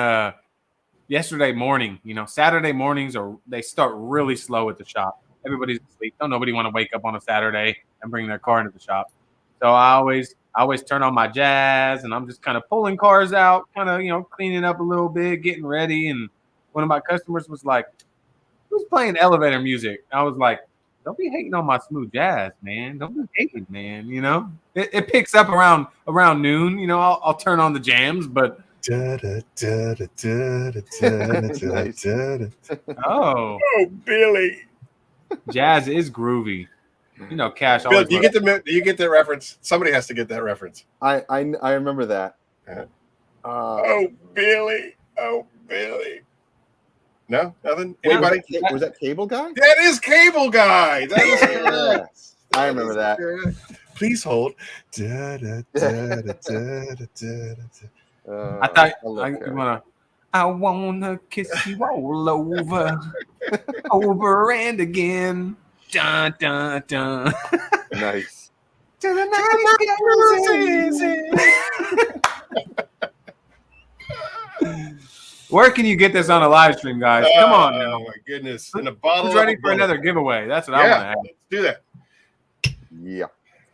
A: yesterday morning. You know, Saturday mornings they start really slow at the shop. Everybody's asleep. Don't nobody want to wake up on a Saturday and bring their car into the shop. So I always turn on my jazz and I'm just kind of pulling cars out, kind of, cleaning up a little bit, getting ready. And one of my customers was like, "Who's playing elevator music?" I was like, "Don't be hating on my smooth jazz, man. Don't be hating, man. It picks up around noon. I'll turn on the jams, but oh,
D: Billy,
A: jazz is groovy. Cash.
D: Bill, do you get that reference? Somebody has to get that reference.
C: I remember that.
D: Oh, Billy. No, nothing. Anybody?
C: Was that Cable Guy?
D: That is Cable Guy. That is correct.
C: I remember that.
D: Please hold.
A: I wanna kiss you all over, over and again. Dun dun dun.
C: Nice.
A: To the night. Where can you get this on a live stream, guys? Come on now.
D: Oh my goodness. In a bottle.
A: Who's ready for another giveaway? That's what I want to have.
D: Let's do that.
C: Yeah.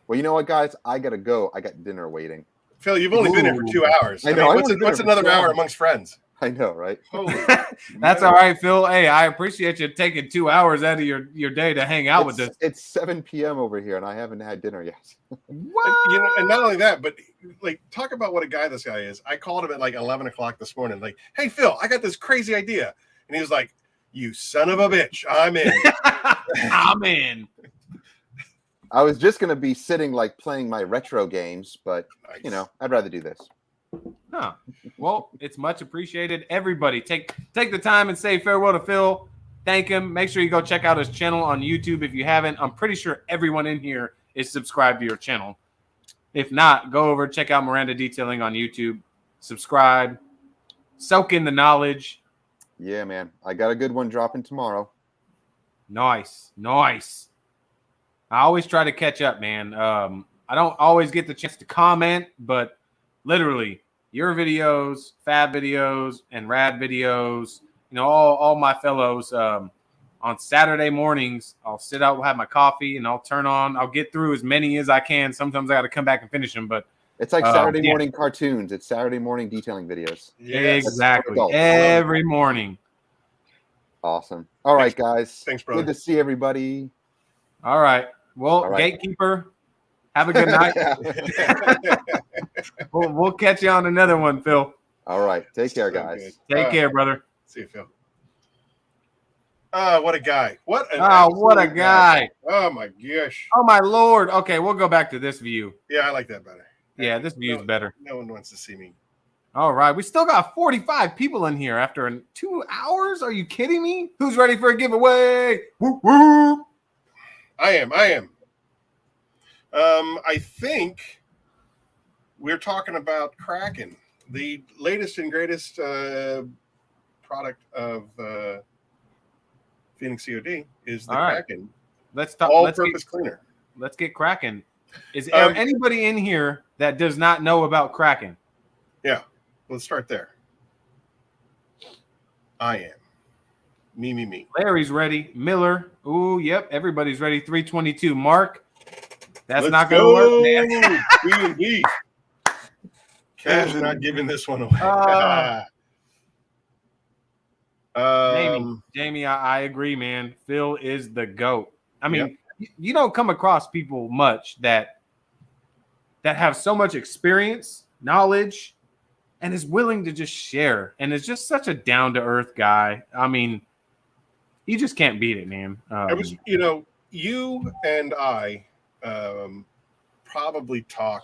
C: Well, you know what, guys? I gotta go. I got dinner waiting.
D: Phil, you've only been here for 2 hours.
C: I know.
D: What's another hour amongst friends?
C: I know, right?
D: Holy
A: That's all right, Phil. Hey, I appreciate you taking 2 hours out of your day to hang out with us.
C: It's 7 p.m. over here, and I haven't had dinner yet.
A: What?
D: And not only that, but like, talk about what a guy this guy is. I called him at like 11 o'clock this morning. Like, "Hey, Phil, I got this crazy idea," and he was like, "You son of a bitch, I'm in."
A: I'm in.
C: I was just gonna be sitting like playing my retro games, but
D: Nice.
C: I'd rather do this.
A: Huh. Well, it's much appreciated. Everybody, take the time and say farewell to Phil. Thank him. Make sure you go check out his channel on YouTube if you haven't. I'm pretty sure everyone in here is subscribed to your channel. If not, go over, check out Miranda Detailing on YouTube. Subscribe. Soak in the knowledge.
C: Yeah, man. I got a good one dropping tomorrow.
A: Nice. I always try to catch up, man. I don't always get the chance to comment, but literally your videos, Fab videos, and Rad videos, all my fellows, on Saturday mornings, I'll sit out, have my coffee, and I'll get through as many as I can. Sometimes I got to come back and finish them, but
C: it's like Saturday morning cartoons. It's Saturday morning detailing videos.
A: Yes. Exactly. Every morning.
C: Awesome. All right, guys.
D: Thanks, brother.
C: Good to see everybody.
A: All right. Well, Gatekeeper, have a good night. We'll catch you on another one, Phil.
C: All right. Take care, guys.
A: Take care, brother.
D: See you, Phil. What a guy. What
A: a guy.
D: Oh, my gosh.
A: Oh, my Lord. Okay, we'll go back to this view.
D: Yeah, I like that better.
A: Yeah, this view is better.
D: No one wants to see me.
A: All right. We still got 45 people in here after 2 hours. Are you kidding me? Who's ready for a giveaway? Whoop, whoop.
D: I am. I think we're talking about Kraken, the latest and greatest product of Phoenix E.O.D. is the Kraken.
A: Let's talk.
D: All-purpose cleaner.
A: Let's get Kraken. Is there anybody in here that does not know about Kraken?
D: Yeah, let's start there. I am. Me.
A: Larry's ready. Miller. Ooh, yep. Everybody's ready. 322. Mark. That's
D: Let's
A: not going to work, man.
D: B&B. Cash not giving this one away.
A: Jamie, I agree, man. Phil is the GOAT. I mean, you don't come across people much that have so much experience, knowledge, and is willing to just share. And is just such a down-to-earth guy. I mean, you just can't beat it, man.
D: I was, you and I probably talk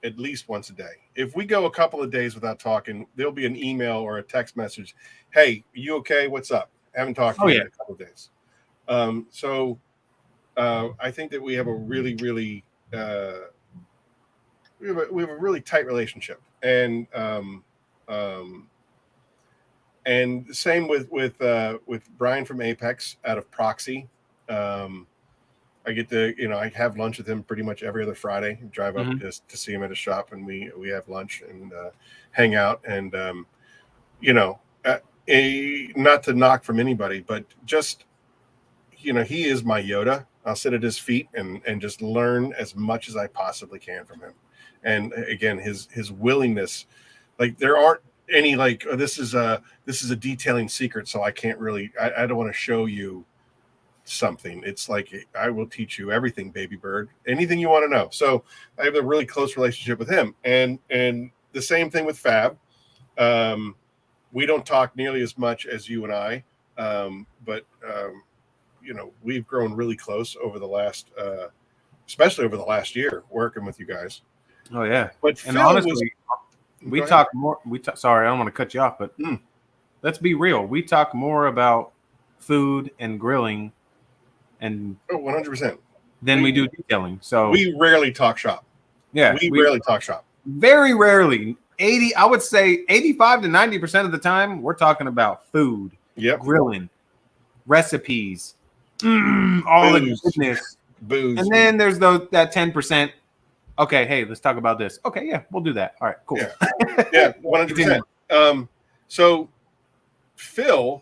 D: at least once a day. If we go a couple of days without talking, there'll be an email or a text message. Hey, you okay? What's up? Haven't talked to you in a couple of days. So I think that we have a really, really we have a really tight relationship, and same with Brian from Apex out of Proxy. I get to, I have lunch with him pretty much every other Friday. Drive up just to see him at his shop, and we have lunch and hang out. And not to knock from anybody, but just he is my Yoda. I'll sit at his feet and just learn as much as I possibly can from him. And again, his willingness, like there aren't any like, oh, this is a detailing secret, so I can't really, I don't want to show you something. It's like, I will teach you everything, baby bird, anything you want to know. So I have a really close relationship with him, and the same thing with Fab. We don't talk nearly as much as you and I, but we've grown really close over the last, especially over the last year, working with you guys.
A: Oh yeah,
D: but
A: and
D: Phil
A: honestly, we talk more. Sorry, I don't want to cut you off, but let's be real. We talk more about food and grilling, and
D: 100%
A: than we do detailing. So
D: we rarely talk shop.
A: Yeah,
D: we rarely talk shop.
A: Very rarely. I would say 85 to 90% of the time, we're talking about food, grilling, recipes, all the goodness,
D: booze,
A: and then there's that 10%. Okay, hey, let's talk about this. Okay, yeah, we'll do that. All right, cool.
D: Yeah, 100%. So Phil,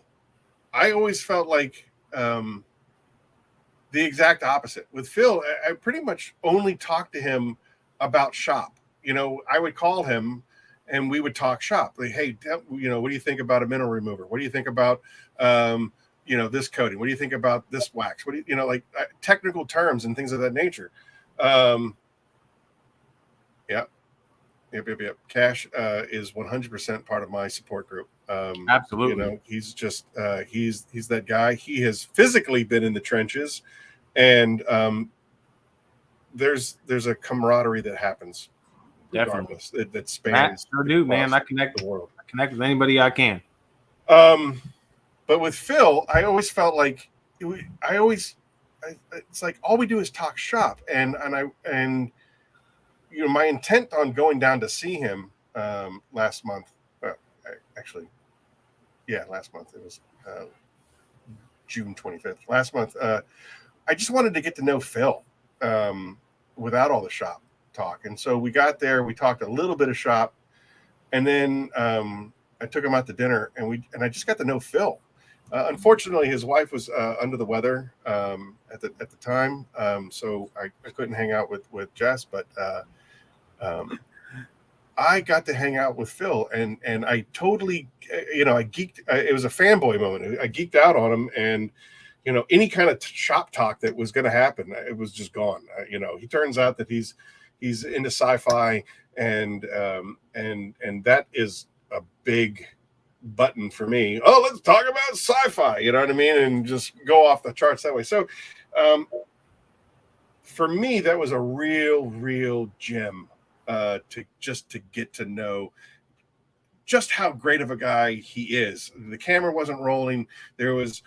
D: I always felt like the exact opposite. With Phil, I pretty much only talked to him about shop. I would call him and we would talk shop. Like, hey, what do you think about a mineral remover? What do you think about this coating? What do you think about this wax? What do you like technical terms and things of that nature? Yep. Cash is 100% part of my support group.
A: Absolutely.
D: He's just he's that guy. He has physically been in the trenches, and there's a camaraderie that happens regardless. That spans.
A: Sure do, man. I connect
D: the world.
A: I connect with anybody I can.
D: But with Phil, I always felt like it's like all we do is talk shop, and my intent on going down to see him last month. Last month it was June 25th. Last month, I just wanted to get to know Phil without all the shop talk, and so we got there. We talked a little bit of shop, and then I took him out to dinner, and I just got to know Phil. Unfortunately, his wife was under the weather at the time, so I couldn't hang out with Jess, but I got to hang out with Phil, and I totally, I geeked. It was a fanboy moment. I geeked out on him, and any kind of shop talk that was going to happen, it was just gone. He turns out that he's into sci-fi, and that is a big button for me. Oh, let's talk about sci-fi. You know what I mean? And just go off the charts that way. So, for me, that was a real gem. To get to know just how great of a guy he is. The camera wasn't rolling. There was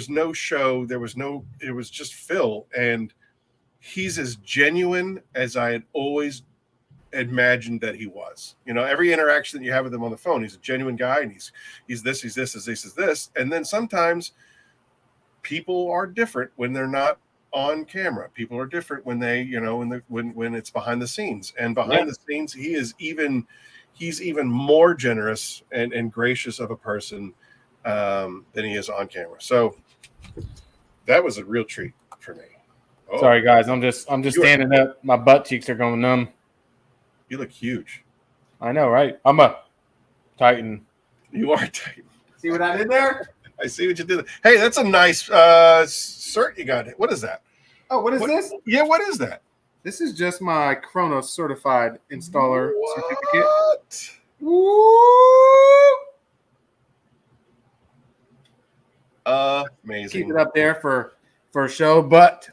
D: no show. It was just Phil. And he's as genuine as I had always imagined that he was. Every interaction that you have with him on the phone, he's a genuine guy, and he's this. And then sometimes people are different when they're not on camera. People are different when they, when it's behind the scenes, and behind the scenes, he's even more generous and gracious of a person than he is on camera. So that was a real treat for me. Oh,
A: sorry guys, I'm just standing up. My butt cheeks are going numb.
D: You look huge.
A: I know, right? I'm a Titan.
D: You are Titan.
A: See what I did there?
D: I see what you did. Hey, that's a nice cert you got. What is that?
A: Oh, what is this?
D: Yeah, what is that?
A: This is just my Chronos certified installer certificate.
D: What?
A: Woo!
D: Amazing.
A: Keep it up there for show. But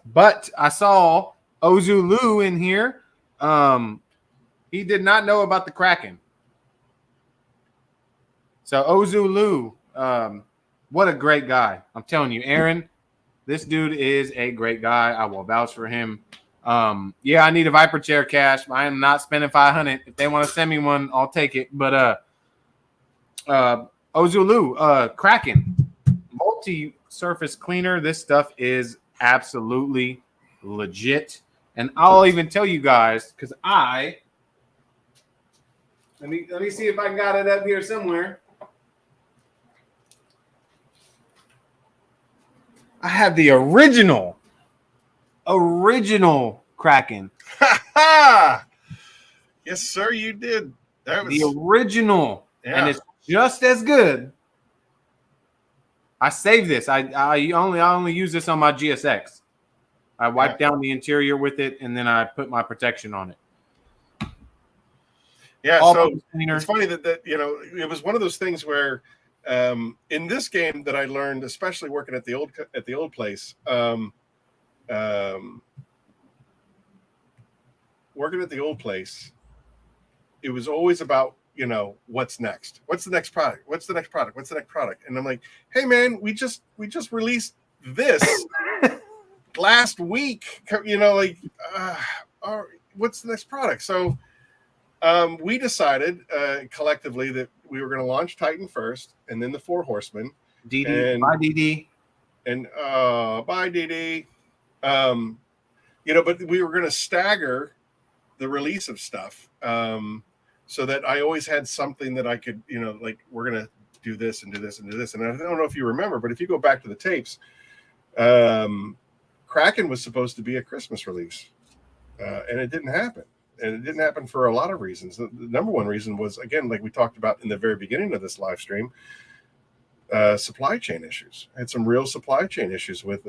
A: I saw Ozulu in here. He did not know about the Kraken. So Ozulu, what a great guy. I'm telling you, Aaron, this dude is a great guy. I will vouch for him. Yeah, I need a Viper chair cash. I am not spending $500. If they want to send me one, I'll take it. But Ozulu, Kraken, multi-surface cleaner. This stuff is absolutely legit. And I'll even tell you guys, because let me see if I got it up here somewhere. I have the original Kraken.
D: Yes, sir, you did. That was
A: The original.
D: Yeah.
A: And it's just as good. I saved this. I only use this on my GSX. I wiped down the interior with it, and then I put my protection on it.
D: Yeah,
A: All
D: so
A: cleaner.
D: it's funny that you know, it was one of those things where in this game that I learned, especially working at the old place, working at the old place, it was always about, you know, what's next? What's the next product? What's the next product? What's the next product? And I'm like, hey man, we just released this last week. You know, like, what's the next product? So we decided collectively that we were going to launch Titan first, and then the Four Horsemen.
A: DD, bye DD,
D: and bye DD. You know, but we were going to stagger the release of stuff, so that I always had something that I could, you know, like, we're going to do this and do this and do this. And I don't know if you remember, but if you go back to the tapes, Kraken was supposed to be a Christmas release, and it didn't happen. And it didn't happen for a lot of reasons. The number one reason was, again, like we talked about in the very beginning of this live stream, supply chain issues. I had some real supply chain issues with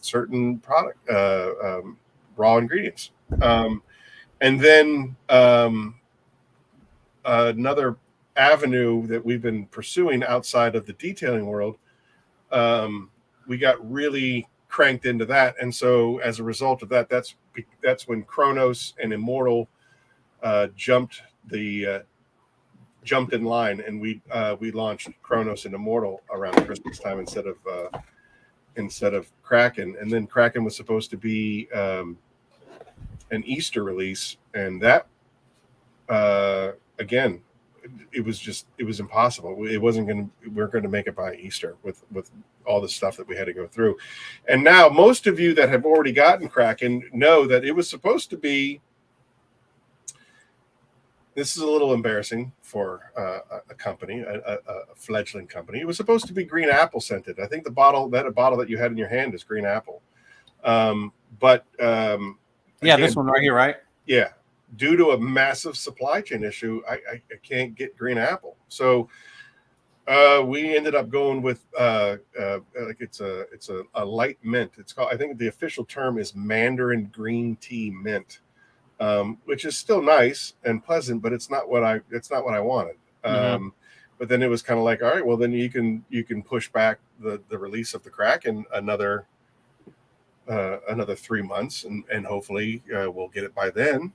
D: certain product raw ingredients. And then another avenue that we've been pursuing outside of the detailing world, we got really cranked into that, and so as a result of that, that's when Chronos and Immortal jumped in line, and we launched Chronos and Immortal around Christmas time instead of Kraken. And then Kraken was supposed to be an Easter release, and that again, it was impossible. We weren't going to make it by Easter with all the stuff that we had to go through. And now most of you that have already gotten Kraken know that it was supposed to be, this is a little embarrassing for a company, a fledgling company. It was supposed to be green apple scented. I think a bottle that you had in your hand is green apple. But
A: yeah,
D: again,
A: this one right here, right?
D: Yeah. Due to a massive supply chain issue, I can't get green apple. So we ended up going with like it's a light mint. It's called, I think the official term is Mandarin green tea mint, which is still nice and pleasant, but it's not what I wanted.
A: Mm-hmm.
D: But then it was kind of like, all right, well then you can push back the release of the Kraken another 3 months, and hopefully we'll get it by then.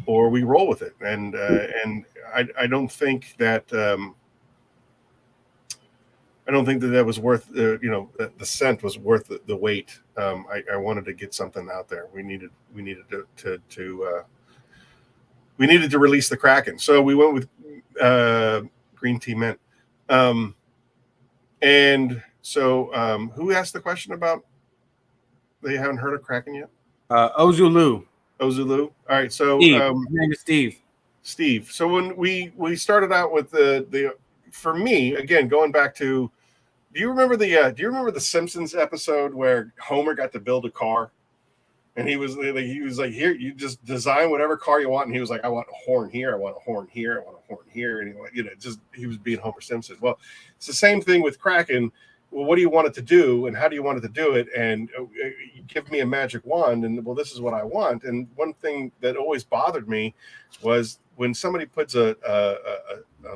D: Or we roll with it, and I don't think that that was worth you know, the scent was worth the wait. I wanted to get something out there. We needed to release the Kraken, so we went with green tea mint. And so who asked the question about they haven't heard of Kraken yet?
A: Ozulu.
D: All right, so
A: Steve. His name is Steve.
D: So when we started out with the for me, again, going back to, do you remember the Simpsons episode where Homer got to build a car? And he was like, here, you just design whatever car you want. And he was like, I want a horn here, I want a horn here, I want a horn here. And he was being Homer Simpson. Well, it's the same thing with Kraken. Well, what do you want it to do, and how do you want it to do it? And give me a magic wand, and well, this is what I want. And one thing that always bothered me was when somebody puts a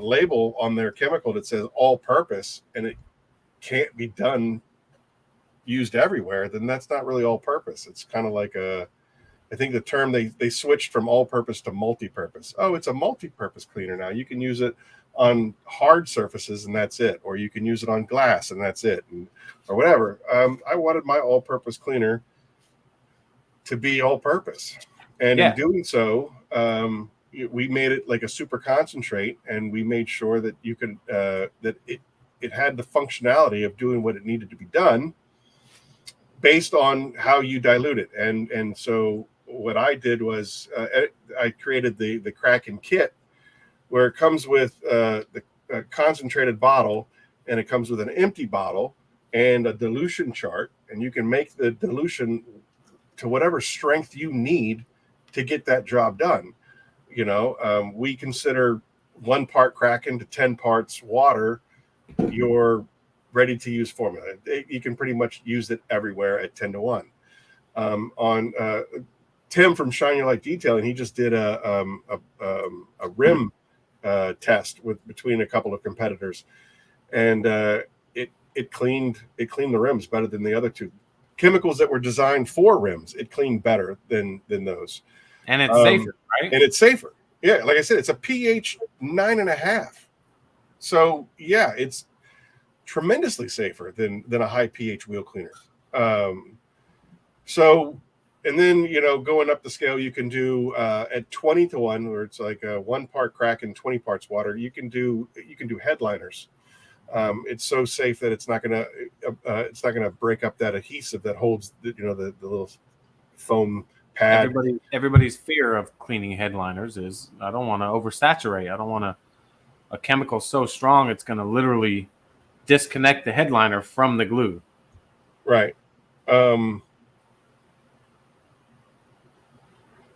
D: label on their chemical that says all purpose, and it can't be used everywhere, then that's not really all purpose. It's kind of like I think the term they switched from all purpose to multi-purpose. Oh, it's a multi-purpose cleaner now. You can use it on hard surfaces and that's it, or you can use it on glass and that's it, or whatever. I wanted my all-purpose cleaner to be all-purpose, and in doing so, we made it like a super concentrate, and we made sure that you could that it had the functionality of doing what it needed to be done based on how you dilute it. And so what I did was I created the Kraken kit, where it comes with the concentrated bottle, and it comes with an empty bottle and a dilution chart, and you can make the dilution to whatever strength you need to get that job done. We consider 1 part Kraken to 10 parts water your ready to use formula. You can pretty much use it everywhere at 10-1. On Tim from Shine Your Light Detailing, he just did a rim test between a couple of competitors, and it cleaned the rims better than the other two chemicals that were designed for rims. It cleaned better than those,
A: and it's safer, right?
D: And it's safer. Yeah, like I said, it's a pH 9.5. So yeah, it's tremendously safer than a high pH wheel cleaner. So. And then, going up the scale, you can do at 20-1, where it's like 1 part Kraken, 20 parts water. You can do headliners. It's so safe that it's not gonna break up that adhesive that holds the little foam pad.
A: Everybody's fear of cleaning headliners is, I don't want to oversaturate. I don't want a chemical so strong it's going to literally disconnect the headliner from the glue.
D: Right.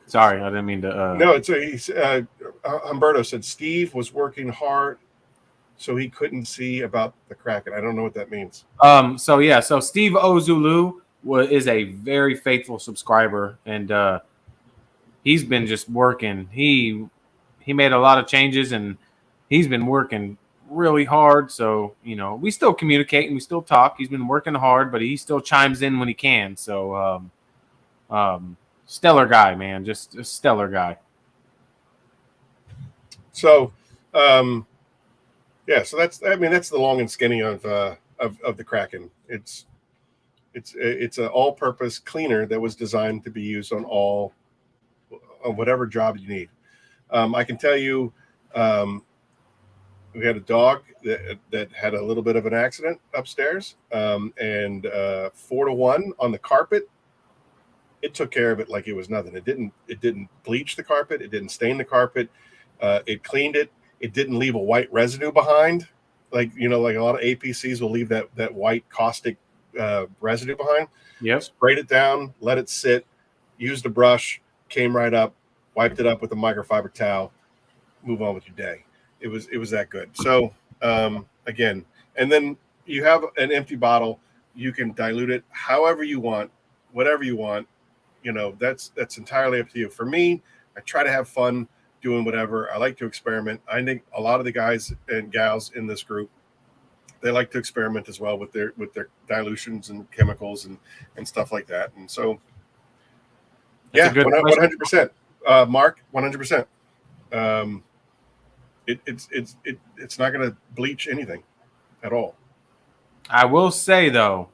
A: Sorry, I didn't mean to.
D: No, Humberto said Steve was working hard, so he couldn't see about the Kraken. I don't know what that means.
A: So Steve Ozulu is a very faithful subscriber, and he's been just working. He made a lot of changes, and he's been working really hard. So we still communicate and we still talk. He's been working hard, but he still chimes in when he can. So stellar guy, man, just a stellar guy.
D: So, so that's the long and skinny of the Kraken. It's an all-purpose cleaner that was designed to be used on whatever job you need. I can tell you, we had a dog that had a little bit of an accident upstairs, and 4-1 on the carpet. It took care of it like it was nothing. It didn't bleach the carpet. It didn't stain the carpet. It cleaned it. It didn't leave a white residue behind. Like a lot of APCs will leave that white caustic residue behind.
A: Yep.
D: Sprayed it down, let it sit, used a brush, came right up, wiped it up with a microfiber towel, move on with your day. It was that good. So again, and then you have an empty bottle. You can dilute it however you want, whatever you want. That's entirely up to you. For me, I try to have fun doing whatever. I like to experiment. I think a lot of the guys and gals in this group, they like to experiment as well with their dilutions and chemicals and stuff like that. And so,
A: that's
D: 100%. Mark, 100%. It's not going to bleach anything at all.
A: I will say though,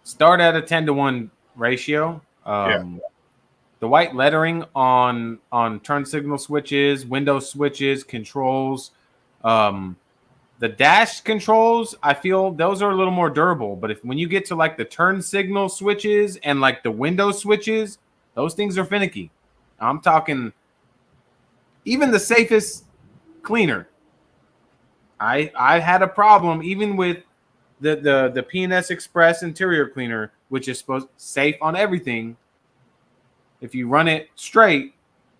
A: start at a 10-1 ratio. The white lettering on turn signal switches, window switches, controls, the dash controls, I feel those are a little more durable. But when you get to like the turn signal switches and like the window switches, those things are finicky. I'm talking even the safest cleaner. I had a problem even with the P&S Express interior cleaner, which is supposed safe on everything. if you run it straight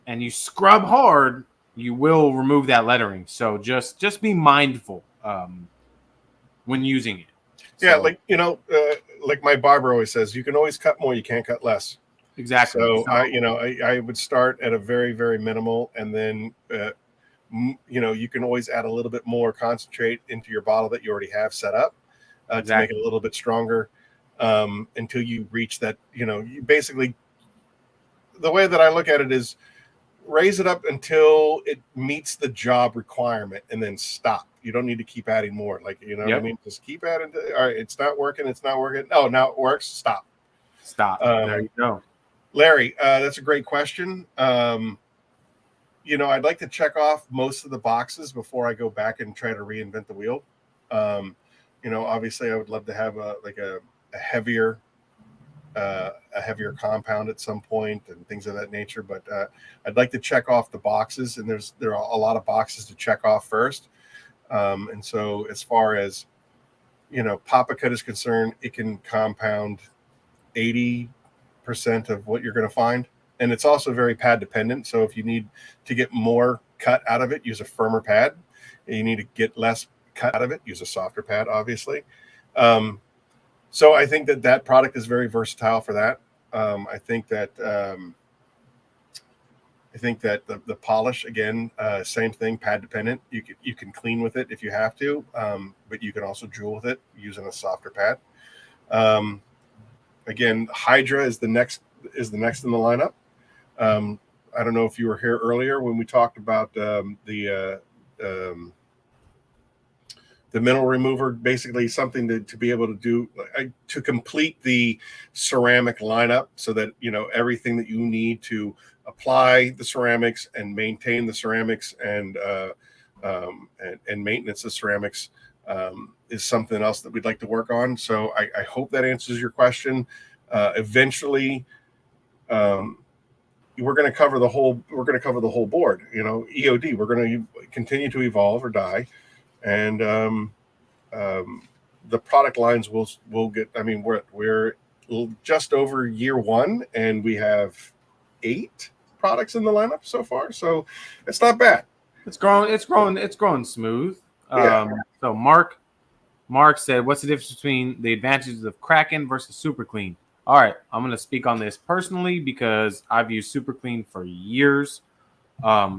A: and you scrub hard, you will remove that lettering. So just be mindful when using it.
D: Yeah,
A: So,
D: like my barber always says, you can always cut more, you can't cut less.
A: exactly.
D: So I would start at a very, very minimal, and then you can always add a little bit more concentrate into your bottle that you already have set up to make it a little bit stronger until you reach that. You basically, the way that I look at it is raise it up until it meets the job requirement, and then stop. You don't need to keep adding more. Like, what I mean? Just keep adding. All right, it's not working. It's not working. Oh, now it works. Stop.
A: There you go.
D: Larry, that's a great question. I'd like to check off most of the boxes before I go back and try to reinvent the wheel. Obviously I would love to have a heavier compound at some point and things of that nature. But I'd like to check off the boxes, and there are a lot of boxes to check off first. And so as far as, Papa Cut is concerned, it can compound 80% of what you're going to find. And it's also very pad dependent. So if you need to get more cut out of it, use a firmer pad. And you need to get less cut out of it, use a softer pad, obviously. So I think that product is very versatile for that. I think that the polish, again, same thing, pad dependent. You can clean with it if you have to, but you can also jewel with it using a softer pad. Again, Hydra is the next in the lineup. I don't know if you were here earlier when we talked about the mineral remover, basically something to be able to do to complete the ceramic lineup, so that everything that you need to apply the ceramics and maintain the ceramics and maintenance of ceramics is something else that we'd like to work on. So I hope that answers your question. Eventually, we're going to cover the whole board. EOD. We're going to continue to evolve or die, and the product lines will get. I mean, we're just over year one, and we have 8 products in the lineup so far. So it's not bad.
A: It's growing smooth.
D: Yeah.
A: So Mark said, "What's the difference between the advantages of Kraken versus Super Clean?" All right, I'm going to speak on this personally because I've used Super Clean for years.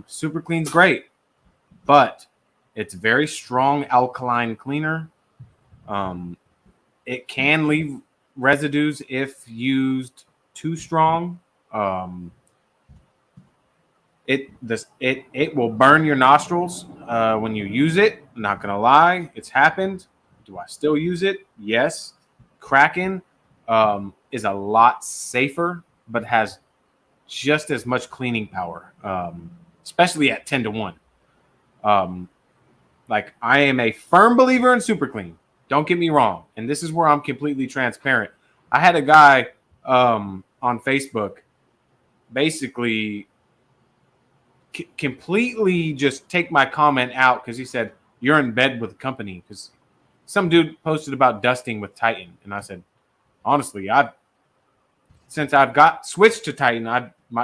A: Super Clean's great, but it's very strong alkaline cleaner. It can leave residues if used too strong. It will burn your nostrils when you use it. I'm not gonna lie, it's happened. Do I still use it? Yes. Kraken is a lot safer, but has just as much cleaning power, especially at 10-1. Like, I am a firm believer in Super Clean. Don't get me wrong, and this is where I'm completely transparent. I had a guy on Facebook basically completely just take my comment out because he said, "You're in bed with the company," because some dude posted about dusting with Titan, and I said, honestly, since I've got switched to Titan,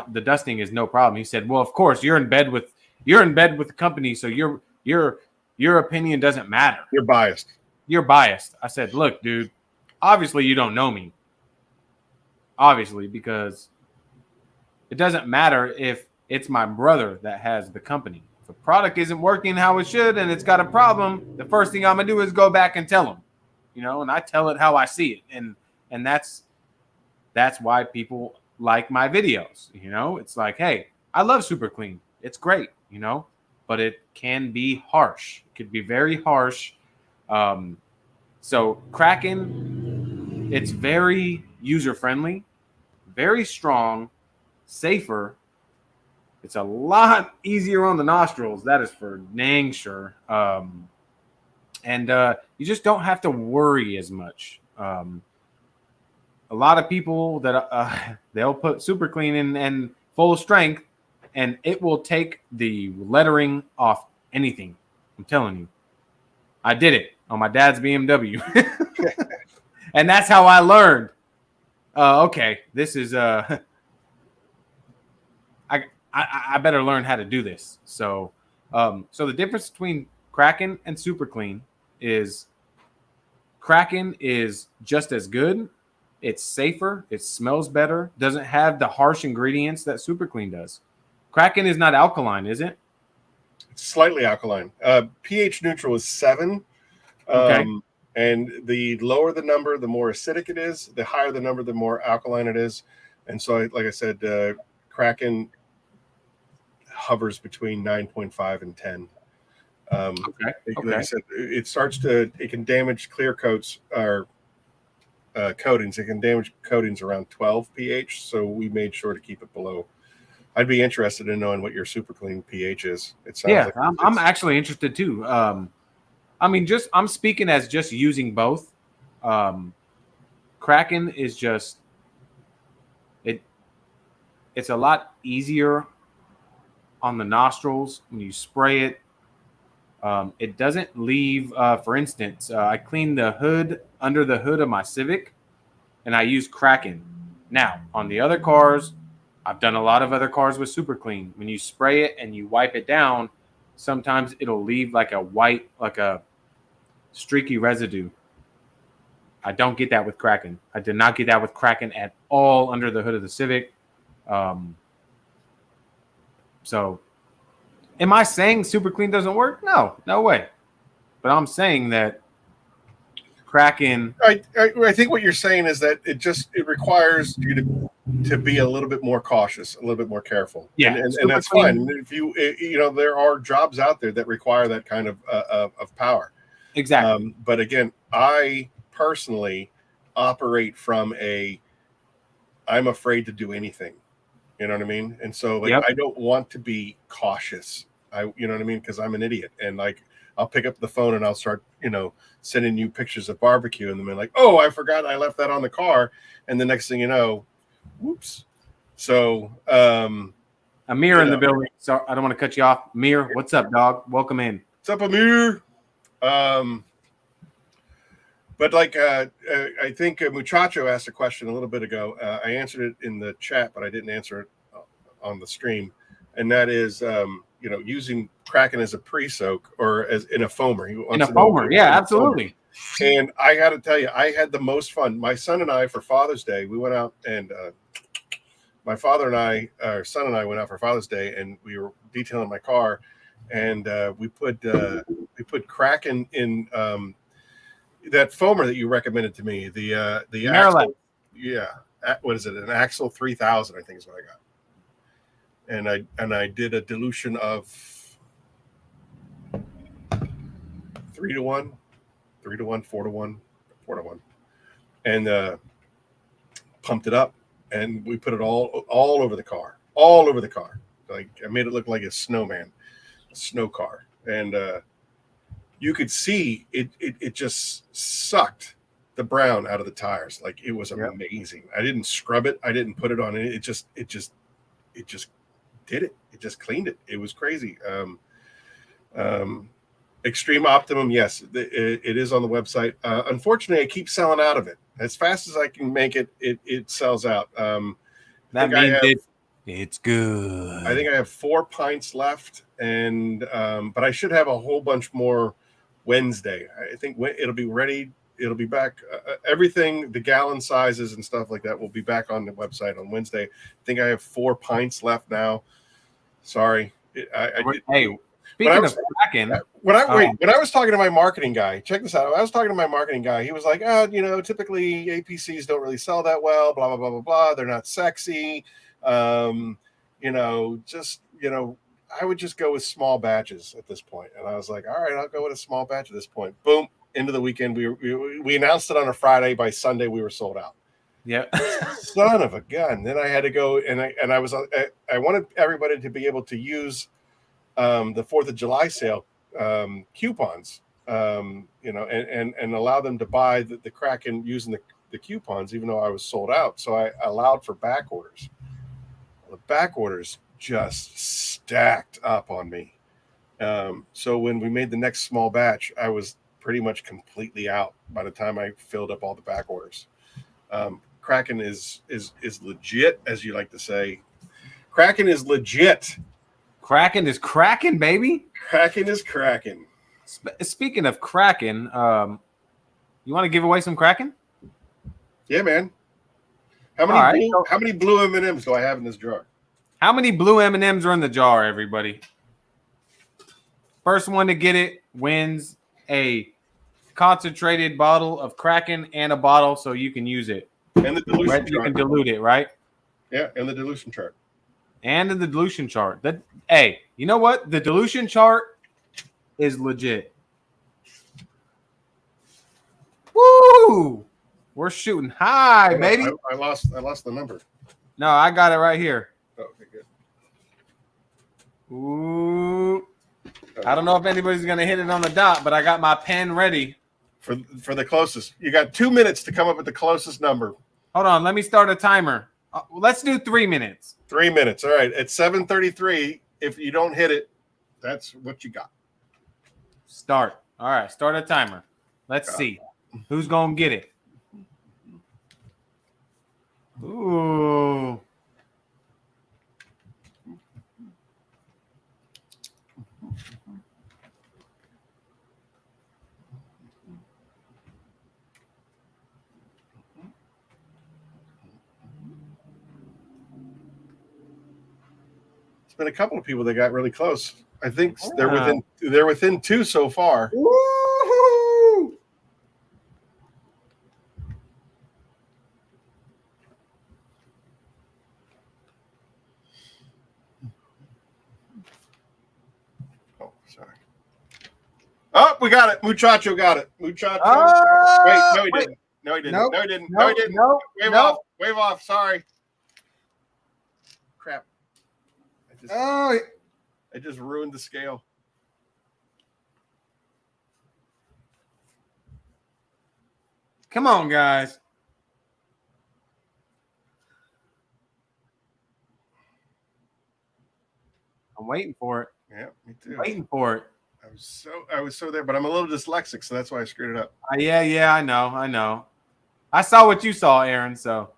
A: the dusting is no problem. He said, "Well, of course, you're in bed with the company, so your opinion doesn't matter.
D: You're biased."
A: I said, "Look, dude, obviously you don't know me. Obviously, because it doesn't matter if it's my brother that has the company. If a product isn't working how it should and it's got a problem, the first thing I'm gonna do is go back and tell him, and I tell it how I see it, and that's why people like my videos. It's like, hey, I love Super Clean. It's great, but it can be harsh. It could be very harsh. So Kraken, it's very user-friendly, very strong, safer. It's a lot easier on the nostrils. That is for dang sure. And you just don't have to worry as much. A lot of people that they'll put Super Clean in and full strength, and it will take the lettering off anything. I'm telling you. I did it on my dad's BMW. And that's how I learned. Okay, this is I better learn how to do this. So so the difference between Kraken and Super Clean is Kraken is just as good. It's safer. It smells better. Doesn't have the harsh ingredients that Super Clean does. Kraken is not alkaline, is it?
D: It's slightly alkaline. pH neutral is 7.
A: Okay.
D: And the lower the number, the more acidic it is. The higher the number, the more alkaline it is. And so, like I said, Kraken hovers between 9.5 and 10.
A: Okay.
D: Like I said, it can damage clear coats or coatings. It can damage coatings around 12 pH. So we made sure to keep it below. I'd be interested in knowing what your Super Clean pH is. It sounds like
A: I'm actually interested too. I mean, I'm speaking as just using both. Kraken is just it's a lot easier on the nostrils when you spray it. It doesn't leave. For instance, I cleaned the hood under the hood of my Civic, and I use Kraken. Now on the other cars, I've done a lot of other cars with Super Clean. When you spray it and you wipe it down, sometimes it'll leave like a white, like a streaky residue. I don't get that with Kraken. I did not get that with Kraken at all under the hood of the Civic. So am I saying Super Clean doesn't work? No way. But I'm saying that Kraken.
D: I think what you're saying is that it requires you to be a little bit more cautious, a little bit more careful.
A: Yeah,
D: and that's fine. If there are jobs out there that require that kind of power.
A: Exactly.
D: But again, I personally operate from I'm afraid to do anything. You know what I mean? And so I don't want to be cautious. You know what I mean? Because I'm an idiot. And I'll pick up the phone and I'll start, sending you pictures of barbecue. And then like, oh, I forgot I left that on the car. And the next thing you know, whoops. So
A: Amir in the building. So I don't want to cut you off. Amir, what's up, dog? Welcome in.
D: What's up, Amir? But I think Muchacho asked a question a little bit ago. I answered it in the chat, but I didn't answer it on the stream. And that is, using Kraken as a pre-soak or as in a foamer.
A: In a foamer, yeah, absolutely.
D: And I got to tell you, I had the most fun. My son and I, for Father's Day, we went out and our son and I went out for Father's Day, and we were detailing my car, and we put Kraken in that foamer that you recommended to me. The Axle, what is it? An Axle 3000, I think is what I got. And I did a dilution of 3-to-1, 3-to-1, 4-to-1, 4-to-1, and pumped it up, and we put it all over the car, Like I made it look like a snowman, a snow car, and you could see it just sucked the brown out of the tires. Like it was amazing. I didn't scrub it. I didn't put it on it. It just did it. It just cleaned it. It was crazy. Extreme Optimum, yes, it is on the website. Unfortunately, I keep selling out of it. As fast as I can make it, it sells out.
A: That means it's good.
D: I think I have 4 pints left, and but I should have a whole bunch more Wednesday. I think it'll be ready. It'll be back. Everything, the gallon sizes and stuff like that, will be back on the website on Wednesday. I think I have 4 pints left now. Sorry.
A: Speaking of Kraken,
D: when I was talking to my marketing guy, check this out. I was talking to my marketing guy. He was like, typically APCs don't really sell that well, blah, blah, blah, blah, blah. They're not sexy. I would just go with small batches at this point. And I was like, all right, I'll go with a small batch at this point. Boom. Into the weekend. We announced it on a Friday. By Sunday, we were sold out.
A: Yeah.
D: Son of a gun. Then I had to go and I wanted everybody to be able to use the 4th of July sale coupons, and allow them to buy the Kraken using the coupons, even though I was sold out. So I allowed for back orders. The back orders just stacked up on me. So when we made the next small batch, I was pretty much completely out by the time I filled up all the back orders. Kraken is legit, as you like to say. Kraken is legit.
A: Kraken is Kraken, baby.
D: Kraken is Kraken.
A: Speaking of Kraken, you want to give away some Kraken?
D: Yeah, man. How many blue M&Ms do I have in this jar?
A: How many blue M&Ms are in the jar, everybody? First one to get it wins a concentrated bottle of Kraken and a bottle so you can use it.
D: And the dilution chart.
A: You can dilute it, right?
D: Yeah, and the dilution chart.
A: And in the dilution chart. Hey, you know what? The dilution chart is legit. Woo! We're shooting high, baby.
D: I lost the number.
A: No, I got it right here.
D: Oh, okay, good.
A: Ooh. I don't know if anybody's gonna hit it on the dot, but I got my pen ready.
D: For the closest. You got 2 minutes to come up with the closest number.
A: Hold on, let me start a timer. Let's do 3 minutes.
D: 3 minutes. All right. At 7:33, if you don't hit it, that's what you got.
A: Start. All right, start a timer. Let's see. Who's gonna get it? Ooh.
D: It's been a couple of people that got really close. I think they're within 2 so far.
A: Woo-hoo!
D: Oh, sorry. Oh, we got it. Muchacho got it. Muchacho. Wait, no, he didn't. No, he didn't.
A: Nope.
D: No, he didn't.
A: Nope.
D: No, he didn't.
A: Nope.
D: Wave
A: Nope.
D: off. Wave off. Sorry. Crap. I just ruined the scale.
A: Come on, guys. I'm waiting for it.
D: Yeah, me too.
A: Waiting for it.
D: I was so there, but I'm a little dyslexic, so that's why I screwed it up.
A: Yeah, I know. I saw what you saw, Aaron, so.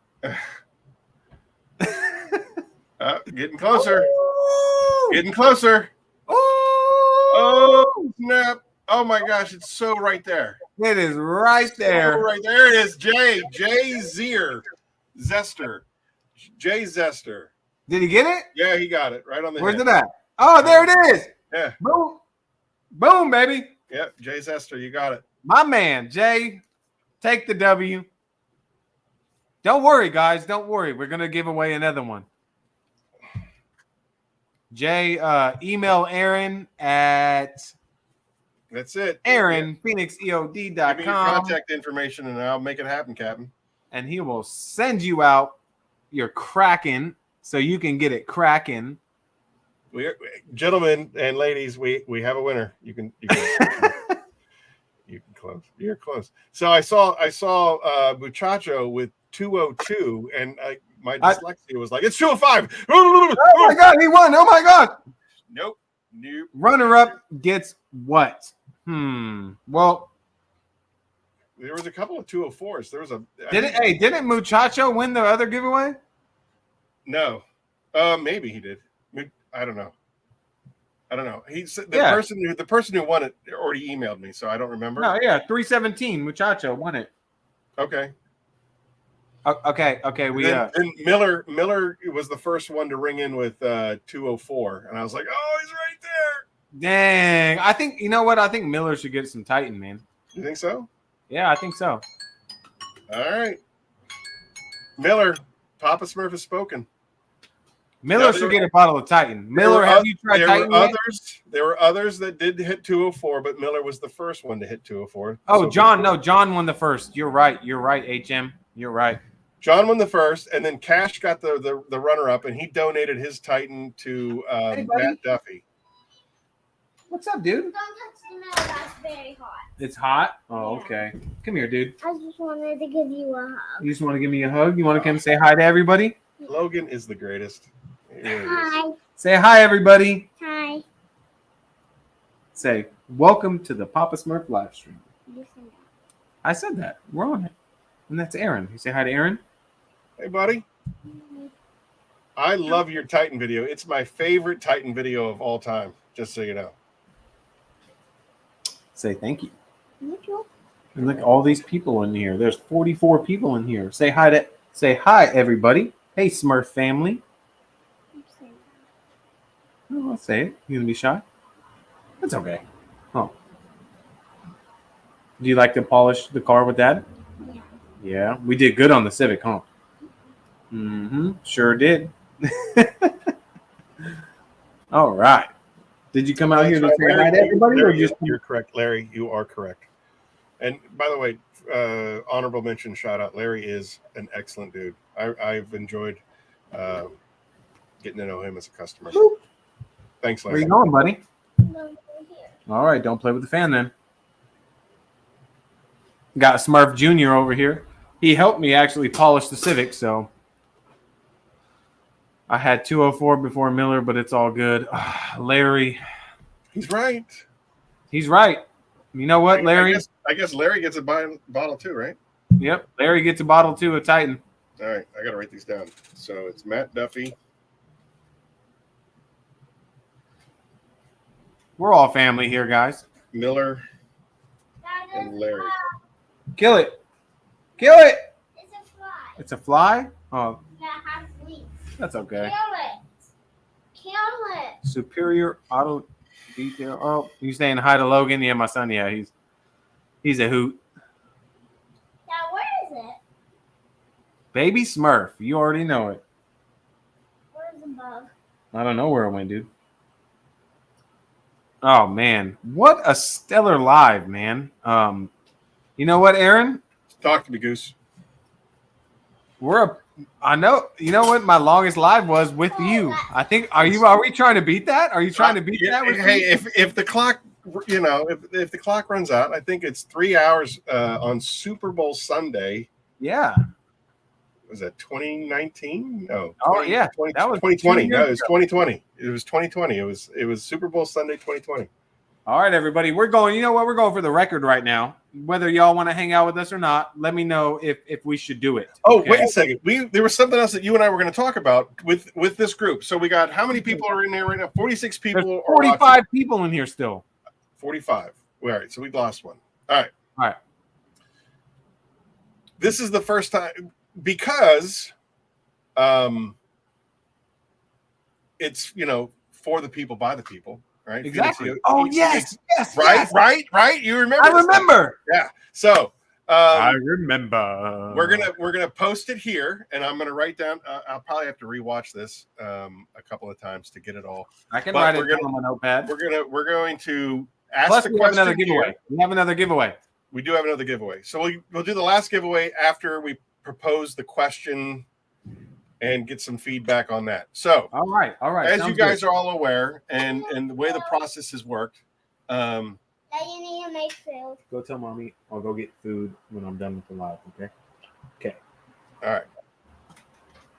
D: Getting closer.
A: Ooh!
D: Getting closer.
A: Ooh!
D: Oh, snap. Oh, my gosh. It's so right there.
A: It is right there.
D: So right there it is. Jay Zester. Jay Zester.
A: Did he get it?
D: Yeah, he got it right on the
A: Where's
D: head.
A: it at? Oh, there it is.
D: Yeah.
A: Boom. Boom, baby.
D: Yeah, Jay Zester, you got it.
A: My man, Jay, take the W. Don't worry, guys. Don't worry. We're going to give away another one. Jay, email Aaron at
D: That's it.
A: Aaron, PhoenixEOD.com.
D: Give me your contact information and I'll make it happen, Captain.
A: And he will send you out your Kraken so you can get it cracking.
D: Gentlemen and ladies, we have a winner. You can you can close. You're close. So I saw Muchacho with 202, and my dyslexia was like, it's 205.
A: Oh my God, he won! Oh my God!
D: Nope.
A: Runner up gets what? Well,
D: there was a couple of 204s. There was a
A: didn't Muchacho win the other giveaway?
D: No, maybe he did. I don't know. He's the person who won it already emailed me, so I don't remember.
A: No, yeah, 317 Muchacho won it.
D: Okay.
A: Okay.
D: And Miller was the first one to ring in with 204, and I was like, oh, he's right there.
A: Dang, I think you know what? I think Miller should get some Titan, man.
D: You think so?
A: Yeah, I think so.
D: All right, Miller, Papasmurf has spoken.
A: Miller should get a bottle of Titan. Miller, have you tried Titan yet?
D: There were others that did hit 204, but Miller was the first one to hit 204.
A: Oh, John won the first. You're right, HM. You're right.
D: John won the first, and then Cash got the runner-up, and he donated his Titan to Matt Duffy.
A: What's up, dude?
E: Don't touch the metal. That's very hot.
A: It's hot? Oh,
E: Yeah.
A: okay. Come here, dude.
E: I just wanted to give you a hug.
A: You just want to give me a hug? You want to come say hi to everybody?
D: Logan is the greatest. He really is.
E: Hi.
A: Say hi, everybody.
E: Hi.
A: Say, welcome to the Papasmurf live stream.
E: You said that.
A: I said that. We're on it. And that's Aaron. You say hi to Aaron?
D: Hey, buddy. I love your Titan video. It's my favorite Titan video of all time, just so you know.
A: Say thank you.
E: Thank you.
A: And look, all these people in here. There's 44 people in here. Say hi, everybody. Hey, Smurf family. Oh, I'll say it. You gonna be shy? That's okay. Oh. Do you like to polish the car with that?
E: Yeah.
A: Yeah. We did good on the Civic, huh? Mm-hmm. Sure did. All right. Did you come out here to say hi to everybody, or just
D: You're correct, Larry. You are correct. And by the way, honorable mention, shout out. Larry is an excellent dude. I've enjoyed getting to know him as a customer. Thanks,
A: where
D: Larry.
A: you going, buddy?
E: No, we're here.
A: All right, don't play with the fan then. Got Smurf Jr. over here. He helped me actually polish the Civic, so I had 204 before Miller, but it's all good. Larry,
D: He's right.
A: he's right. You know what, Larry?
D: I guess Larry gets a bottle too, right?
A: Yep, Larry gets a bottle too of Titan.
D: All right, I got to write these down. So it's Matt Duffy.
A: We're all family here, guys.
D: Miller
E: That
D: and
E: is
D: Larry.
A: Kill it. Kill it.
E: It's a fly.
A: It's a fly? Oh,
E: That has wings.
A: that's okay.
E: Kill it. Kill it.
A: Superior auto detail. Oh, you saying hi to Logan? Yeah, my son. Yeah, he's a hoot.
E: Now, where is it?
A: Baby Smurf. You already know it.
E: Where's the bug?
A: I don't know where it went, dude. Oh man, what a stellar live, man. You know what, Aaron?
D: Talk to me, Goose.
A: I know. You know what? My longest live was with you. I think. Are we trying to beat that? Are you trying to beat that? With
D: Hey,
A: me?
D: if the clock, if the clock runs out, I think it's 3 hours on Super Bowl Sunday.
A: Yeah.
D: Was that 2019? No.
A: Oh, yeah. That was
D: 2020.
A: 2
D: No,
A: years
D: it was
A: ago.
D: 2020. It was 2020. It was Super Bowl Sunday 2020.
A: All right, everybody. We're going. You know what? We're going for the record right now. Whether y'all want to hang out with us or not, let me know if we should do it.
D: Oh,
A: okay?
D: wait a second. There was something else that you and I were going to talk about with this group. So we got how many people are in there right now? 46 people.
A: There's 45 people in here still.
D: 45. All right. So we lost one. All right.
A: All right.
D: This is the first time because it's for the people by the people, right?
A: Exactly.
D: Phoenix
A: Oh
D: E.O.D.
A: yes, yes,
D: Right,
A: yes.
D: right. You remember?
A: I remember.
D: Yeah. So
A: I remember.
D: we're gonna post it here, and I'm gonna write down. I'll probably have to rewatch this a couple of times to get it all.
A: I can
D: but
A: write it
D: we're
A: down on my notepad.
D: We're going to ask
A: Plus,
D: the
A: we have
D: question.
A: another giveaway.
D: Here.
A: We have another giveaway.
D: We do have another giveaway. So we'll do the last giveaway after we propose the question and get some feedback on that. So
A: All right.
D: as
A: Sounds
D: you guys
A: good.
D: are all aware, and the way the process has worked,
E: That you need to make food.
A: Go tell mommy I'll go get food when I'm done with the live. Okay.
D: all right,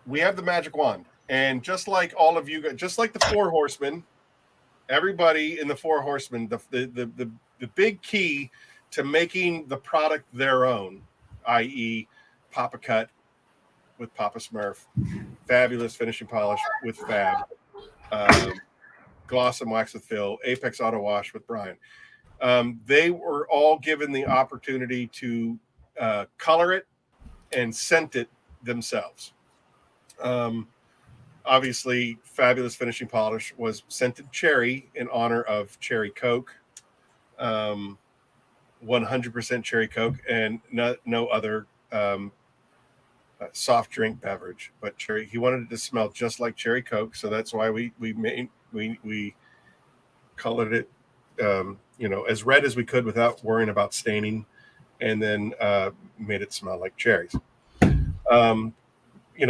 D: we have the magic wand, and just like all of you, just like the Four Horsemen, everybody in the Four Horsemen, the big key to making the product their own, i.e., Papa Cut with Papasmurf, Fabulous Finishing Polish with Fab, Gloss and Wax with Phil, Apex Auto Wash with Brian. They were all given the opportunity to color it and scent it themselves. Obviously, Fabulous Finishing Polish was scented cherry in honor of Cherry Coke, 100% Cherry Coke, and no other soft drink beverage, but cherry. He wanted it to smell just like Cherry Coke, so that's why we colored it, as red as we could without worrying about staining, and then made it smell like cherries.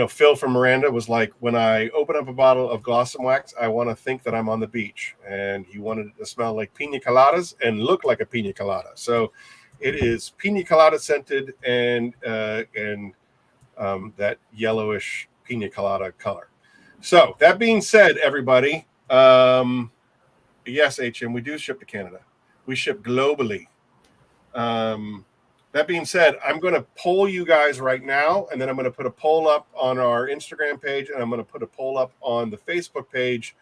D: Phil from Miranda was like, when I open up a bottle of Gloss and Wax, I want to think that I'm on the beach, and he wanted it to smell like pina coladas and look like a pina colada. So it is pina colada scented and that yellowish pina colada color. So that being said, everybody, yes, HM, we do ship to Canada. We ship globally. That being said, I'm going to poll you guys right now, and then I'm going to put a poll up on our Instagram page, and I'm going to put a poll up on the Facebook page.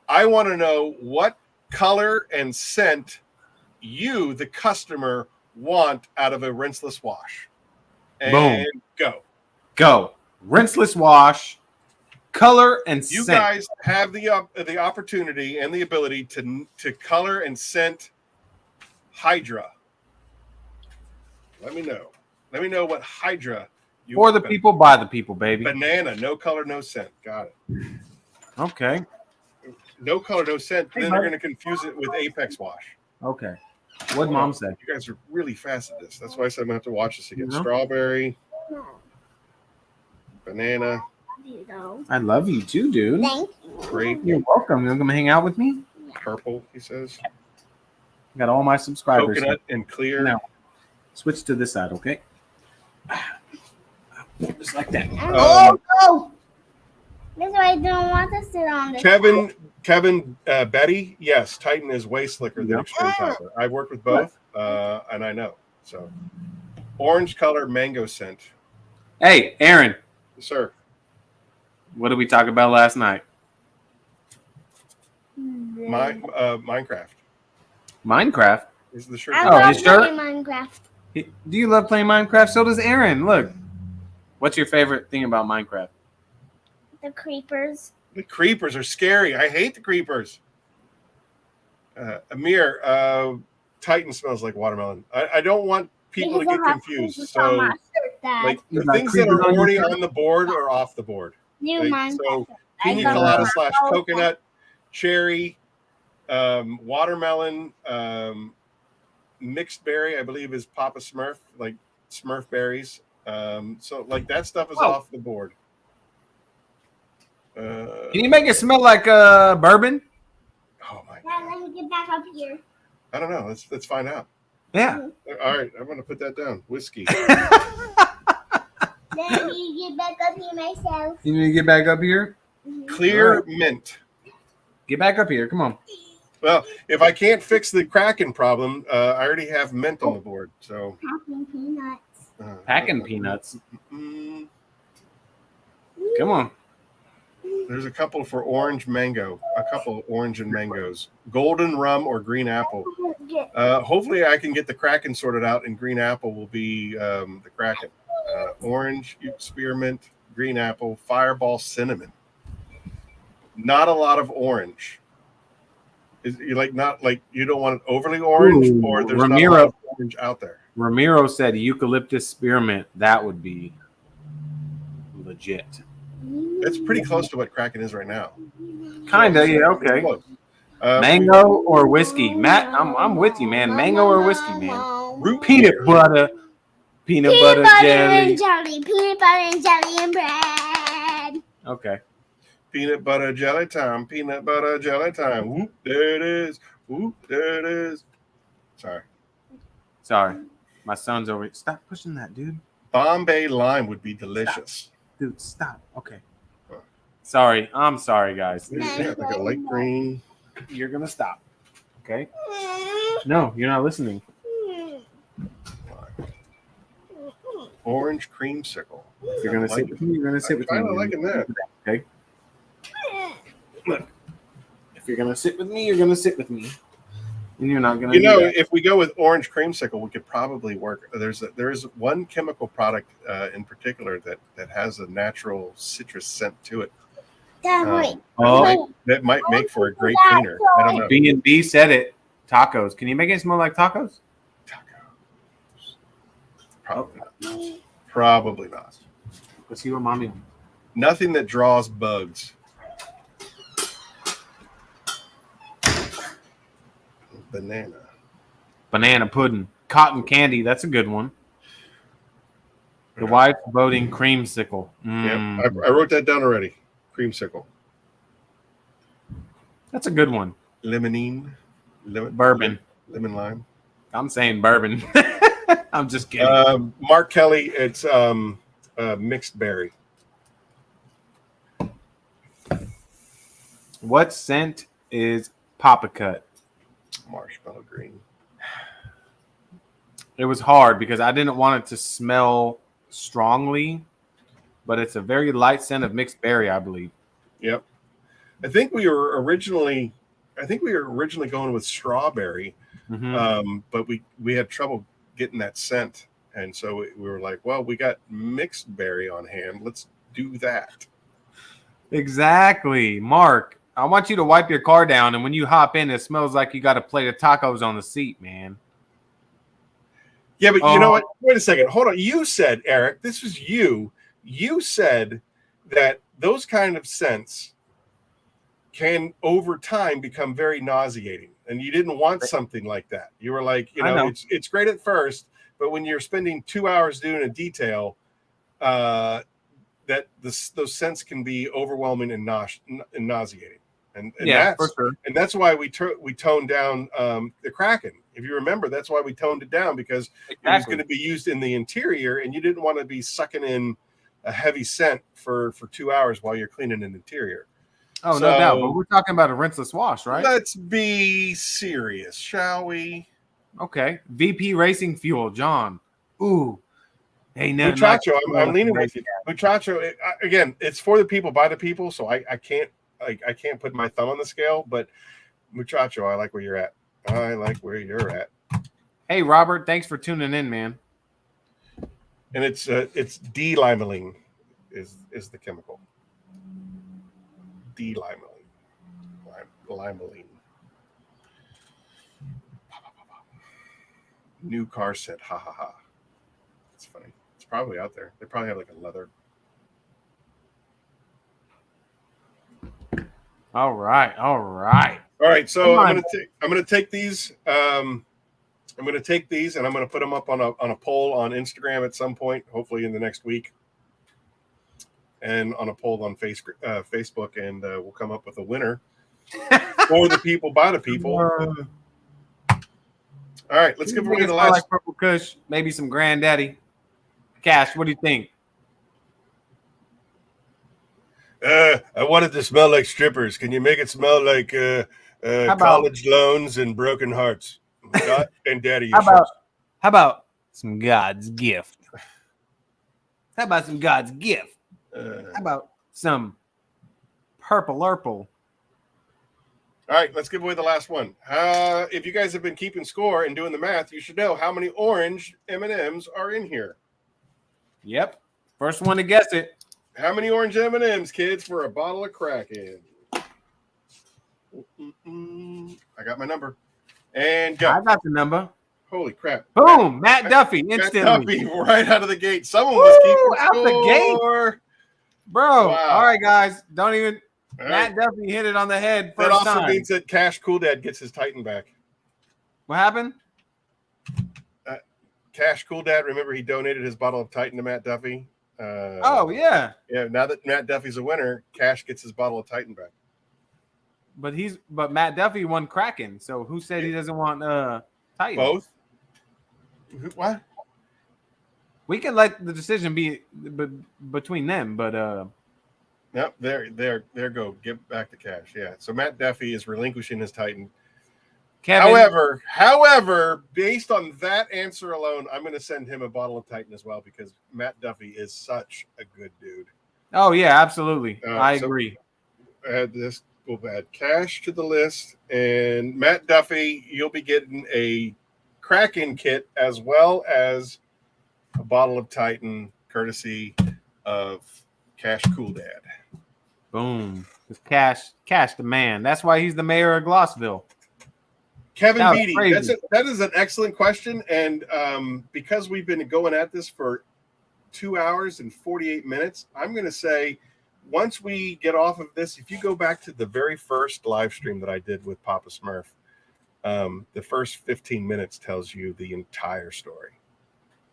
D: I want to know what color and scent you, the customer, want out of a rinseless wash. And
A: Boom. Go. Rinseless wash, color and
D: you
A: scent.
D: guys have the opportunity and the ability to color and scent Hydra. Let me know. Let me know what Hydra you
A: For the
D: want.
A: people, by the people, baby.
D: Banana, no color, no scent. Got it.
A: Okay.
D: No color, no scent.
A: Hey,
D: Then
A: bud.
D: they're going to confuse it with Apex Wash.
A: Okay. What'd mom say?
D: You guys are really fast at this. That's why I said I'm going to have to watch this again.
A: No.
D: Strawberry,
E: No.
D: banana,
E: You know.
A: I love you too, dude.
E: Thank you.
D: grape,
A: You're welcome. You're gonna hang out with me?
D: purple, he says.
A: I got all my subscribers.
D: Coconut and clear.
A: Now, switch to this side, okay? Just like that.
E: Oh! That's why I don't want to sit on this.
D: Kevin, Betty, yes, Titan is way slicker than
A: Yep.
D: Extreme Hyper. I've worked with both, and I know. So, orange color, mango scent.
A: Hey, Aaron,
D: Yes, sir.
A: what did we talk about last night?
D: Minecraft
A: Minecraft.
D: is the shirt.
E: I
A: Oh,
E: love
A: his shirt?
E: playing Minecraft.
A: Do you love playing Minecraft? So does Aaron. Look. What's your favorite thing about Minecraft?
E: The creepers.
D: The creepers are scary. I hate the creepers. Amir, Titan smells like watermelon. I don't want people to
E: Because
D: get
E: I have
D: confused.
E: creepers on
D: So,
E: my shirt, Dad.
D: like, the
A: You got
D: things that
A: creepers
D: are
A: on your
D: already
A: shirt?
D: on the board are off the board.
E: New
D: Like,
E: Minecraft.
D: so,
E: I
D: pina
E: love
D: colada
E: Minecraft.
D: / coconut, cherry, watermelon, mixed berry, I believe is Papasmurf, like Smurf berries. So like that stuff is
A: Whoa.
D: off the board.
A: Can you make it smell like bourbon?
D: Oh my
E: Dad,
D: god.
E: let me get back up here.
D: I don't know. Let's find out.
A: Yeah.
D: All right, I'm gonna put that down. Whiskey.
E: Let me get back up here myself.
A: You need to get back up here?
D: Clear
A: All
D: mint.
A: Get back up here. Come on.
D: Well, if I can't fix the Kraken problem, I already have mint on the board. So
E: Packing peanuts.
A: Packing peanuts.
D: mm,
A: Come on.
D: There's a couple for orange mango. A couple orange and mangoes. Golden rum or green apple. Hopefully I can get the Kraken sorted out, and green apple will be the Kraken. Orange, spearmint, green apple, fireball, cinnamon. Not a lot of orange. Is you like not like you don't want it overly orange,
A: Ooh,
D: or there's
A: Ramiro.
D: not a lot of orange out there.
A: Ramiro said eucalyptus spearmint. That would be legit.
D: That's pretty close to what Kraken is right now.
A: Kinda, yeah, okay.
D: Close.
A: Mango or whiskey? Matt, I'm with you, man. Mango or whiskey, man.
D: Root
A: Peanut
D: beer.
A: butter. Peanut butter jelly.
E: and jelly. Peanut butter and jelly and bread.
A: Okay.
D: Peanut butter jelly time. Peanut butter jelly time. Whoop, there it is. Whoop, there it is.
A: Sorry. My son's over. Stop pushing that, dude.
D: Bombay lime would be delicious.
A: Dude, stop. Okay. Sorry. I'm sorry, guys.
D: Yeah, like a light green.
A: You're going to stop. Okay? No, you're not listening.
D: Orange creamsicle.
A: If you're going to sit with me, you're going to sit
D: I'm
A: with me.
D: kind of liking that.
A: Okay? Look. If you're going to sit with me, you're going to sit with me. And you're not going to
D: You know, if we go with orange creamsicle, we could probably work. There is one chemical product in particular that has a natural citrus scent to it.
E: Dad, wait.
D: That might make for a great cleaner. I don't know.
A: B&B said it. Tacos. Can you make it smell like tacos?
D: Tacos. Probably not. Probably not.
A: Let's see what mommy wants.
D: Nothing that draws bugs.
A: Banana pudding. Cotton candy. That's a good one. The wife's voting creamsicle.
D: Yeah, I wrote that down already. Creamsicle.
A: That's a good one.
D: Limonene.
A: Bourbon.
D: Lemon lime.
A: I'm saying bourbon. I'm just kidding.
D: Mark Kelly, it's mixed berry.
A: What scent is Papa Cut?
D: Marshmallow green.
A: It was hard because I didn't want it to smell strongly, but it's a very light scent of mixed berry, I believe.
D: Yep. I think we were originally going with strawberry, but we had trouble getting that scent, and so we were like, well, we got mixed berry on hand. Let's do that.
A: Exactly. Mark, I want you to wipe your car down, and when you hop in, it smells like you got a plate of tacos on the seat, man.
D: Yeah, but you know what? Wait a second. Hold on. You said, Eric, this was you. You said that those kind of scents can, over time, become very nauseating. And you didn't want something like that. You were like, it's great at first, but when you're spending 2 hours doing a detail, that those scents can be overwhelming and nauseating. And
A: yeah, for sure.
D: And that's why we toned down the Kraken. If you remember, that's why we toned it down, because it was going to be used in the interior, and you didn't want to be sucking in a heavy scent for 2 hours while you're cleaning an interior.
A: Oh, no doubt. But we're talking about a rinseless wash, right?
D: Let's be serious, shall we?
A: Okay. VP Racing Fuel, John. Ooh. Hey, no,
D: Muchacho, I'm leaning with you. Muchacho, again, it's for the people, by the people, so I can't put my thumb on the scale, but Muchacho, I like where you're at. I like where you're at.
A: Hey, Robert, thanks for tuning in, man.
D: And it's D-limonene is the chemical. D-limonene. Limonene. New car set. Ha ha ha. It's funny. It's probably out there. They probably have like a leather.
A: All right.
D: So I'm gonna take these. I'm gonna take these and I'm gonna put them up on a poll on Instagram at some point, hopefully in the next week, and on a poll on Facebook, and we'll come up with a winner for the people, by the people. All right, let's give away the last.
A: Like Purple Kush, maybe some Granddaddy. Cash, what do you think?
D: I want it to smell like strippers. Can you make it smell like college loans and broken hearts? God and daddy issues.
A: How about some God's gift? How about some God's gift? How about some purple? All
D: right, let's give away the last one. If you guys have been keeping score and doing the math, you should know how many orange M&Ms are in here.
A: Yep. First one to guess it.
D: How many orange M&Ms, kids, for a bottle of Kraken? I got my number. And go.
A: I got the number.
D: Holy crap.
A: Boom. Matt Duffy instantly.
D: Matt Duffy right out of the gate. Someone was keeping
A: out
D: score.
A: The gate. Bro.
D: Wow.
A: All right, guys. Don't even.
D: All
A: Matt
D: right.
A: Duffy hit it on the head first
D: That also
A: time.
D: means that Cash Cool Dad gets his Titan back.
A: What happened?
D: Cash Cool Dad, remember he donated his bottle of Titan to Matt Duffy?
A: Oh, yeah.
D: Yeah, now that Matt Duffy's a winner, Cash gets his bottle of Titan back.
A: But Matt Duffy won Kraken, so who said he doesn't want Titan?
D: Both? What?
A: We can let the decision be between them, but
D: Nope, there go. Give back the Cash. Yeah. So Matt Duffy is relinquishing his Titan.
A: Kevin,
D: However, based on that answer alone, I'm going to send him a bottle of Titan as well, because Matt Duffy is such a good dude.
A: Oh yeah, absolutely. I agree.
D: Add this. We'll add Cash to the list, and Matt Duffy, you'll be getting a Kraken kit as well as a bottle of Titan, courtesy of Cash Cool Dad.
A: Boom. Cash the man. That's why he's the mayor of Glossville.
D: Kevin Beatty, that is an excellent question. And because we've been going at this for 2 hours and 48 minutes, I'm going to say once we get off of this, if you go back to the very first live stream that I did with Papasmurf, the first 15 minutes tells you the entire story.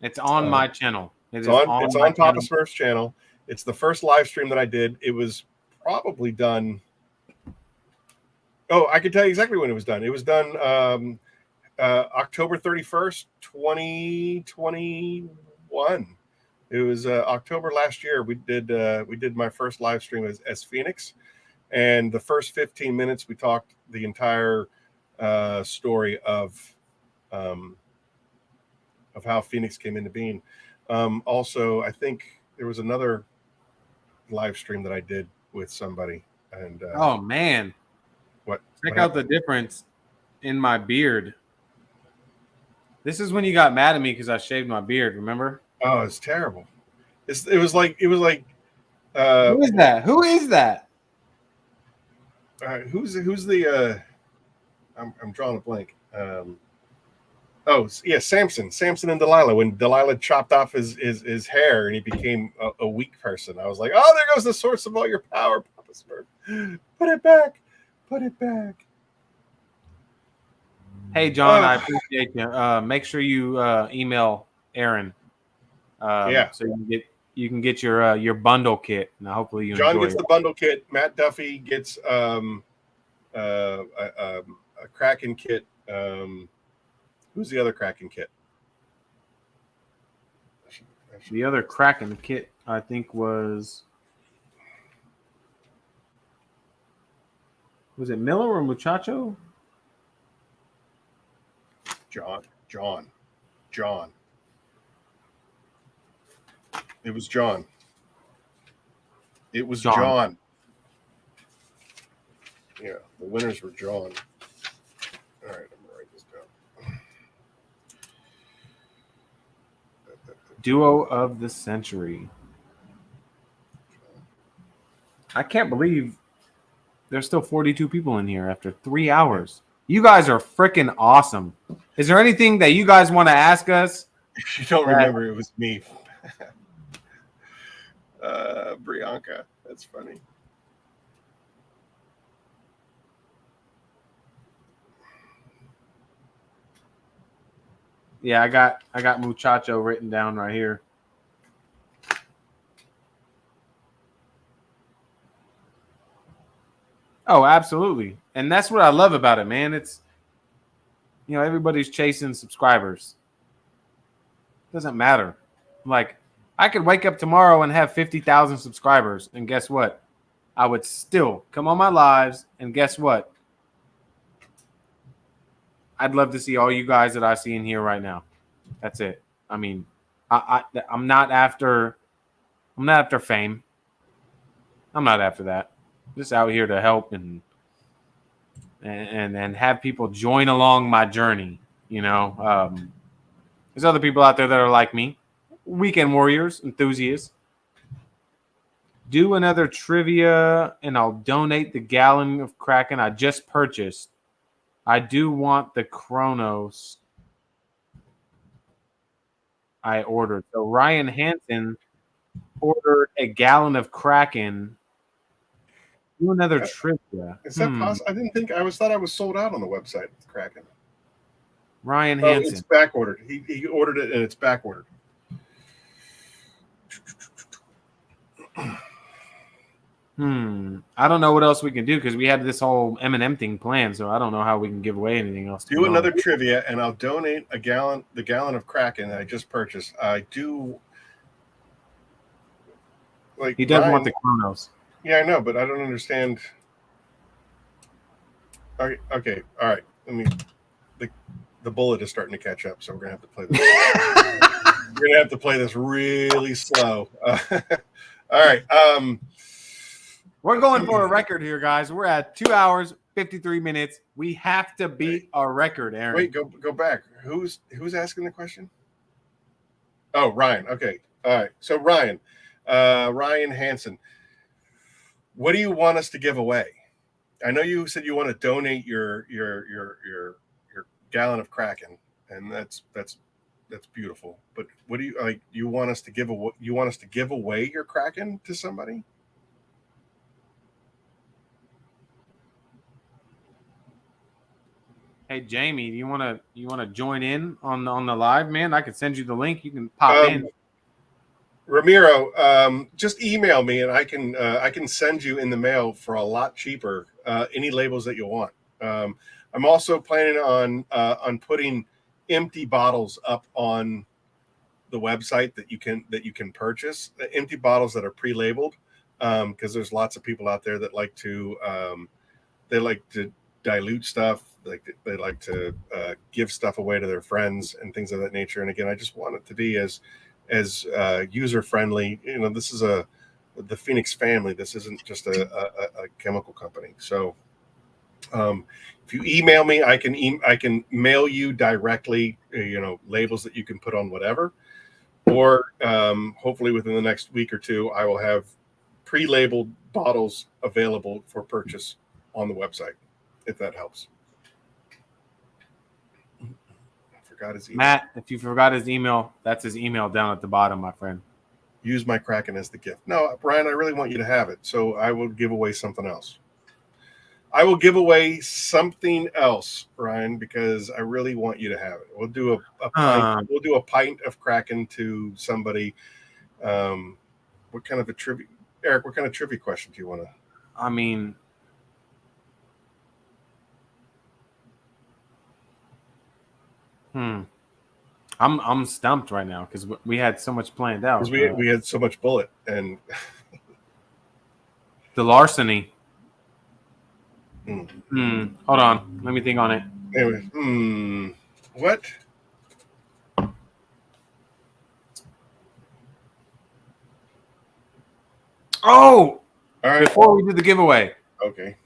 A: It's on my channel.
D: It's on Papasmurf's channel. It's the first live stream that I did. It was probably done. Oh, I can tell you exactly when it was done. It was done October 31st, 2021. It was October last year. We did my first live stream as Phoenix, and the first 15 minutes we talked the entire story of of how Phoenix came into being. Also, I think there was another live stream that I did with somebody. And
A: oh man, check out the difference in my beard. This is when you got mad at me because I shaved my beard. Remember?
D: Oh, it's terrible. It was like.
A: Who is that? Who is that?
D: Who's the? I'm drawing a blank. Oh yeah, Samson and Delilah. When Delilah chopped off his hair and he became a weak person, I was like, oh, there goes the source of all your power, Papasmurf. Put it back. Put it back.
A: Hey John, I appreciate you. Make sure you email Aaron. So you can get your bundle kit. Now hopefully you
D: John
A: enjoy
D: gets the bundle kit. Matt Duffy gets a Kraken kit. Who's the other Kraken kit?
A: The other Kraken kit, I think, was it Miller or Muchacho?
D: John. It was John. John. Yeah, the winners were John. All right, I'm gonna write this down.
A: Duo of the century. I can't believe there's still 42 people in here after 3 hours. You guys are freaking awesome. Is there anything that you guys want to ask us?
D: If you don't remember, it was me. Brianka. That's funny.
A: Yeah, I got Muchacho written down right here. Oh, absolutely. And that's what I love about it, man. It's, everybody's chasing subscribers. Doesn't matter. Like, I could wake up tomorrow and have 50,000 subscribers, and guess what? I would still come on my lives, and guess what? I'd love to see all you guys that I see in here right now. That's it. I mean, I'm not after fame. I'm not after that. I'm just out here to help and have people join along my journey. There's other people out there that are like me, weekend warriors, enthusiasts. Do another trivia, and I'll donate the gallon of Kraken I just purchased. I do want the Chronos I ordered. So Ryan Hansen ordered a gallon of Kraken. Do another trivia.
D: Is that possible? I didn't think. I thought I was sold out on the website with Kraken.
A: Ryan Hansen.
D: It's back ordered. He ordered it and it's back ordered.
A: I don't know what else we can do because we had this whole M&M thing planned, so I don't know how we can give away anything else.
D: Do another trivia, and I'll donate the gallon of Kraken that I just purchased. I do. Like
A: he does want the Chronos.
D: Yeah, I know, but I don't understand. Okay, all right. The bullet is starting to catch up, so we're gonna have to play this. We're gonna have to play this really slow. All right.
A: We're going for a record here, guys. We're at 2 hours, 53 minutes. We have to beat our record, Aaron.
D: Wait, go back. Who's asking the question? Oh, Ryan. Okay. All right. So Ryan Hansen, what do you want us to give away? I know you said you want to donate your gallon of Kraken, and that's beautiful. But what do you like? You want us to give away? You want us to give away your Kraken to somebody?
A: Hey Jamie, you wanna join in on the live, man? I could send you the link. You can pop in.
D: Ramiro, just email me and I can send you in the mail for a lot cheaper any labels that you want. I'm also planning on putting empty bottles up on the website that you can purchase. Empty bottles that are pre-labeled, because there's lots of people out there that like to dilute stuff they like to give stuff away to their friends and things of that nature. And again, I just want it to be as user friendly. You know, this is the Phoenix family. This isn't just a chemical company. So if you email me, I can mail you directly, you know, labels that you can put on whatever, or hopefully within the next week or two, I will have pre-labeled bottles available for purchase on the website, if that helps. I forgot his email.
A: Matt, if you forgot his email, that's his email down at the bottom, my friend.
D: Use my Kraken as the gift. No, Brian, I really want you to have it, so I will give away something else. I will give away something else, Brian, because I really want you to have it. We'll do a pint. We'll do a pint of Kraken to somebody. What kind of a trivia, Eric? What kind of trivia question do you want to?
A: I mean, I'm stumped right now because we had so much planned out.
D: Because we had so much bullet and
A: the larceny. Hold on, let me think on it.
D: Anyway, what?
A: Oh,
D: all right.
A: Before we do the giveaway,
D: okay.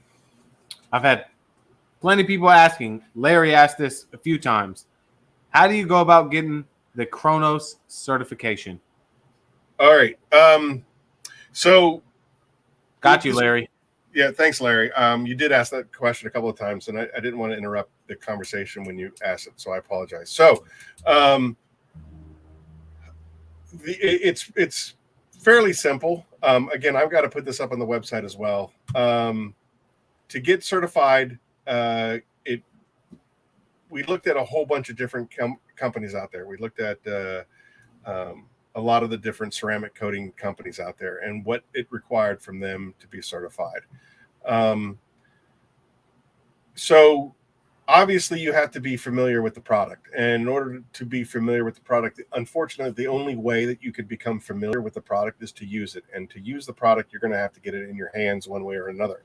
A: I've had plenty of people asking. Larry asked this a few times. How do you go about getting the Chronos certification?
D: All right. So,
A: got you, Larry.
D: Yeah, thanks, Larry. You did ask that question a couple of times, and I didn't want to interrupt the conversation when you asked it, so I apologize. So, it's fairly simple. Again, I've got to put this up on the website as well. To get certified, we looked at a whole bunch of different companies out there. We looked at a lot of the different ceramic coating companies out there and what it required from them to be certified. So obviously you have to be familiar with the product, and in order to be familiar with the product, unfortunately, the only way that you could become familiar with the product is to use it. And to use the product, you're going to have to get it in your hands one way or another.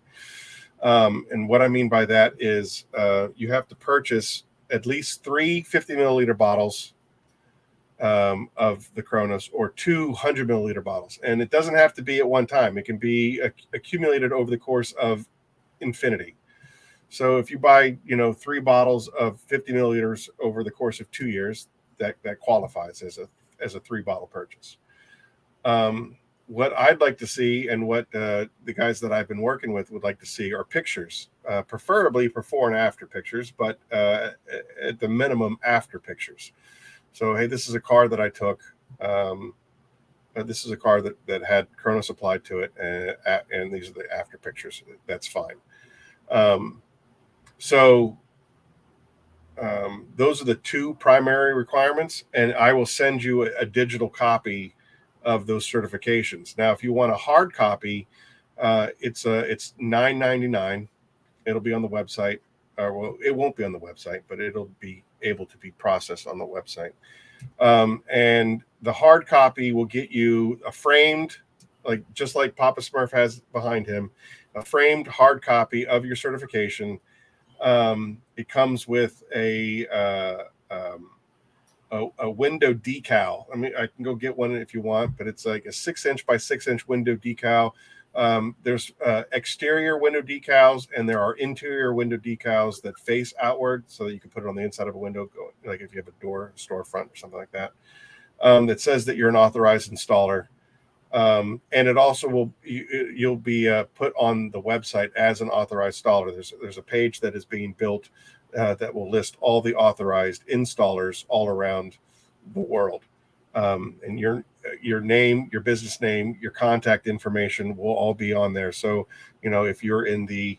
D: And what I mean by that is you have to purchase at least 3 50 milliliter bottles of the Chronos, or 200 milliliter bottles. And it doesn't have to be at one time. It can be accumulated over the course of infinity. So if you buy, 3 bottles of 50 milliliters over the course of 2 years, that qualifies as a 3-bottle purchase. What I'd like to see, and what the guys that I've been working with would like to see, are pictures, preferably before and after pictures, but at the minimum after pictures. So, hey, this is a car that I took. This is a car that had Chronos applied to it, and these are the after pictures. That's fine. Those are the 2 primary requirements, and I will send you a digital copy of those certifications. Now, if you want a hard copy, it's $9.99. It'll be on the website. Well, it won't be on the website, but it'll be able to be processed on the website. And the hard copy will get you a framed, just like Papasmurf has behind him, a framed hard copy of your certification. It comes with a window decal. I mean, I can go get one if you want, but it's like a 6-inch by 6-inch window decal. There's exterior window decals, and there are interior window decals that face outward, so that you can put it on the inside of a window, like if you have a storefront or something like that. That says that you're an authorized installer, and it also you'll be put on the website as an authorized installer. There's a page that is being built that will list all the authorized installers all around the world, and your name, your business name, your contact information will all be on there. So, if you're in the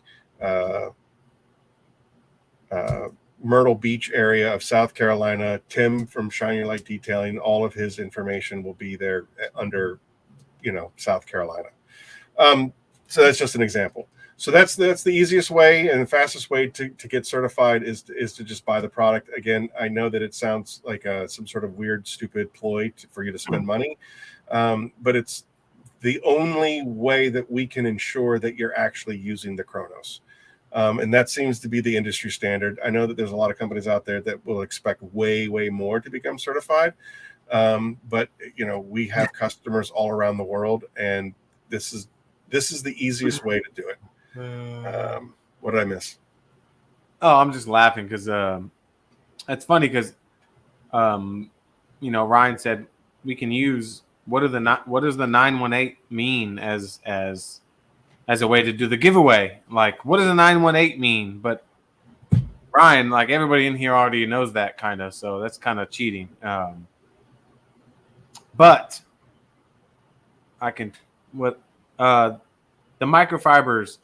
D: Myrtle Beach area of South Carolina, Tim from Shining Light Detailing, all of his information will be there under, South Carolina. So that's just an example. So that's the easiest way and the fastest way to get certified is to just buy the product. Again, I know that it sounds like some sort of weird, stupid ploy for you to spend money, but it's the only way that we can ensure that you're actually using the Chronos. And that seems to be the industry standard. I know that there's a lot of companies out there that will expect way, way more to become certified. But we have customers all around the world, and this is the easiest way to do it. What did I miss?
A: Oh, I'm just laughing because it's funny because Ryan said we can use what does the 918 mean as a way to do the giveaway? Like, what does the 918 mean? But Ryan, like everybody in here already knows that kind of, so that's kind of cheating. But I can the microfibers,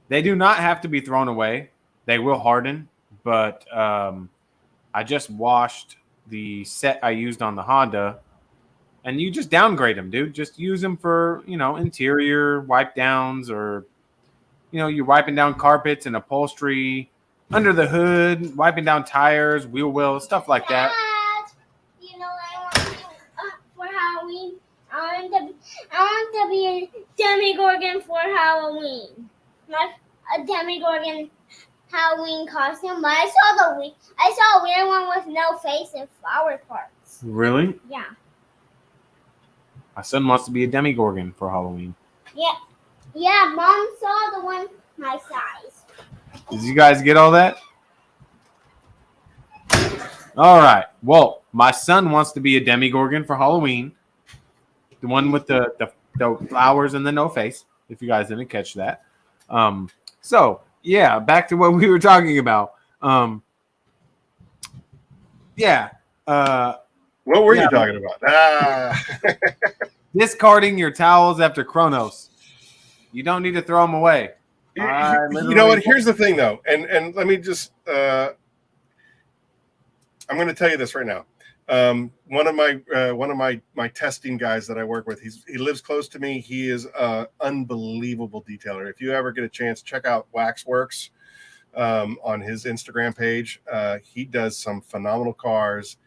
A: they do not have to be thrown away. They will harden, but I just washed the set I used on the Honda, and you just downgrade them, dude. Just use them for, interior wipe downs, or, you're wiping down carpets and upholstery, under the hood, wiping down tires, wheel wells, stuff like that.
E: Dad, I want to, for Halloween, I want to be a Demogorgon for Halloween. Like a Demogorgon Halloween costume, but I saw a weird one with no face and flower parts.
A: Really?
E: Yeah.
A: My son wants to be a Demogorgon for Halloween.
E: Yeah, Mom saw the one my size.
A: Did you guys get all that? All right. Well, my son wants to be a Demogorgon for Halloween. The one with the flowers and the no face, if you guys didn't catch that. So, yeah, back to what we were talking about.
D: What were you talking about?
A: Discarding your towels after Chronos. You don't need to throw them away.
D: You know what? Here's the thing, though, and let me just I'm going to tell you this right now. One of my testing guys that I work with, he lives close to me. He is an unbelievable detailer. If you ever get a chance, check out Waxworks on his Instagram page. He does some phenomenal cars,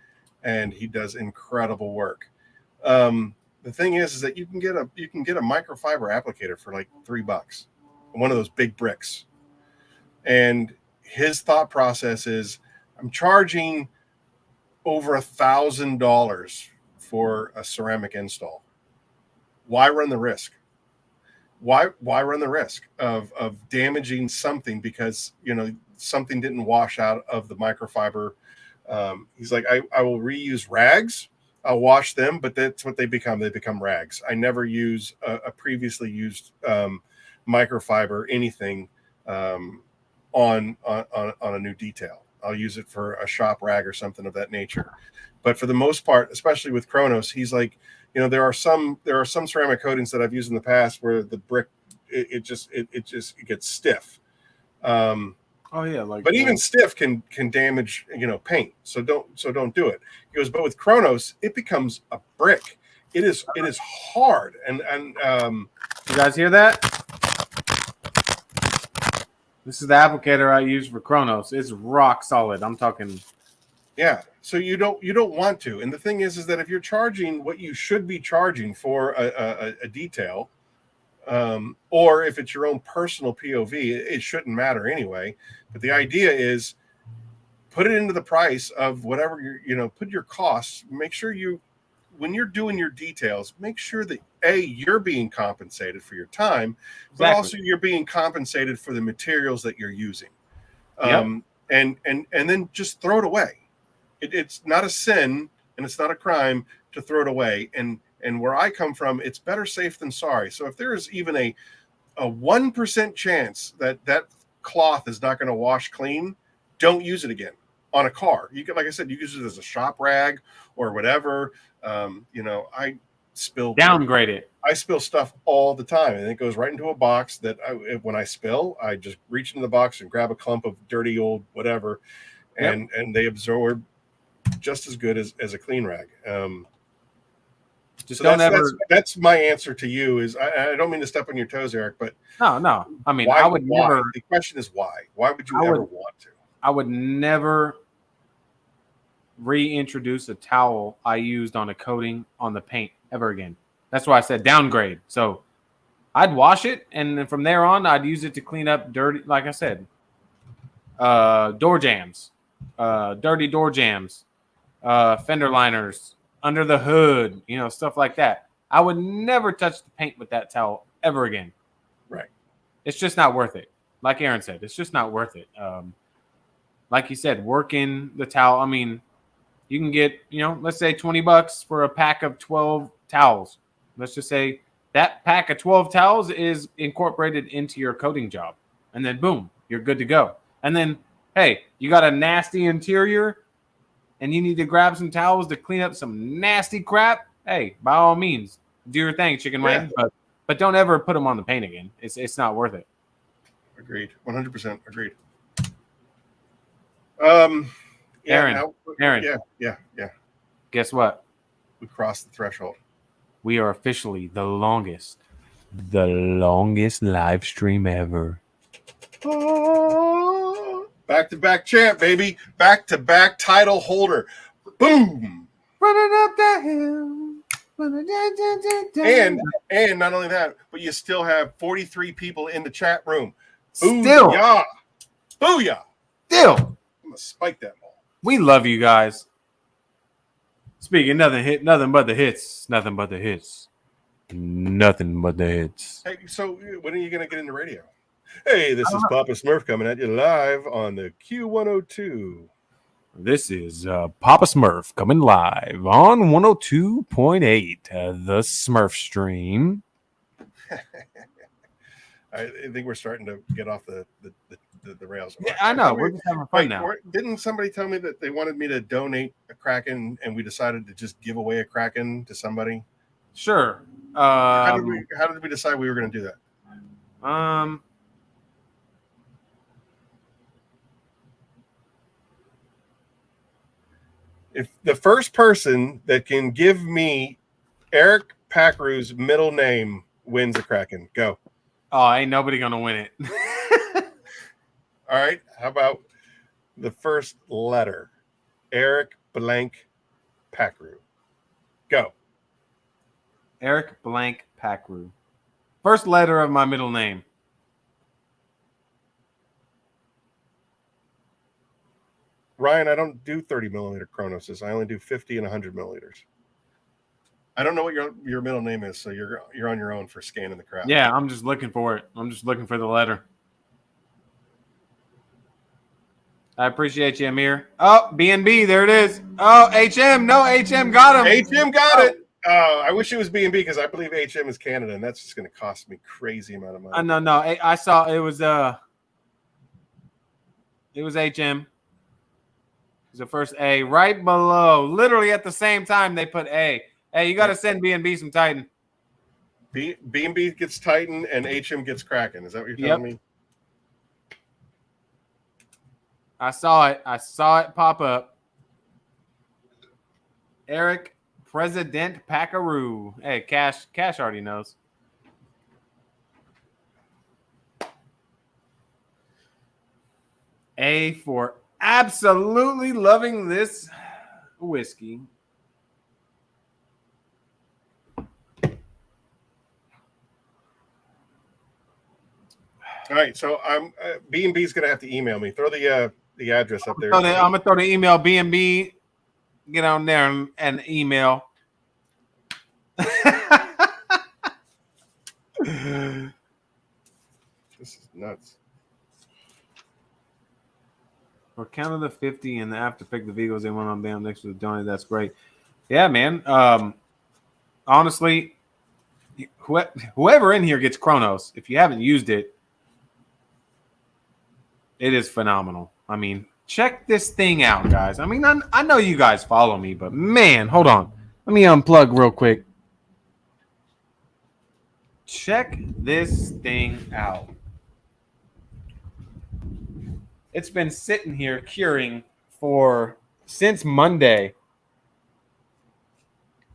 D: and he does incredible work. The thing is that you can get a microfiber applicator for like $3, one of those big bricks. And his thought process is, I'm charging over $1,000 for a ceramic install. Why run the risk? Why run the risk of damaging something because something didn't wash out of the microfiber? He's like, I will reuse rags. I'll wash them, but that's what they become. They become rags. I never use a previously used microfiber anything on a new detail. I'll use it for a shop rag or something of that nature. But for the most part, especially with Chronos, he's like, there are some ceramic coatings that I've used in the past where the brick it gets stiff.
A: Oh yeah,
D: but even stiff can damage paint. So don't do it. He goes, but with Chronos, it becomes a brick. It is hard. And
A: you guys hear that? This is the applicator I use for Chronos. It's rock solid. I'm talking.
D: Yeah. So you don't want to. And the thing is that if you're charging what you should be charging for a detail, or if it's your own personal POV, it shouldn't matter anyway. But the idea is put it into the price of whatever put your costs. Make sure when you're doing your details, make sure that you're being compensated for your time, but also you're being compensated for the materials that you're using. And then just throw it away. It's not a sin and it's not a crime to throw it away. And where I come from, it's better safe than sorry. So if there is even a 1% chance that cloth is not going to wash clean, don't use it again on a car. You can, like I said, you use it as a shop rag or whatever. I
A: downgrade it.
D: I spill stuff all the time, and it goes right into a box that when I spill, I just reach into the box and grab a clump of dirty old whatever, and they absorb just as good as a clean rag.
A: Just
D: so that's my answer to you. Is I don't mean to step on your toes, Eric, but
A: no. I mean,
D: why,
A: I would never.
D: The question is why? Why would you ever want to?
A: I would never reintroduce a towel I used on a coating on the paint ever again. That's why I said downgrade. So I'd wash it, and then from there on, I'd use it to clean up dirty, like I said, door jams, dirty door jams, fender liners, under the hood, stuff like that. I would never touch the paint with that towel ever again.
D: Right.
A: It's just not worth it. Like Aaron said, it's just not worth it. Like you said, working the towel. I mean, you can get, let's say $20 for a pack of 12 towels. Let's just say that pack of 12 towels is incorporated into your coating job. And then boom, you're good to go. And then, hey, you got a nasty interior and you need to grab some towels to clean up some nasty crap. Hey, by all means, do your thing, chicken wing. But don't ever put them on the paint again. It's not worth it.
D: Agreed. 100% agreed.
A: Aaron.
D: Yeah.
A: Guess what?
D: We crossed the threshold.
A: We are officially the longest live stream ever.
D: Back-to-back champ, baby. Back-to-back title holder. Boom.
A: Running up that hill.
D: And not only that, but you still have 43 people in the chat room.
A: Still.
D: Booyah. Booyah.
A: Still.
D: I'm going to spike that ball.
A: We love you guys. Speaking nothing but the hits. Nothing but the hits. Nothing but the hits.
D: Hey, so when are you going to get into radio? Hey, this is Papasmurf coming at you live on the Q102.
A: This is Papasmurf coming live on 102.8, the Smurf stream.
D: I think we're starting to get off the rails.
A: Yeah, I know. We're just having fun now.
D: Didn't somebody tell me that they wanted me to donate a Kraken, and we decided to just give away a Kraken to somebody?
A: Sure.
D: How did we decide we were going to do that? If the first person that can give me Eric Packrew's middle name wins a Kraken, go.
A: Oh, ain't nobody gonna win it.
D: All right. How about the first letter? Eric blank Packrew. Go.
A: Eric blank Packrew. First letter of my middle name.
D: Ryan, I don't do 30 millimeter Chronoses. I only do 50 and 100 milliliters. I don't know what your middle name is, so you're on your own for scanning the crowd.
A: Yeah, I'm just looking for it. I'm just looking for the letter. I appreciate you, Amir. Oh, B&B, there it is. Oh, HM. No, HM got him.
D: HM got it. I wish it was B&B because I believe HM is Canada, and that's just going to cost me crazy amount of money.
A: No. I saw it was HM. The first A right below, literally at the same time they put A. Hey, you got to send B&B some Titan.
D: B&B gets Titan and HM gets Kraken. Is that what you're telling me?
A: I saw it pop up. Eric President Packaroo. Hey, Cash already knows. A for absolutely loving this whiskey.
D: All right, so I'm B&B's gonna have to email me. Throw the address up there.
A: I'm gonna throw the email B&B. Get on there and email.
D: This is nuts.
A: For count of the 50 and the after pick the vehicles they went on down next to the donate. That's great. Yeah, man. Honestly, whoever in here gets Chronos, if you haven't used it, it is phenomenal. I mean, check this thing out, guys. I mean, I know you guys follow me, but man, hold on. Let me unplug real quick. Check this thing out. It's been sitting here curing since Monday.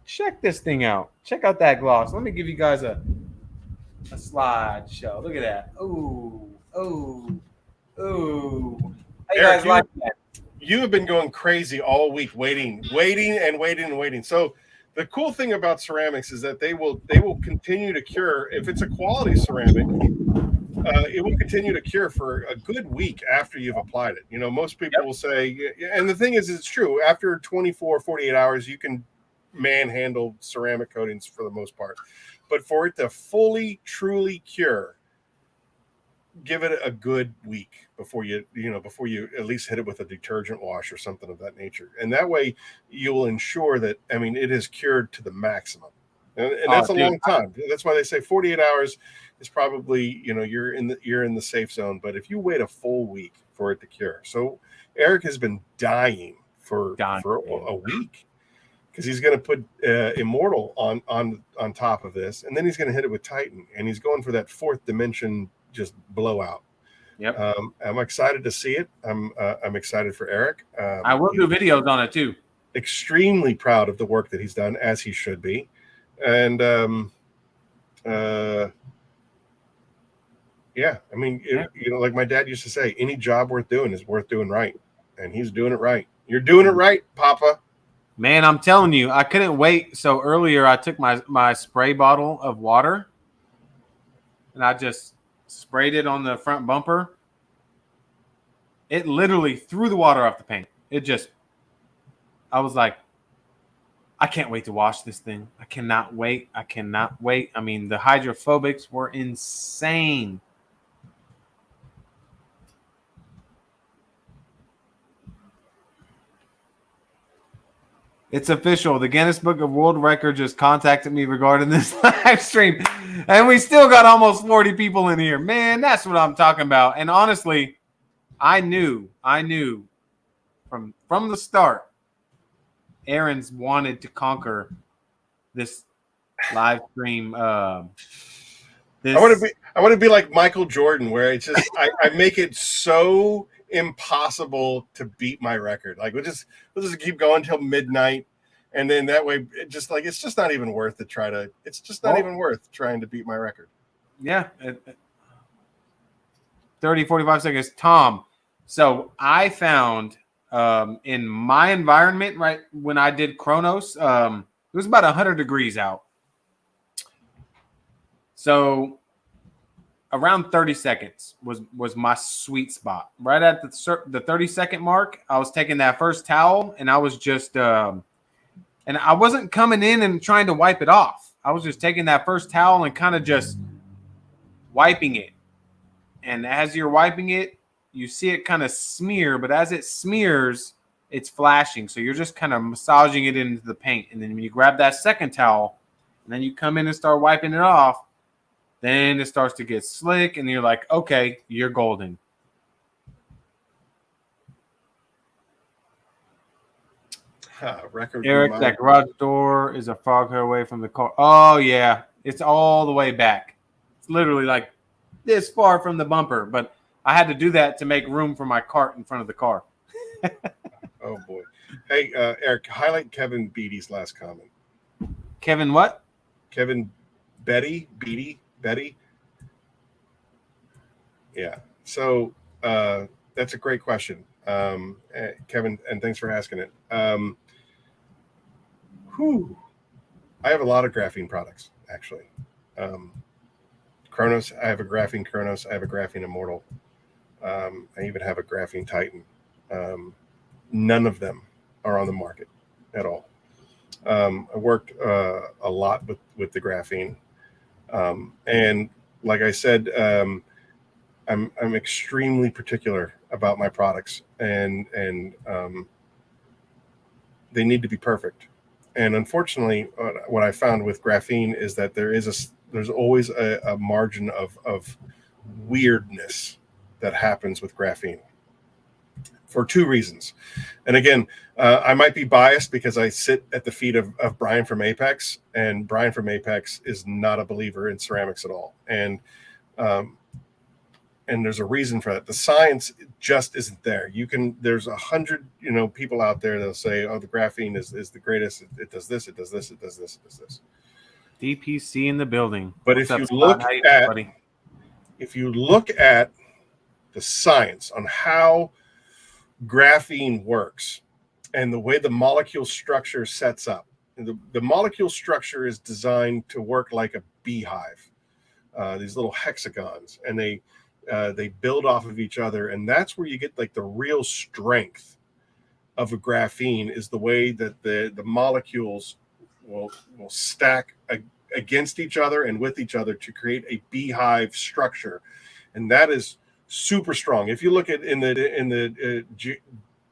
A: Check this thing out. Check out that gloss. Let me give you guys a slideshow. Look at that. Ooh. How you
D: Eric,
A: guys like that?
D: You have been going crazy all week, waiting. So The cool thing about ceramics is that they will continue to cure. If it's a quality ceramic, it will continue to cure for a good week after you've applied it. You know, most people will say, and the thing is, it's true. After 24, 48 hours, you can manhandle ceramic coatings for the most part. But for it to fully, truly cure, give it a good week before you at least hit it with a detergent wash or something of that nature. And that way you will ensure that, I mean, it is cured to the maximum. And that's a long time. That's why they say 48 hours is probably, you're in the safe zone. But if you wait a full week for it to cure. So Eric has been dying for a week because he's going to put Immortal on top of this. And then he's going to hit it with Titan. And he's going for that fourth dimension just blowout.
A: Yep.
D: I'm excited to see it. I'm excited for Eric.
A: I will do videos on it too.
D: Extremely proud of the work that he's done, as he should be. And yeah, I mean, like my dad used to say, any job worth doing is worth doing right, and he's doing it right. You're doing it right, Papa.
A: Man, I'm telling you, I couldn't wait. So earlier, I took my spray bottle of water, and I just sprayed it on the front bumper. It literally threw the water off the paint. I was like, I can't wait to wash this thing. I cannot wait. I mean, the hydrophobics were insane. It's official. The Guinness Book of World Records just contacted me regarding this live stream. And we still got almost 40 people in here. Man, that's what I'm talking about. And honestly, I knew from the start, Aaron's wanted to conquer this live stream. I
D: want to be like Michael Jordan, where it's just I make it so impossible to beat my record. Like we'll just keep going till midnight, and then that way it's just not even worth to try to. It's just not even worth trying to beat my record.
A: Yeah, 30, 45 seconds. Tom, so I found in my environment right when I did Chronos, it was about 100 degrees out. So around 30 seconds was my sweet spot. Right at the 30-second mark, I was taking that first towel, and I was just and I wasn't coming in and trying to wipe it off. I was just taking that first towel and kind of just wiping it. And as you're wiping it, you see it kind of smear, but as it smears, it's flashing. So you're just kind of massaging it into the paint. And then when you grab that second towel, and then you come in and start wiping it off, then it starts to get slick, and you're like, okay, you're golden. Eric, that garage door is a fog hair away from the car. Oh, yeah. It's all the way back. It's literally like this far from the bumper, but I had to do that to make room for my cart in front of the car.
D: Oh, boy. Hey, Eric, highlight Kevin Beatty's last comment.
A: Kevin what?
D: Kevin Betty. Yeah. So that's a great question, Kevin, and thanks for asking it. I have a lot of graphene products, actually. Chronos, I have a graphene Chronos. I have a graphene Immortal. I even have a graphene Titan. None of them are on the market at all. I worked a lot with the graphene. And like I said, I'm extremely particular about my products, and they need to be perfect. And unfortunately, what I found with graphene is that there's always a margin of weirdness that happens with graphene for two reasons. And again, I might be biased because I sit at the feet of Brian from Apex, and Brian from Apex is not a believer in ceramics at all. And there's a reason for that. The science just isn't there. There's 100, people out there that'll say, oh, the graphene is the greatest. It does this, it does this, it does this, it does this.
A: DPC in the building.
D: But if you look at the science on how graphene works and the way the molecule structure sets up, the molecule structure is designed to work like a beehive. These little hexagons, and they build off of each other, and that's where you get like the real strength of a graphene, is the way that the molecules will stack against each other and with each other to create a beehive structure, and that is super strong. If you look at in the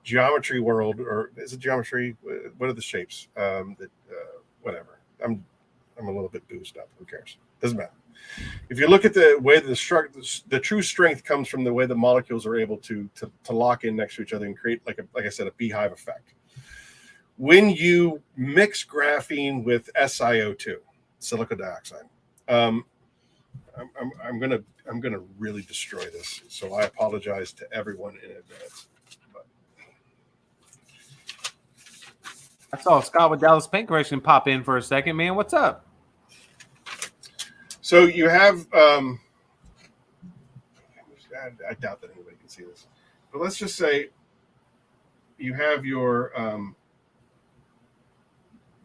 D: geometry world, or is it geometry? What are the shapes? Whatever. I'm a little bit boozed up. Who cares? Doesn't matter. If you look at the way the true strength comes from the way the molecules are able to lock in next to each other and create, like I said, a beehive effect. When you mix graphene with SiO2, silicon dioxide, I'm gonna really destroy this. So I apologize to everyone in advance. But
A: I saw Scott with Dallas Paint Correction pop in for a second, man. What's up?
D: so you have, I doubt that anybody can see this, but let's just say you have your,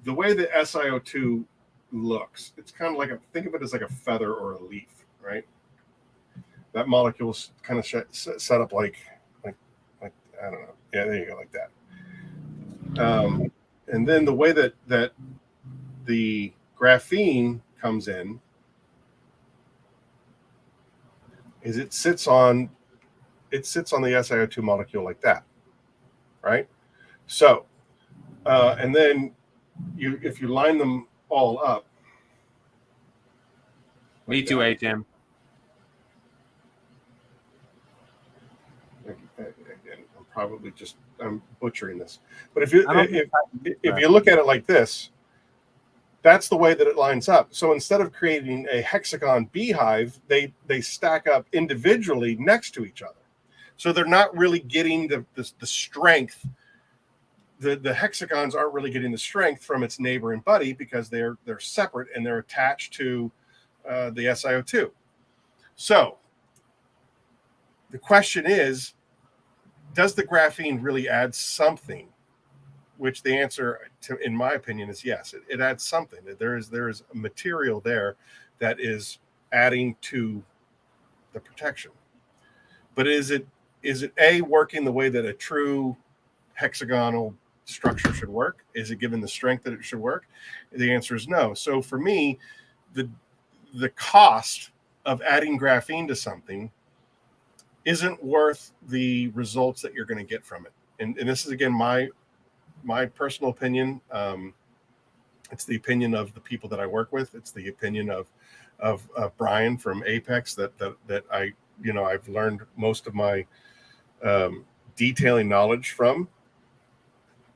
D: the way the SiO2 looks, it's kind of like think of it as like a feather or a leaf, right? That molecule's kind of set up like I don't know. Yeah, there you go, like that. And then the way that the graphene comes in is it sits on the SiO2 molecule like that, right? So, and then if you line them all up.
A: Me too, HM.
D: I'm butchering this, but if you look at it like this, that's the way that it lines up. So instead of creating a hexagon beehive, they stack up individually next to each other. So they're not really getting the strength. The hexagons aren't really getting the strength from its neighbor and buddy, because they're separate and they're attached to the SiO2. So the question is, does the graphene really add something? Which the answer, in my opinion, is yes. It adds something. There is a material there that is adding to the protection. But is it A, working the way that a true hexagonal structure should work? Is it given the strength that it should work? The answer is no. So for me, the cost of adding graphene to something isn't worth the results that you're going to get from it. And this is, again, my personal opinion. It's the opinion of the people that I work with. It's the opinion of Brian from Apex that I've learned most of my detailing knowledge from.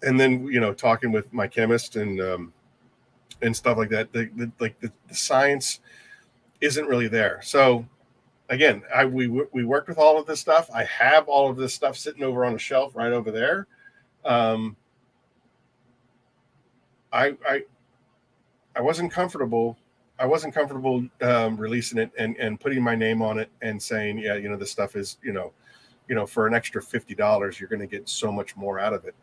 D: And then, talking with my chemist and stuff like that, the science isn't really there. So again, we worked with all of this stuff. I have all of this stuff sitting over on a shelf right over there. I wasn't comfortable. Releasing it and putting my name on it and saying, yeah, this stuff is, for an extra $50, you're going to get so much more out of it.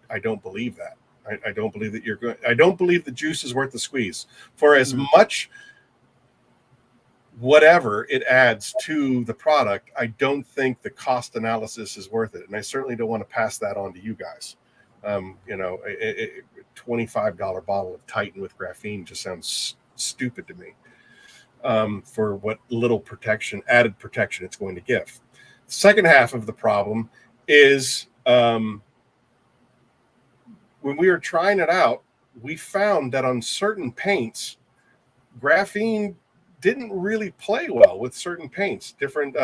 D: I don't believe that. I don't believe that I don't believe the juice is worth the squeeze for as much whatever it adds to the product. I don't think the cost analysis is worth it. And I certainly don't want to pass that on to you guys. A $25 bottle of Titan with graphene just sounds stupid to me for what little added protection it's going to give. The second half of the problem is when we were trying it out, we found that on certain paints, graphene didn't really play well with certain paints. Different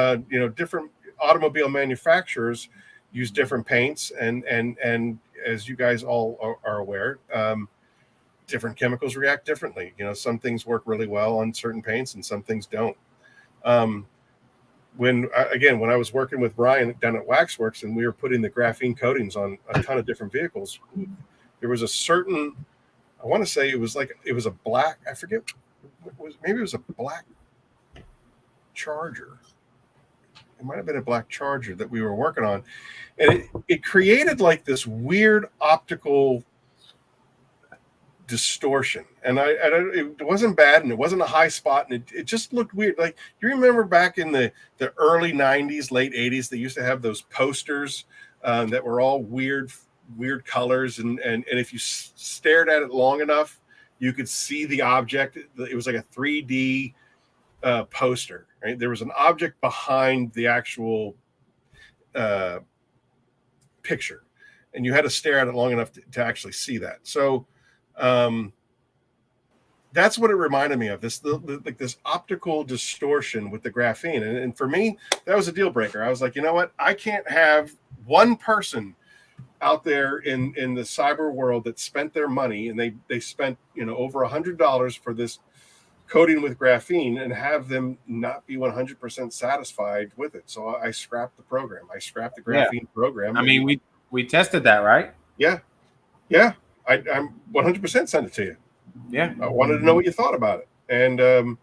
D: automobile manufacturers use different paints, and as you guys all are aware, different chemicals react differently. Some things work really well on certain paints and some things don't. When I was working with Brian down at Waxworks and we were putting the graphene coatings on a ton of different vehicles, there was a certain, I want to say it was a black, I forget, maybe it was a black Charger. It might have been a black Charger that we were working on. And it created like this weird optical distortion, and it wasn't bad, and it wasn't a high spot, and it just looked weird. Like, you remember back in the early 90s, late 80s, they used to have those posters that were all weird colors, and if you stared at it long enough, you could see the object. It was like a 3D poster, right? There was an object behind the actual picture, and you had to stare at it long enough to actually see that. So that's what it reminded me of, this like this optical distortion with the graphene. And for me, that was a deal breaker. I was like, you know what? I can't have one person out there in the cyber world that spent their money, and they spent, you know, over $100 for this coating with graphene, and have them not be 100% satisfied with it. So I scrapped the program. I scrapped the graphene program.
A: I mean, we tested that, right?
D: Yeah. I'm 100% sent it to you.
A: Yeah.
D: I wanted to know what you thought about it. And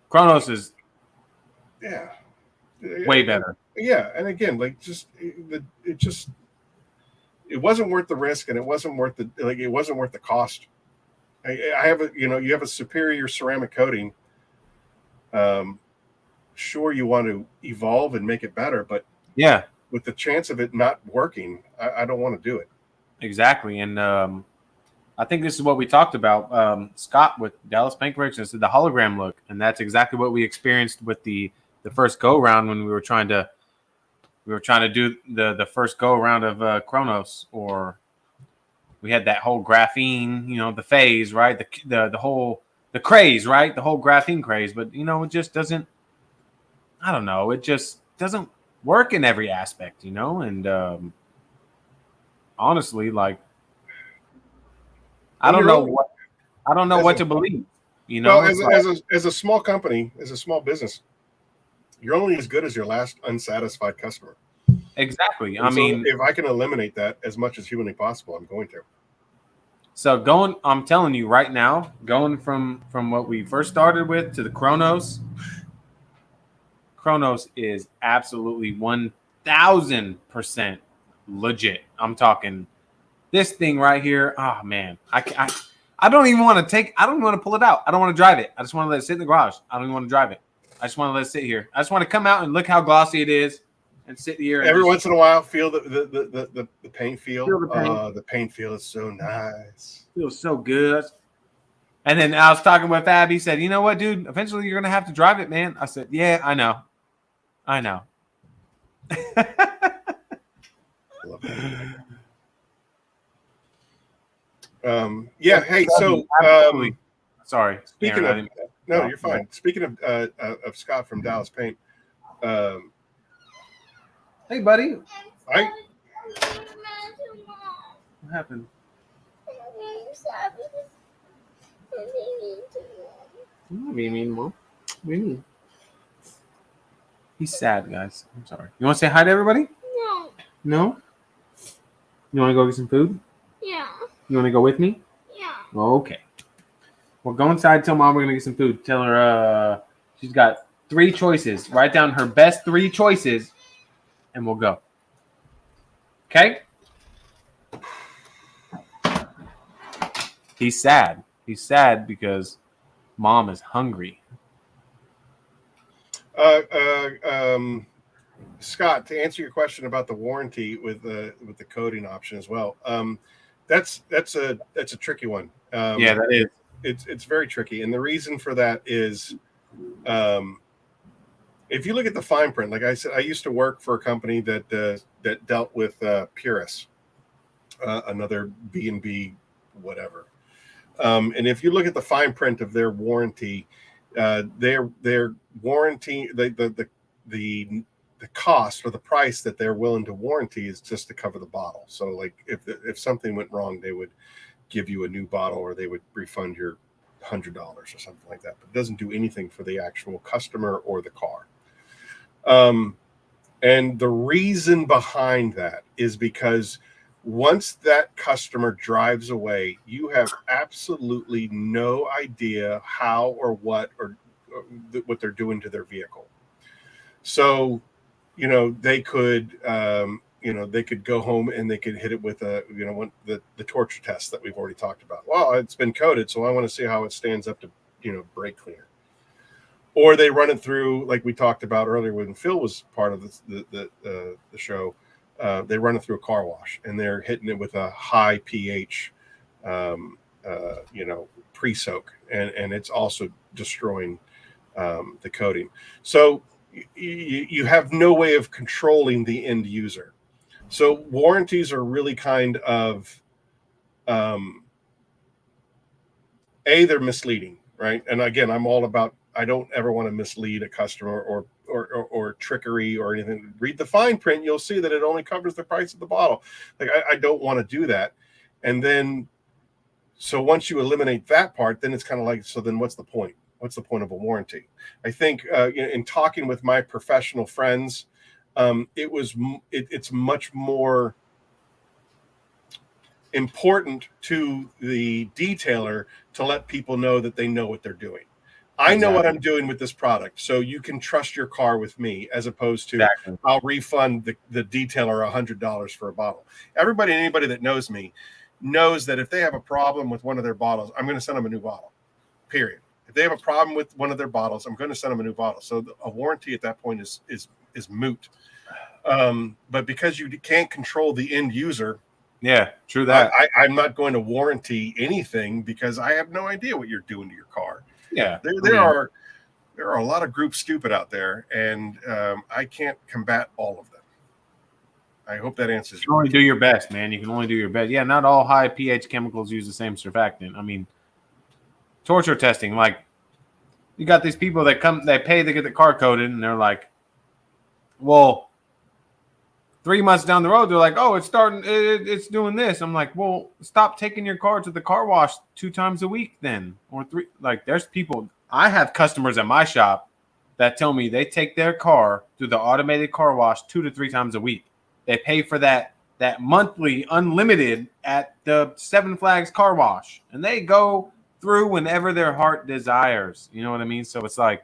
A: Chronos is way better.
D: Yeah, and again, like, it wasn't worth the risk, and it wasn't worth the cost. I have you have a superior ceramic coating. Sure, you want to evolve and make it better, but
A: yeah,
D: with the chance of it not working, I don't want to do it.
A: Exactly. And I think this is what we talked about, Scott, with Dallas Paint Corrections, the hologram look, and that's exactly what we experienced with the first go round when we were trying to do the first go around of Chronos, or we had that whole graphene, you know, the phase, right? The craze, right? The whole graphene craze. But, you know, it just doesn't, I don't know. It just doesn't work in every aspect, you know? And honestly, like, I don't know what to believe, you know?
D: Well, as a small company, as a small business, you're only as good as your last unsatisfied customer.
A: Exactly.
D: I mean, if I can eliminate that as much as humanly possible, I'm going to.
A: So I'm telling you right now, going from what we first started with to the Chronos is absolutely 1,000% legit. I'm talking this thing right here. Oh man, I don't even want to pull it out. I don't want to drive it. I just want to let it sit in the garage. I don't even want to drive it. I just want to let it sit here. I just want to come out and look how glossy it is and sit here.
D: Every once in a while, feel the paint feel.
A: Feel the paint.
D: The paint feel is so nice.
A: Feels so good. And then I was talking with Fab. He said, "You know what, dude? Eventually, you're gonna have to drive it, man." I said, "Yeah, I know."
D: Love that. Yeah. Hey. So.
A: Sorry.
D: Speaking
A: Aaron,
D: of. No, you're fine. Speaking of Scott from Dallas Paint.
A: Hey, buddy.
D: I.
A: What happened? I'm not being mean, Mom. What do you mean? He's sad, guys. I'm sorry. You want to say hi to everybody?
E: No.
A: No? You want to go get some food?
E: Yeah.
A: You want to go with me?
E: Yeah.
A: Okay. Well, go inside. Tell Mom we're going to get some food. Tell her she's got 3 choices. Write down her best 3 choices, and we'll go. Okay? He's sad. He's sad because Mom is hungry.
D: Scott, to answer your question about the warranty with the coating option as well, that's a tricky one.
A: Yeah, that is.
D: It's very tricky, and the reason for that is, if you look at the fine print, like I said, I used to work for a company that dealt with Purus, another B&B whatever, and if you look at the fine print of their warranty, their warranty, the cost or the price that they're willing to warranty is just to cover the bottle. So, like, if something went wrong, they would give you a new bottle, or they would refund your $100 or something like that. But it doesn't do anything for the actual customer or the car. And the reason behind that is because once that customer drives away, you have absolutely no idea how or what they're doing to their vehicle. So, you know, they could, they could go home and they could hit it with the torture test that we've already talked about. Well, it's been coated, so I want to see how it stands up to brake cleaner. Or they run it through, like we talked about earlier when Phil was part of the show. They run it through a car wash, and they're hitting it with a high pH, pre-soak, and it's also destroying the coating. So you have no way of controlling the end user. So warranties are really kind of they're misleading, right? And again, I'm all about, I don't ever want to mislead a customer or trickery or anything. Read the fine print, you'll see that it only covers the price of the bottle. Like I don't want to do that. And then, so once you eliminate that part, then it's kind of like, so then what's the point? What's the point of a warranty? I think in talking with my professional friends, it's much more important to the detailer to let people know that they know what they're doing. I know what I'm doing with this product, so you can trust your car with me, as opposed to I'll refund the detailer $100 for a bottle. Anybody that knows me knows that if they have a problem with one of their bottles, I'm going to send them a new bottle, period. If they have a problem with one of their bottles, I'm going to send them a new bottle. So a warranty at that point is moot. But because you can't control the end user,
A: yeah, true that.
D: I'm not going to warranty anything because I have no idea what you're doing to your car.
A: Yeah,
D: there are a lot of groups stupid out there, and I can't combat all of them. I hope that answers.
A: You can only do your best, man. You can only do your best. Yeah, not all high pH chemicals use the same surfactant. I mean, torture testing, like you got these people that come, they pay to get the car coated, and they're like, well, 3 months down the road, they're like, oh, it's doing this. I'm like, well, stop taking your car to the car wash 2 times a week then, or 3. Like, there's people, I have customers at my shop that tell me they take their car through the automated car wash 2 to 3 times a week. They pay for that monthly unlimited at the Seven Flags car wash, and they go through whenever their heart desires. You know what I mean? So it's like,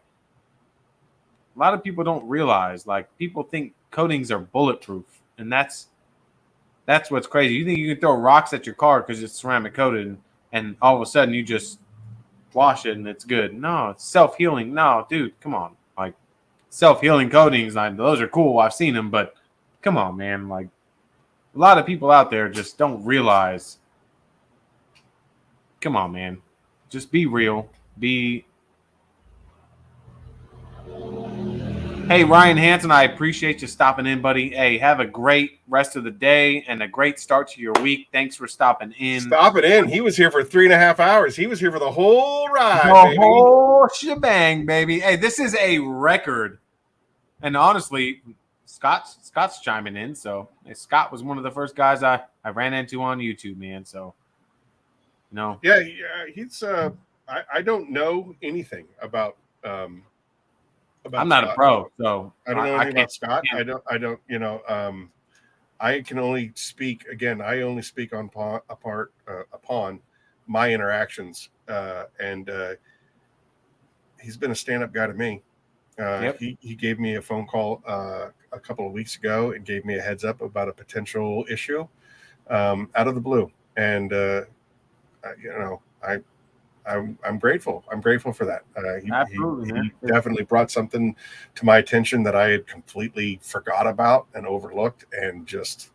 A: a lot of people don't realize, like, people think coatings are bulletproof, and that's what's crazy. You think you can throw rocks at your car because it's ceramic coated, and all of a sudden you just wash it and it's good. No, it's self-healing. No, dude, come on. Like, self-healing coatings, like, those are cool. I've seen them, but come on, man. Like, a lot of people out there just don't realize. Come on, man. Just be real. Hey, Ryan Hansen, I appreciate you stopping in, buddy. Hey, have a great rest of the day and a great start to your week. Thanks for stopping in.
D: Stopping in. He was here for 3.5 hours. He was here for the whole ride,
A: the whole shebang, baby. Hey, this is a record. And honestly, Scott's chiming in. So Scott was one of the first guys I ran into on YouTube, man. So,
D: Yeah, he's I don't know anything about
A: I'm not
D: Scott.
A: a pro, so
D: I don't know anything about Scott. I don't. I can only speak again. I only speak upon my interactions, and he's been a stand-up guy to me. He gave me a phone call a couple of weeks ago and gave me a heads up about a potential issue out of the blue, and I'm grateful. I'm grateful for that. He definitely brought something to my attention that I had completely forgot about and overlooked, and just,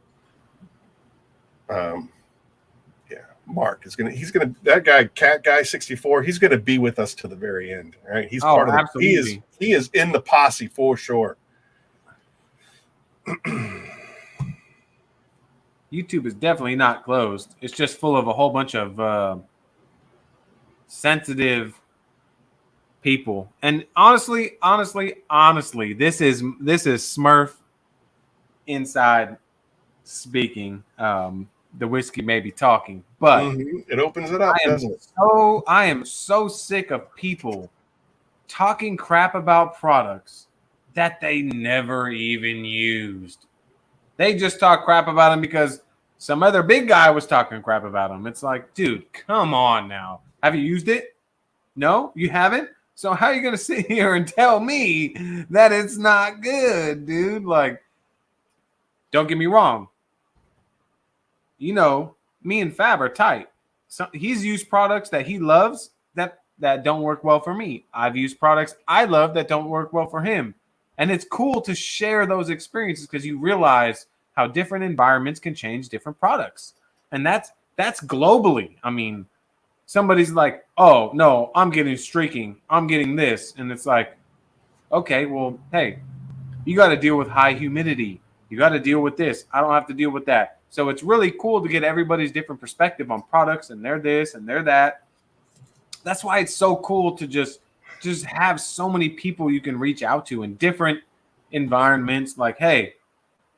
D: Mark is that guy, Cat Guy 64. He's gonna be with us to the very end, right? He's part of it. He is in the posse for sure.
A: YouTube is definitely not closed. It's just full of a whole bunch of sensitive people, and honestly, this is Smurf inside speaking. The whiskey may be talking, but
D: it opens it up, doesn't it?
A: I am so sick of people talking crap about products that they never even used. They just talk crap about them because some other big guy was talking crap about them. It's like, dude, come on now. Have you used it? No, you haven't? So how are you going to sit here and tell me that it's not good, dude? Like, don't get me wrong. You know, me and Fab are tight. So he's used products that he loves that don't work well for me. I've used products I love that don't work well for him. And it's cool to share those experiences because you realize how different environments can change different products. And that's globally. I mean, somebody's like, oh, no, I'm getting streaking. I'm getting this. And it's like, okay, well, hey, you got to deal with high humidity. You got to deal with this. I don't have to deal with that. So it's really cool to get everybody's different perspective on products and they're this and they're that. That's why it's so cool to just have so many people you can reach out to in different environments. Like, hey,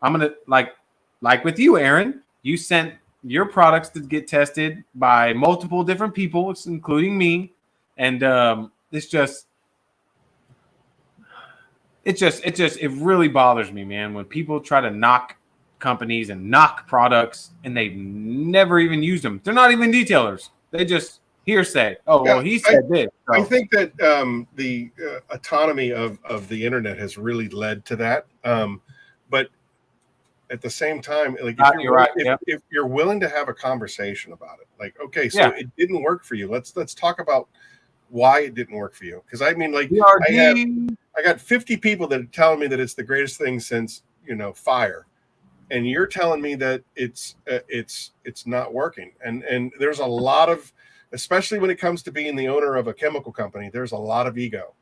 A: I'm going to like with you, Aaron, you sent your products to get tested by multiple different people, including me. And it really bothers me, man, when people try to knock companies and knock products and they've never even used them. They're not even detailers. They just hearsay. Oh, well, he said this. So.
D: I think that the autonomy of the internet has really led to that. But at the same time, like if you're willing to have a conversation about it, like, okay, so it didn't work for you. Let's talk about why it didn't work for you. Because I mean, like, I got 50 people that are telling me that it's the greatest thing since, fire, and you're telling me that it's not working. And there's a lot of, especially when it comes to being the owner of a chemical company, there's a lot of ego.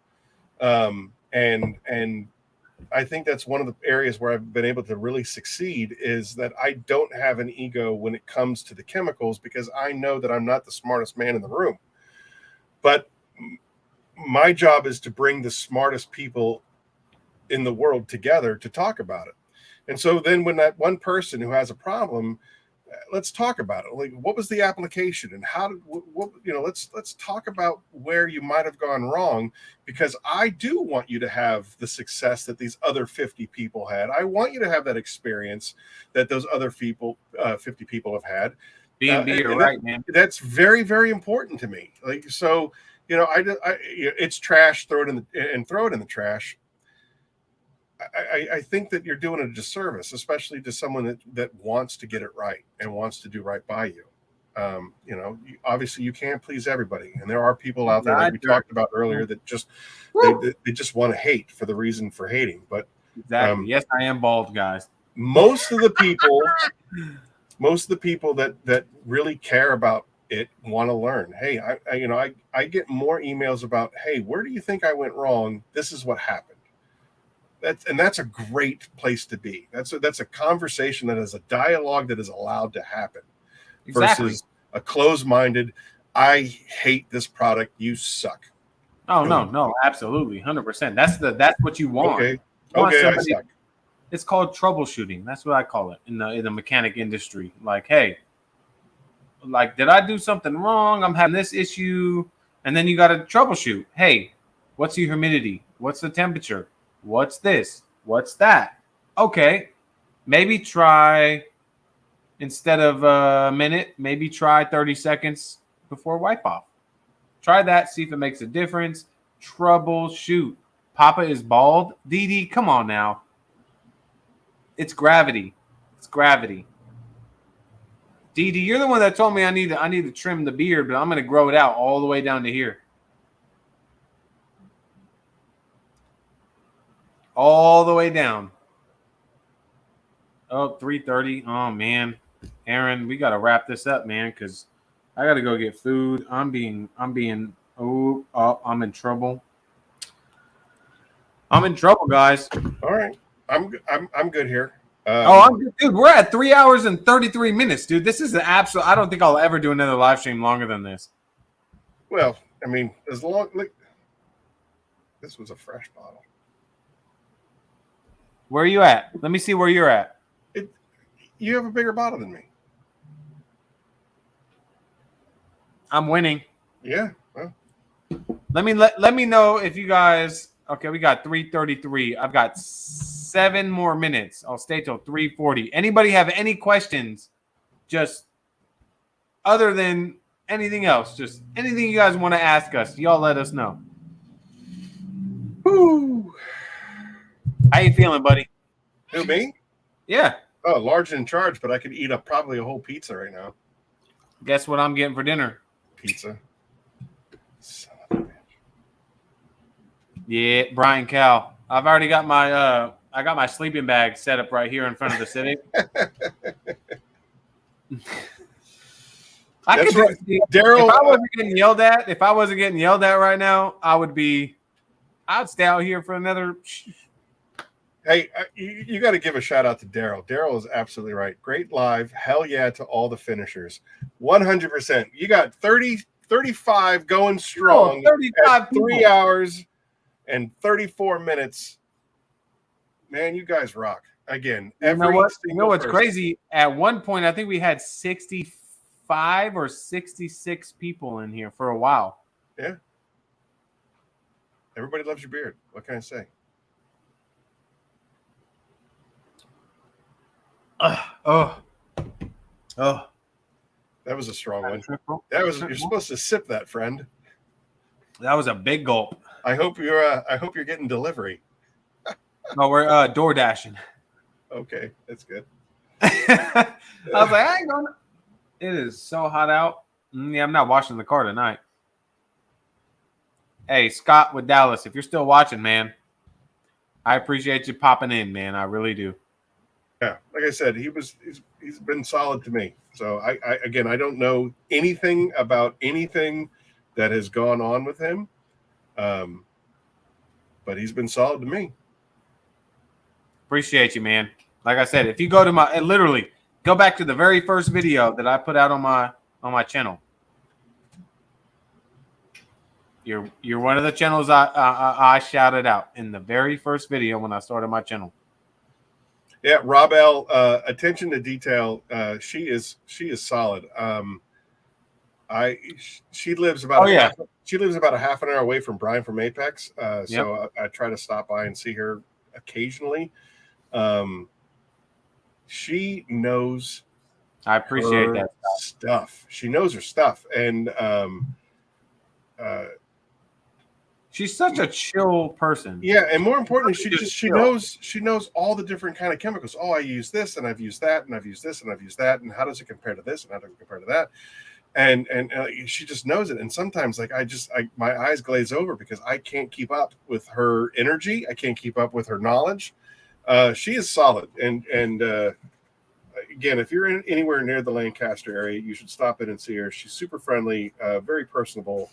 D: And I think that's one of the areas where I've been able to really succeed is that I don't have an ego when it comes to the chemicals because I know that I'm not the smartest man in the room. But my job is to bring the smartest people in the world together to talk about it. And so then when that one person who has a problem, let's talk about it. Like, what was the application and how did let's talk about where you might have gone wrong, because I do want you to have the success that these other 50 people had. I want you to have that experience that those other 50 people have had.
A: You're right, man.
D: That's very, very important to me. Like, so, it's trash, throw it in the trash. I think that you're doing a disservice, especially to someone that wants to get it right and wants to do right by you. Obviously you can't please everybody, and there are people out there like we talked about earlier that just they just want to hate for the reason for hating. But
A: exactly, yes, I am bald, guys.
D: Most of the people that really care about it want to learn. Hey, I get more emails about, hey, where do you think I went wrong? This is what happened. That's a great place to be. That's a conversation that is a dialogue that is allowed to happen, versus a closed-minded, I hate this product, you suck.
A: Oh no, absolutely, 100%. That's what you want.
D: Okay,
A: I suck. It's called troubleshooting. That's what I call it in the mechanic industry. Like, hey, like, did I do something wrong? I'm having this issue, and then you got to troubleshoot. Hey, what's the humidity? What's the temperature? What's this? What's that? Okay, maybe try, instead of a minute, maybe try 30 seconds before wipe off. Try that, see if it makes a difference. Troubleshoot. Papa is bald. DD, come on now. It's gravity. It's gravity. DD, you're the one that told me I need to trim the beard, but I'm going to grow it out all the way down to here. All the way down. Oh, 3:30. Oh, man. Aaron, we got to wrap this up, man, because I got to go get food. I'm in trouble. I'm in trouble, guys.
D: All right. I'm good here.
A: I'm good. Dude, we're at 3 hours and 33 minutes, dude. This is an absolute. I don't think I'll ever do another live stream longer than this.
D: Well, I mean, as long like this was a fresh bottle.
A: Where are you at? Let me see where you're at.
D: You have a bigger bottle than me.
A: I'm winning.
D: Yeah. Well.
A: Let me know if you guys. Okay, we got 3:33. I've got 7 more minutes. I'll stay till 3:40. Anybody have any questions? Just other than anything else, just anything you guys want to ask us, y'all let us know.
D: Woo.
A: How you feeling, buddy?
D: Who, me?
A: Yeah.
D: Oh, large and in charge, but I could eat up probably a whole pizza right now.
A: Guess what I'm getting for dinner?
D: Pizza.
A: Yeah, Brian Cal. I've already got my I got my sleeping bag set up right here in front of the Civic.
D: That's right.
A: Daryl, if I wasn't getting yelled at right now, I'd stay out here for another.
D: Hey, you got to give a shout out to Daryl. Daryl is absolutely right. Great live. Hell yeah to all the finishers. 100%. You got 35 going strong.
A: 35
D: 3 hours and 34 minutes. Man, you guys rock. Again,
A: you know what's crazy? At one point, I think we had 65 or 66 people in here for a while.
D: Yeah. Everybody loves your beard. What can I say?
A: Oh.
D: That was a strong one. You're supposed to sip that, friend.
A: That was a big gulp.
D: I hope you're getting delivery.
A: No, we're door dashing.
D: Okay, that's good.
A: I was like, I ain't going. It is so hot out. Yeah, I'm not washing the car tonight. Hey, Scott with Dallas, if you're still watching, man, I appreciate you popping in, man. I really do.
D: Yeah, like I said, he's been solid to me. So I don't know anything about anything that has gone on with him, but he's been solid to me.
A: Appreciate you, man. Like I said, if you go to literally go back to the very first video that I put out on my channel. You're one of the channels I shouted out in the very first video when I started my channel.
D: Yeah, Rob L. Attention to detail. She is solid. She lives about a half an hour away from Brian from Apex. So I try to stop by and see her occasionally. She knows.
A: I appreciate that
D: stuff. She knows her stuff, and
A: she's such a chill person.
D: Yeah, and more importantly, she knows all the different kind of chemicals. Oh, I use this, and I've used that, and I've used this, and I've used that, and how does it compare to this, and how does it compare to that? And she just knows it. And sometimes, like my eyes glaze over because I can't keep up with her energy. I can't keep up with her knowledge. She is solid, and again, if you're anywhere near the Lancaster area, you should stop in and see her. She's super friendly, very personable.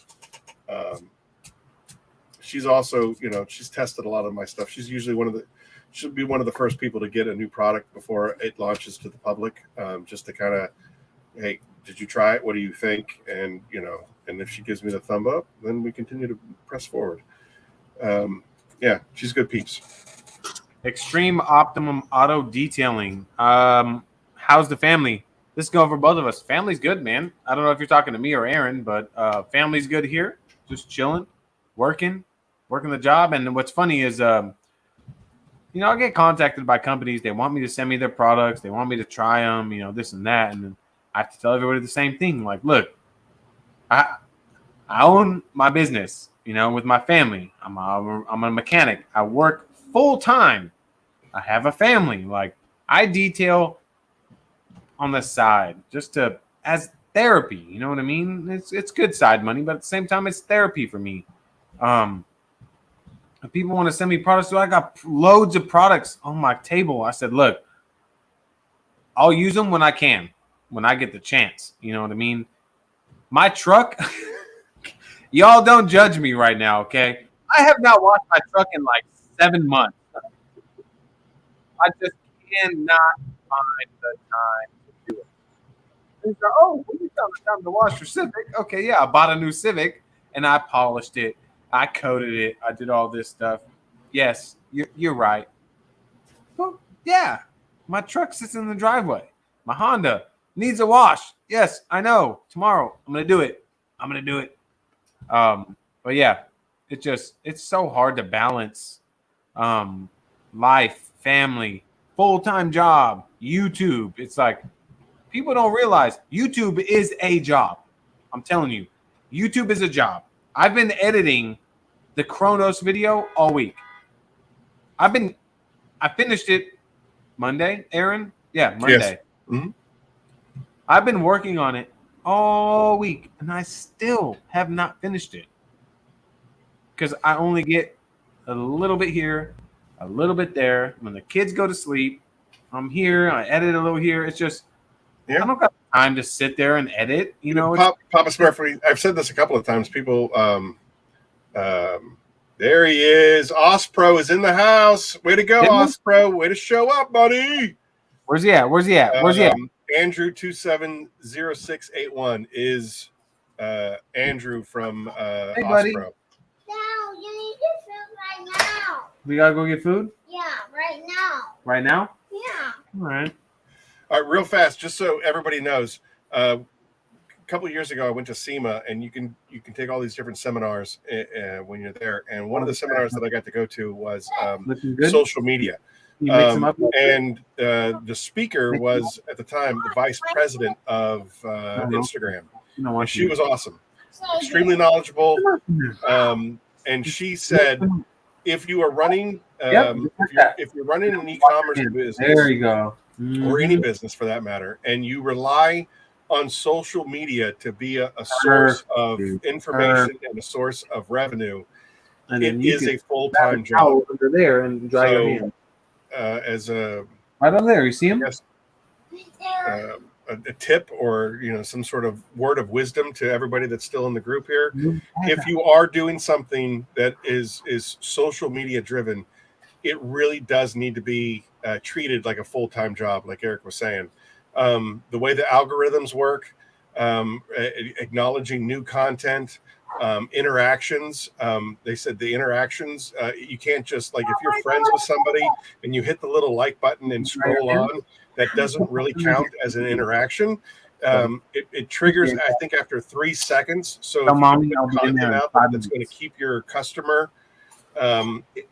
D: She's also, she's tested a lot of my stuff. She's usually she'll be one of the first people to get a new product before it launches to the public, just to kind of, hey, did you try it? What do you think? And, and if she gives me the thumb up, then we continue to press forward. Yeah, she's good peeps.
A: Extreme Optimum Auto Detailing. How's the family? This is going for both of us. Family's good, man. I don't know if you're talking to me or Aaron, but family's good here. Just chilling, working the job. And what's funny is, I get contacted by companies. They want me to send me their products. They want me to try them, this and that. And then I have to tell everybody the same thing. Like, look, I own my business, with my family. I'm a mechanic. I work full time. I have a family. Like, I detail on the side just as therapy. You know what I mean? It's good side money, but at the same time, it's therapy for me. If people want to send me products, so I got loads of products on my table. I said, look, I'll use them when I can, when I get the chance. You know what I mean? My truck, y'all don't judge me right now, okay? I have not washed my truck in like 7 months. I just cannot find the time to do it. And so, oh, you found the time to wash your Civic. Okay, yeah, I bought a new Civic and I polished it. I coated it. I did all this stuff. Yes, you're right. Well, yeah, my truck sits in the driveway. My Honda needs a wash. Yes, I know. Tomorrow, I'm going to do it. But yeah, it's so hard to balance life, family, full-time job, YouTube. It's like people don't realize YouTube is a job. I'm telling you, YouTube is a job. I've been editing the Chronos video all week. I finished it Monday, Aaron. Yeah, Monday.
D: Mhm.
A: I've been working on it all week, and I still have not finished it because I only get a little bit here, a little bit there. When the kids go to sleep, I'm here. I edit a little here. It's just I don't got time to sit there and edit. You know,
D: Papasmurf, I've said this a couple of times. People, there he is. Ospro is in the house. Way to go, Ospro. Way to show up, buddy.
A: Where's he at? Where's he at? Where's he at?
D: Andrew 270681 is Andrew from
A: Hey, buddy.
D: Ospro.
E: No, you need to food right now.
A: We gotta go get food
E: Yeah, right now.
A: right now.
E: Yeah.
A: All right.
D: All right, real fast, just so everybody knows. A couple of years ago, I went to SEMA, and you can take all these different seminars when you're there. And one of the seminars that I got to go to was social media.
A: You mix them up.
D: And the speaker was at the time the vice president of Instagram. And she was awesome, extremely knowledgeable. And she said, if you are running, if you're running an e-commerce business,
A: there you go,
D: or any business for that matter, and you rely on social media to be a source of information and a source of revenue, and it is a full-time job.
A: Under there and dry your hands.
D: As a
A: right over there, you see him?
D: A tip, or some sort of word of wisdom to everybody that's still in the group here. If you are doing something that is social media driven, it really does need to be treated like a full-time job, like Eric was saying. The way the algorithms work, acknowledging new content, interactions. They said the interactions, you can't just, like, if you're friends with somebody and you hit the little like button and scroll on, that doesn't really count as an interaction. It triggers, I think, after 3 seconds. So if you put content out there that's going to keep your customer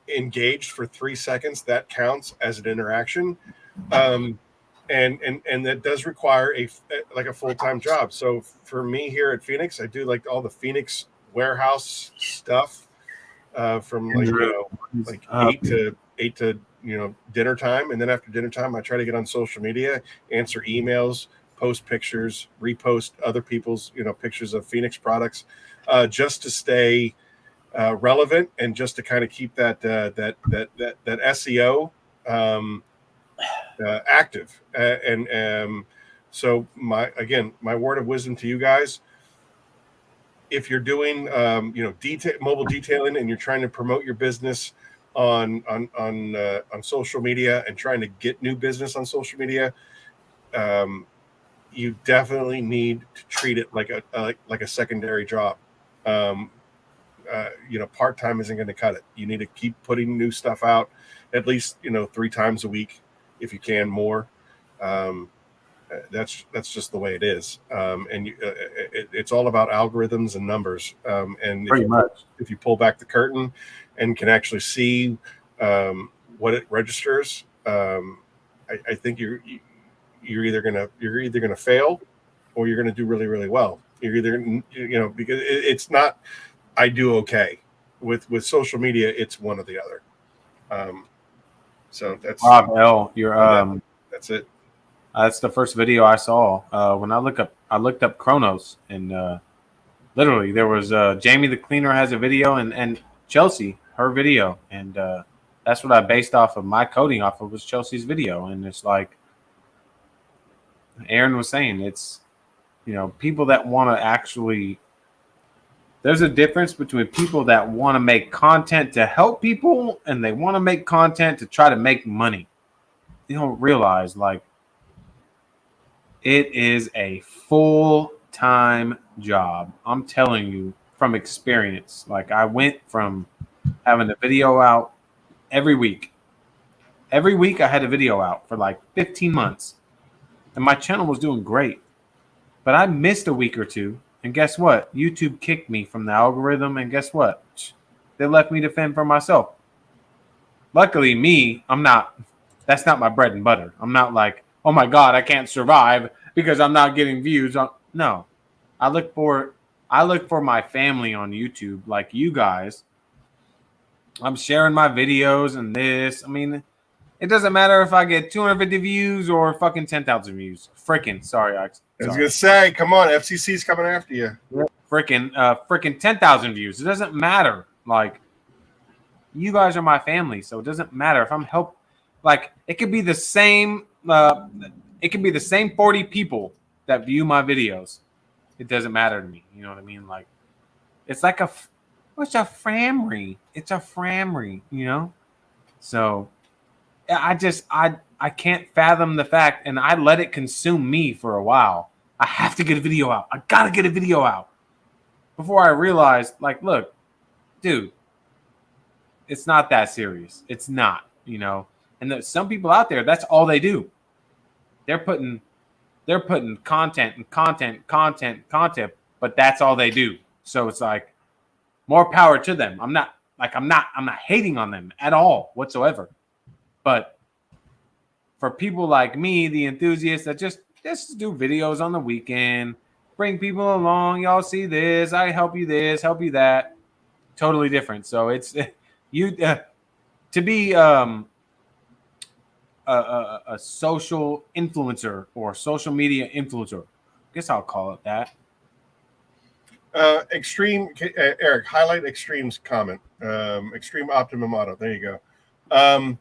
D: engaged for 3 seconds, that counts as an interaction. And that does require a full-time job. So for me here at Phoenix, I do like all the Phoenix warehouse stuff from like 8 to dinner time, and then after dinner time, I try to get on social media, answer emails, post pictures, repost other people's pictures of Phoenix products, just to stay relevant and just to kind of keep that SEO. Active. So my word of wisdom to you guys, if you're doing mobile detailing and you're trying to promote your business on social media and trying to get new business on social media, you definitely need to treat it like a secondary job. Part-time isn't going to cut it. You need to keep putting new stuff out at least 3 times a week, if you can, more. That's just the way it is. And it's all about algorithms and numbers. And if you pull back the curtain and can actually see what it registers, I think you're either gonna fail or you're gonna do really, really well. You're either because it's not I do okay with social media. It's one or the other. So that's
A: Rob L. You're
D: that's it.
A: That's the first video I saw. When I looked up Chronos, and literally there was Jamie the cleaner has a video, and Chelsea her video, and that's what I based off of my coding off of was Chelsea's video. And it's like Aaron was saying, it's people that want to actually. There's a difference between people that want to make content to help people and they want to make content to try to make money. You don't realize, like, it is a full-time job. I'm telling you from experience. Like, I went from having a video out every week. Every week I had a video out for like 15 months. And my channel was doing great. But I missed a week or two. And guess what? YouTube kicked me from the algorithm. And guess what? They left me to fend for myself. Luckily, that's not my bread and butter. I'm not like, oh my God, I can't survive because I'm not getting views. No, I look for my family on YouTube, like you guys. I'm sharing my videos and this. I mean, It doesn't matter if I get 250 views or fucking 10,000 views. Freaking sorry,
D: I was gonna say, come on, FCC's coming after you.
A: Freaking 10,000 views. It doesn't matter. Like, you guys are my family, so it doesn't matter if I'm Like, it could be the same. It could be the same 40 people that view my videos. It doesn't matter to me. You know what I mean? Like, it's like it's a family. It's a family. You know. So, I can't fathom the fact, and I let it consume me for a while. I have to get a video out. I gotta get a video out before I realized, like, look, dude, it's not that serious. It's not, you know. And there's some people out there, that's all they do. They're putting content and content, but that's all they do. So it's like, more power to them. I'm not hating on them at all whatsoever. But for people like me, the enthusiasts that just do videos on the weekend, bring people along, y'all see this, I help you this, help you that. Totally different. So it's you to be a social influencer or social media influencer. I guess I'll call it that.
D: Extreme Eric, highlight Extreme's comment. Extreme Optimum Auto. There you go. I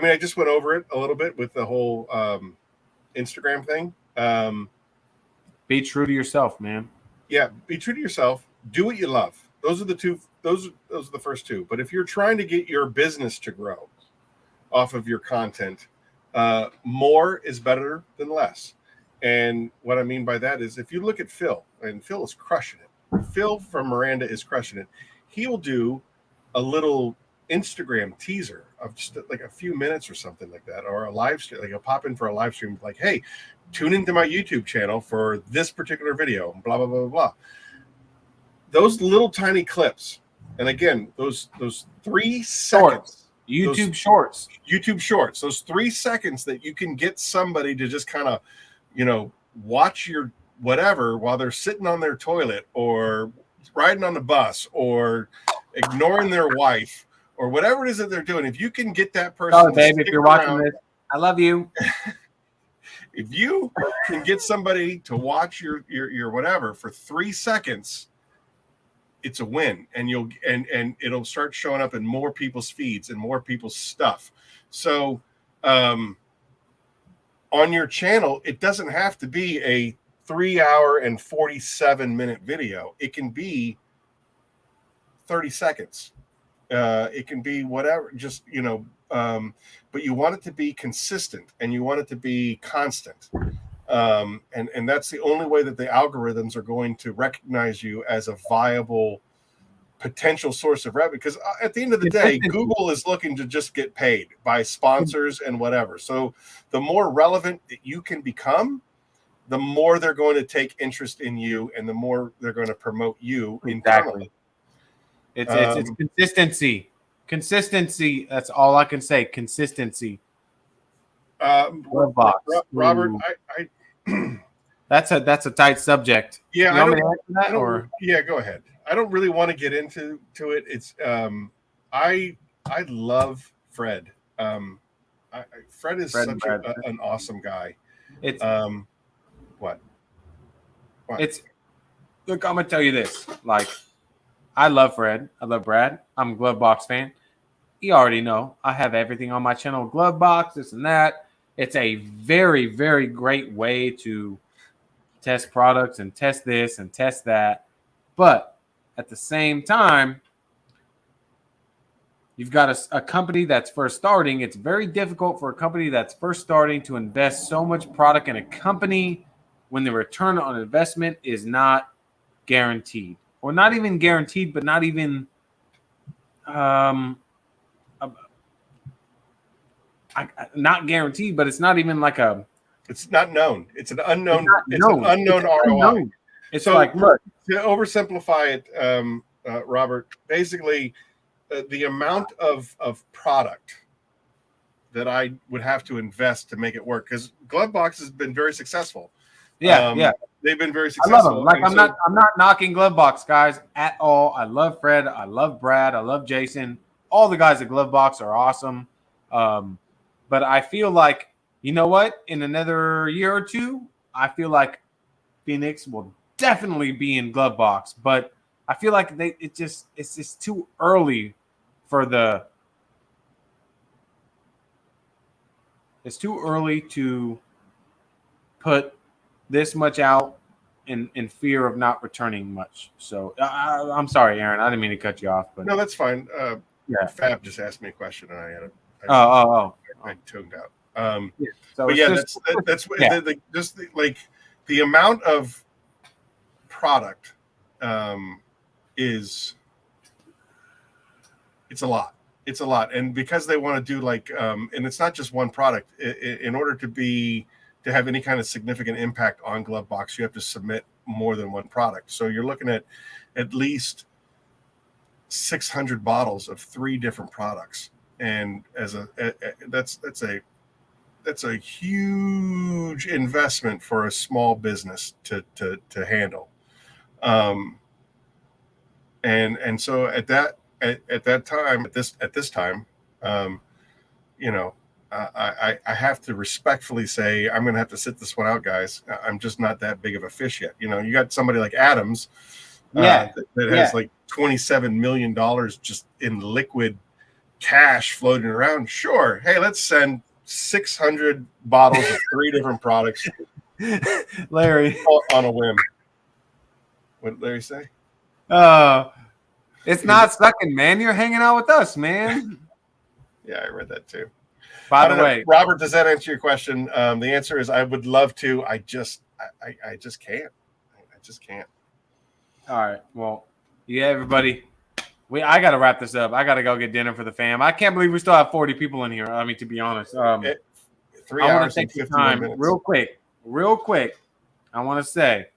D: mean, I just went over it a little bit with the whole Instagram thing.
A: Be true to yourself, man.
D: Yeah, be true to yourself. Do what you love. Those are the two. Those are the first two. But if you're trying to get your business to grow off of your content, more is better than less. And what I mean by that is, if you look at Phil, and Phil is crushing it. Phil from Miranda is crushing it. He will do a little Instagram teaser of just like a few minutes or something like that, or a live stream. Like, he'll pop in for a live stream, like, hey, tune into my YouTube channel for this particular video, blah, blah, blah, blah, blah. Those little tiny clips, and again, those 3 seconds.
A: YouTube shorts.
D: Those 3 seconds that you can get somebody to just kind of, you know, watch your whatever while they're sitting on their toilet or riding on the bus or ignoring their wife or whatever it is that they're doing. If you can get that person,
A: oh, babe, if you're watching this, I love you.
D: If you can get somebody to watch your whatever for 3 seconds, it's a win, and it'll start showing up in more people's feeds and more people's stuff. So on your channel, it doesn't have to be a 3 hour and 47-minute video. It can be 30 seconds. It can be whatever, just, you know, but you want it to be consistent and you want it to be constant. And that's the only way that the algorithms are going to recognize you as a viable potential source of revenue. Because at the end of the day, Google is looking to just get paid by sponsors and whatever. So the more relevant that you can become, the more they're going to take interest in you and the more they're going to promote you internally.
A: It's consistency. Consistency. That's all I can say. Consistency.
D: Robert,
A: that's a tight subject.
D: Yeah,
A: Yeah,
D: go ahead. I don't really want to get into it. It's I love Fred. Fred is such an awesome guy.
A: It's
D: what?
A: It's look. I'm gonna tell you this. Like, I love Fred. I love Brad. I'm a Glove Box fan. You already know I have everything on my channel. Glove Box, this and that. It's a very, very great way to test products and test this and test that. But at the same time, you've got a company that's first starting. It's very difficult for a company that's first starting to invest so much product in a company when the return on investment is not guaranteed. Or not even guaranteed, but not even not guaranteed, but it's not even like
D: it's not known. It's an unknown. It's an unknown ROI.
A: It's so, like, look,
D: to oversimplify it, Robert, basically the amount of product that I would have to invest to make it work, because Glove Box has been very successful.
A: Yeah.
D: They've been very
A: I
D: successful.
A: love them. Like
D: And
A: I'm not knocking Glovebox guys at all. I love Fred. I love Brad. I love Jason. All the guys at Glovebox are awesome. But I feel like, you know what? In another year or two, I feel like Phoenix will definitely be in Glovebox. But I feel like it's just too early for the. It's too early to put this much out in fear of not returning much. So I'm sorry, Aaron. I didn't mean to cut you off, but
D: no, that's fine.
A: yeah.
D: Fab just asked me a question, and I tuned out.
A: Yeah. So
D: But
A: it's
D: yeah,
A: just,
D: that's
A: yeah.
D: like the amount of product is it's a lot. It's a lot, and because they want to do like and it's not just one product. In order to have any kind of significant impact on Glovebox, you have to submit more than one product. So you're looking at least 600 bottles of 3 different products, and that's a huge investment for a small business to handle. And so at this time, you know, I have to respectfully say I'm going to have to sit this one out, guys. I'm just not that big of a fish yet. You know, you got somebody like Adams, that has like $27 million just in liquid cash floating around. Sure, hey, let's send 600 bottles of 3 different products,
A: Larry,
D: on a whim. What did Larry say?
A: It's not sucking, man. You're hanging out with us, man.
D: Yeah, I read that too.
A: By the way,
D: Robert, does that answer your question? The answer is I would love to. I just can't. I just can't.
A: All right. Well, yeah, everybody. I got to wrap this up. I got to go get dinner for the fam. I can't believe we still have 40 people in here. I mean, to be honest.
D: 3
A: I want
D: hours
A: to take
D: and
A: some
D: 51
A: time
D: minutes.
A: real quick. I want to say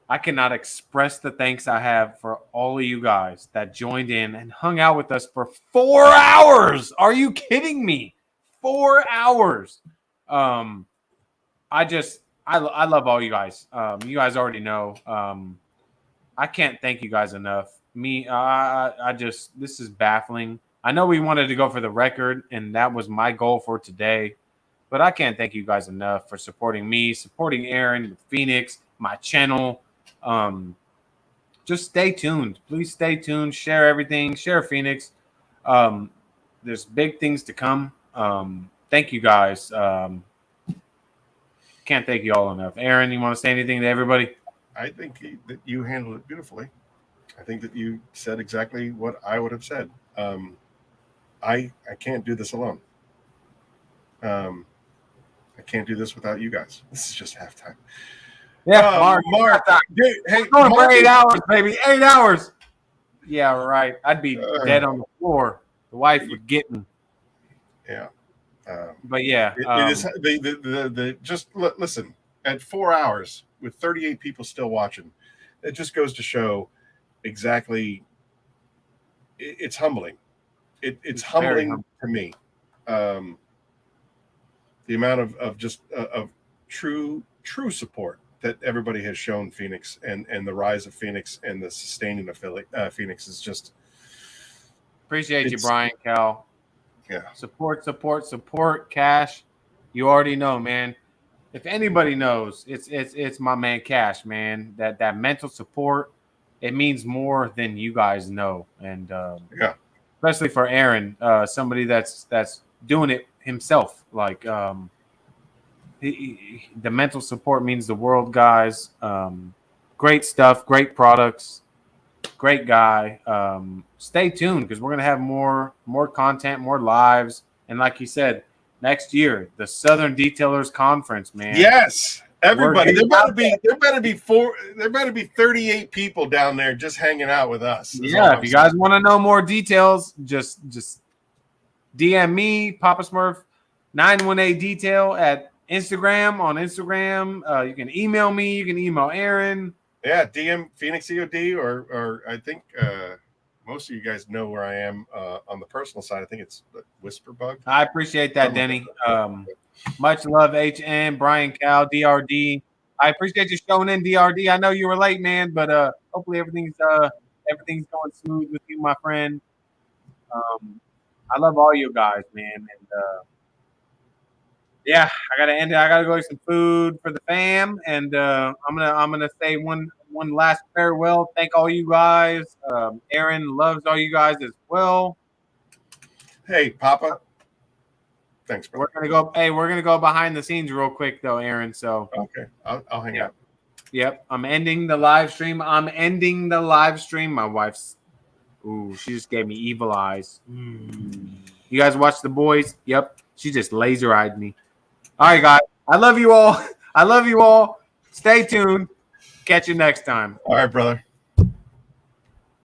A: I cannot express the thanks I have for all of you guys that joined in and hung out with us for 4 hours. Are you kidding me? 4 hours. I love all you guys. You guys already know. I can't thank you guys enough. This is baffling. I know we wanted to go for the record, and that was my goal for today. But I can't thank you guys enough for supporting me, supporting Aaron, Phoenix, my channel. Just stay tuned. Please stay tuned. Share everything. Share Phoenix. There's big things to come. Thank you guys. Can't thank you all enough. Aaron, you want to say anything to everybody?
D: I think that you handled it beautifully. I think that you said exactly what I would have said. I can't do this alone. I can't do this without you guys. This is just halftime.
A: Yeah,
D: Mark. Dude, hey,
A: we're going for 8
D: Mark,
A: hours, baby. 8 hours. Yeah, right. I'd be dead on the floor. The wife would get me.
D: Yeah.
A: But yeah,
D: it is the just listen, at 4 hours with 38 people still watching, it just goes to show exactly. It's humbling. It's humbling to me. The amount of just of true support that everybody has shown Phoenix and the rise of Phoenix and the sustaining of Phoenix is just.
A: Appreciate you, Brian, Cal.
D: Yeah.
A: Support, Cash. You already know, man. If anybody knows, it's my man Cash, man. That mental support, it means more than you guys know. And especially for Aaron, somebody that's doing it himself. Like the mental support means the world, guys. Great stuff, great products. Great guy. Stay tuned because we're gonna have more content, more lives, and like he said, next year the Southern Detailers Conference, man.
D: Yes, everybody. There better be 38 people down there just hanging out with us.
A: Yeah, if you guys want to know more details, just DM me, Papasmurf 918 Detail at Instagram. On Instagram, you can email me. You can email Aaron.
D: Yeah, DM Phoenix E.O.D. or I think most of you guys know where I am on the personal side. I think it's Whisperbug.
A: I appreciate that, Denny. Much love, HN, Brian Cal, DRD. I appreciate you showing in, DRD. I know you were late, man, but hopefully everything's going smooth with you, my friend. I love all you guys, man, and yeah, I gotta end it. I gotta go get some food for the fam, and I'm gonna say one last farewell. Thank all you guys. Aaron loves all you guys as well.
D: Hey, Papa. Thanks, brother.
A: We're gonna go behind the scenes real quick though, Aaron. So
D: Okay, I'll hang out.
A: Yep, I'm ending the live stream. My wife's she just gave me evil eyes. You guys watch The Boys? Yep, she just laser eyed me. All right, guys. I love you all. Stay tuned. Catch you next time.
D: All right, brother.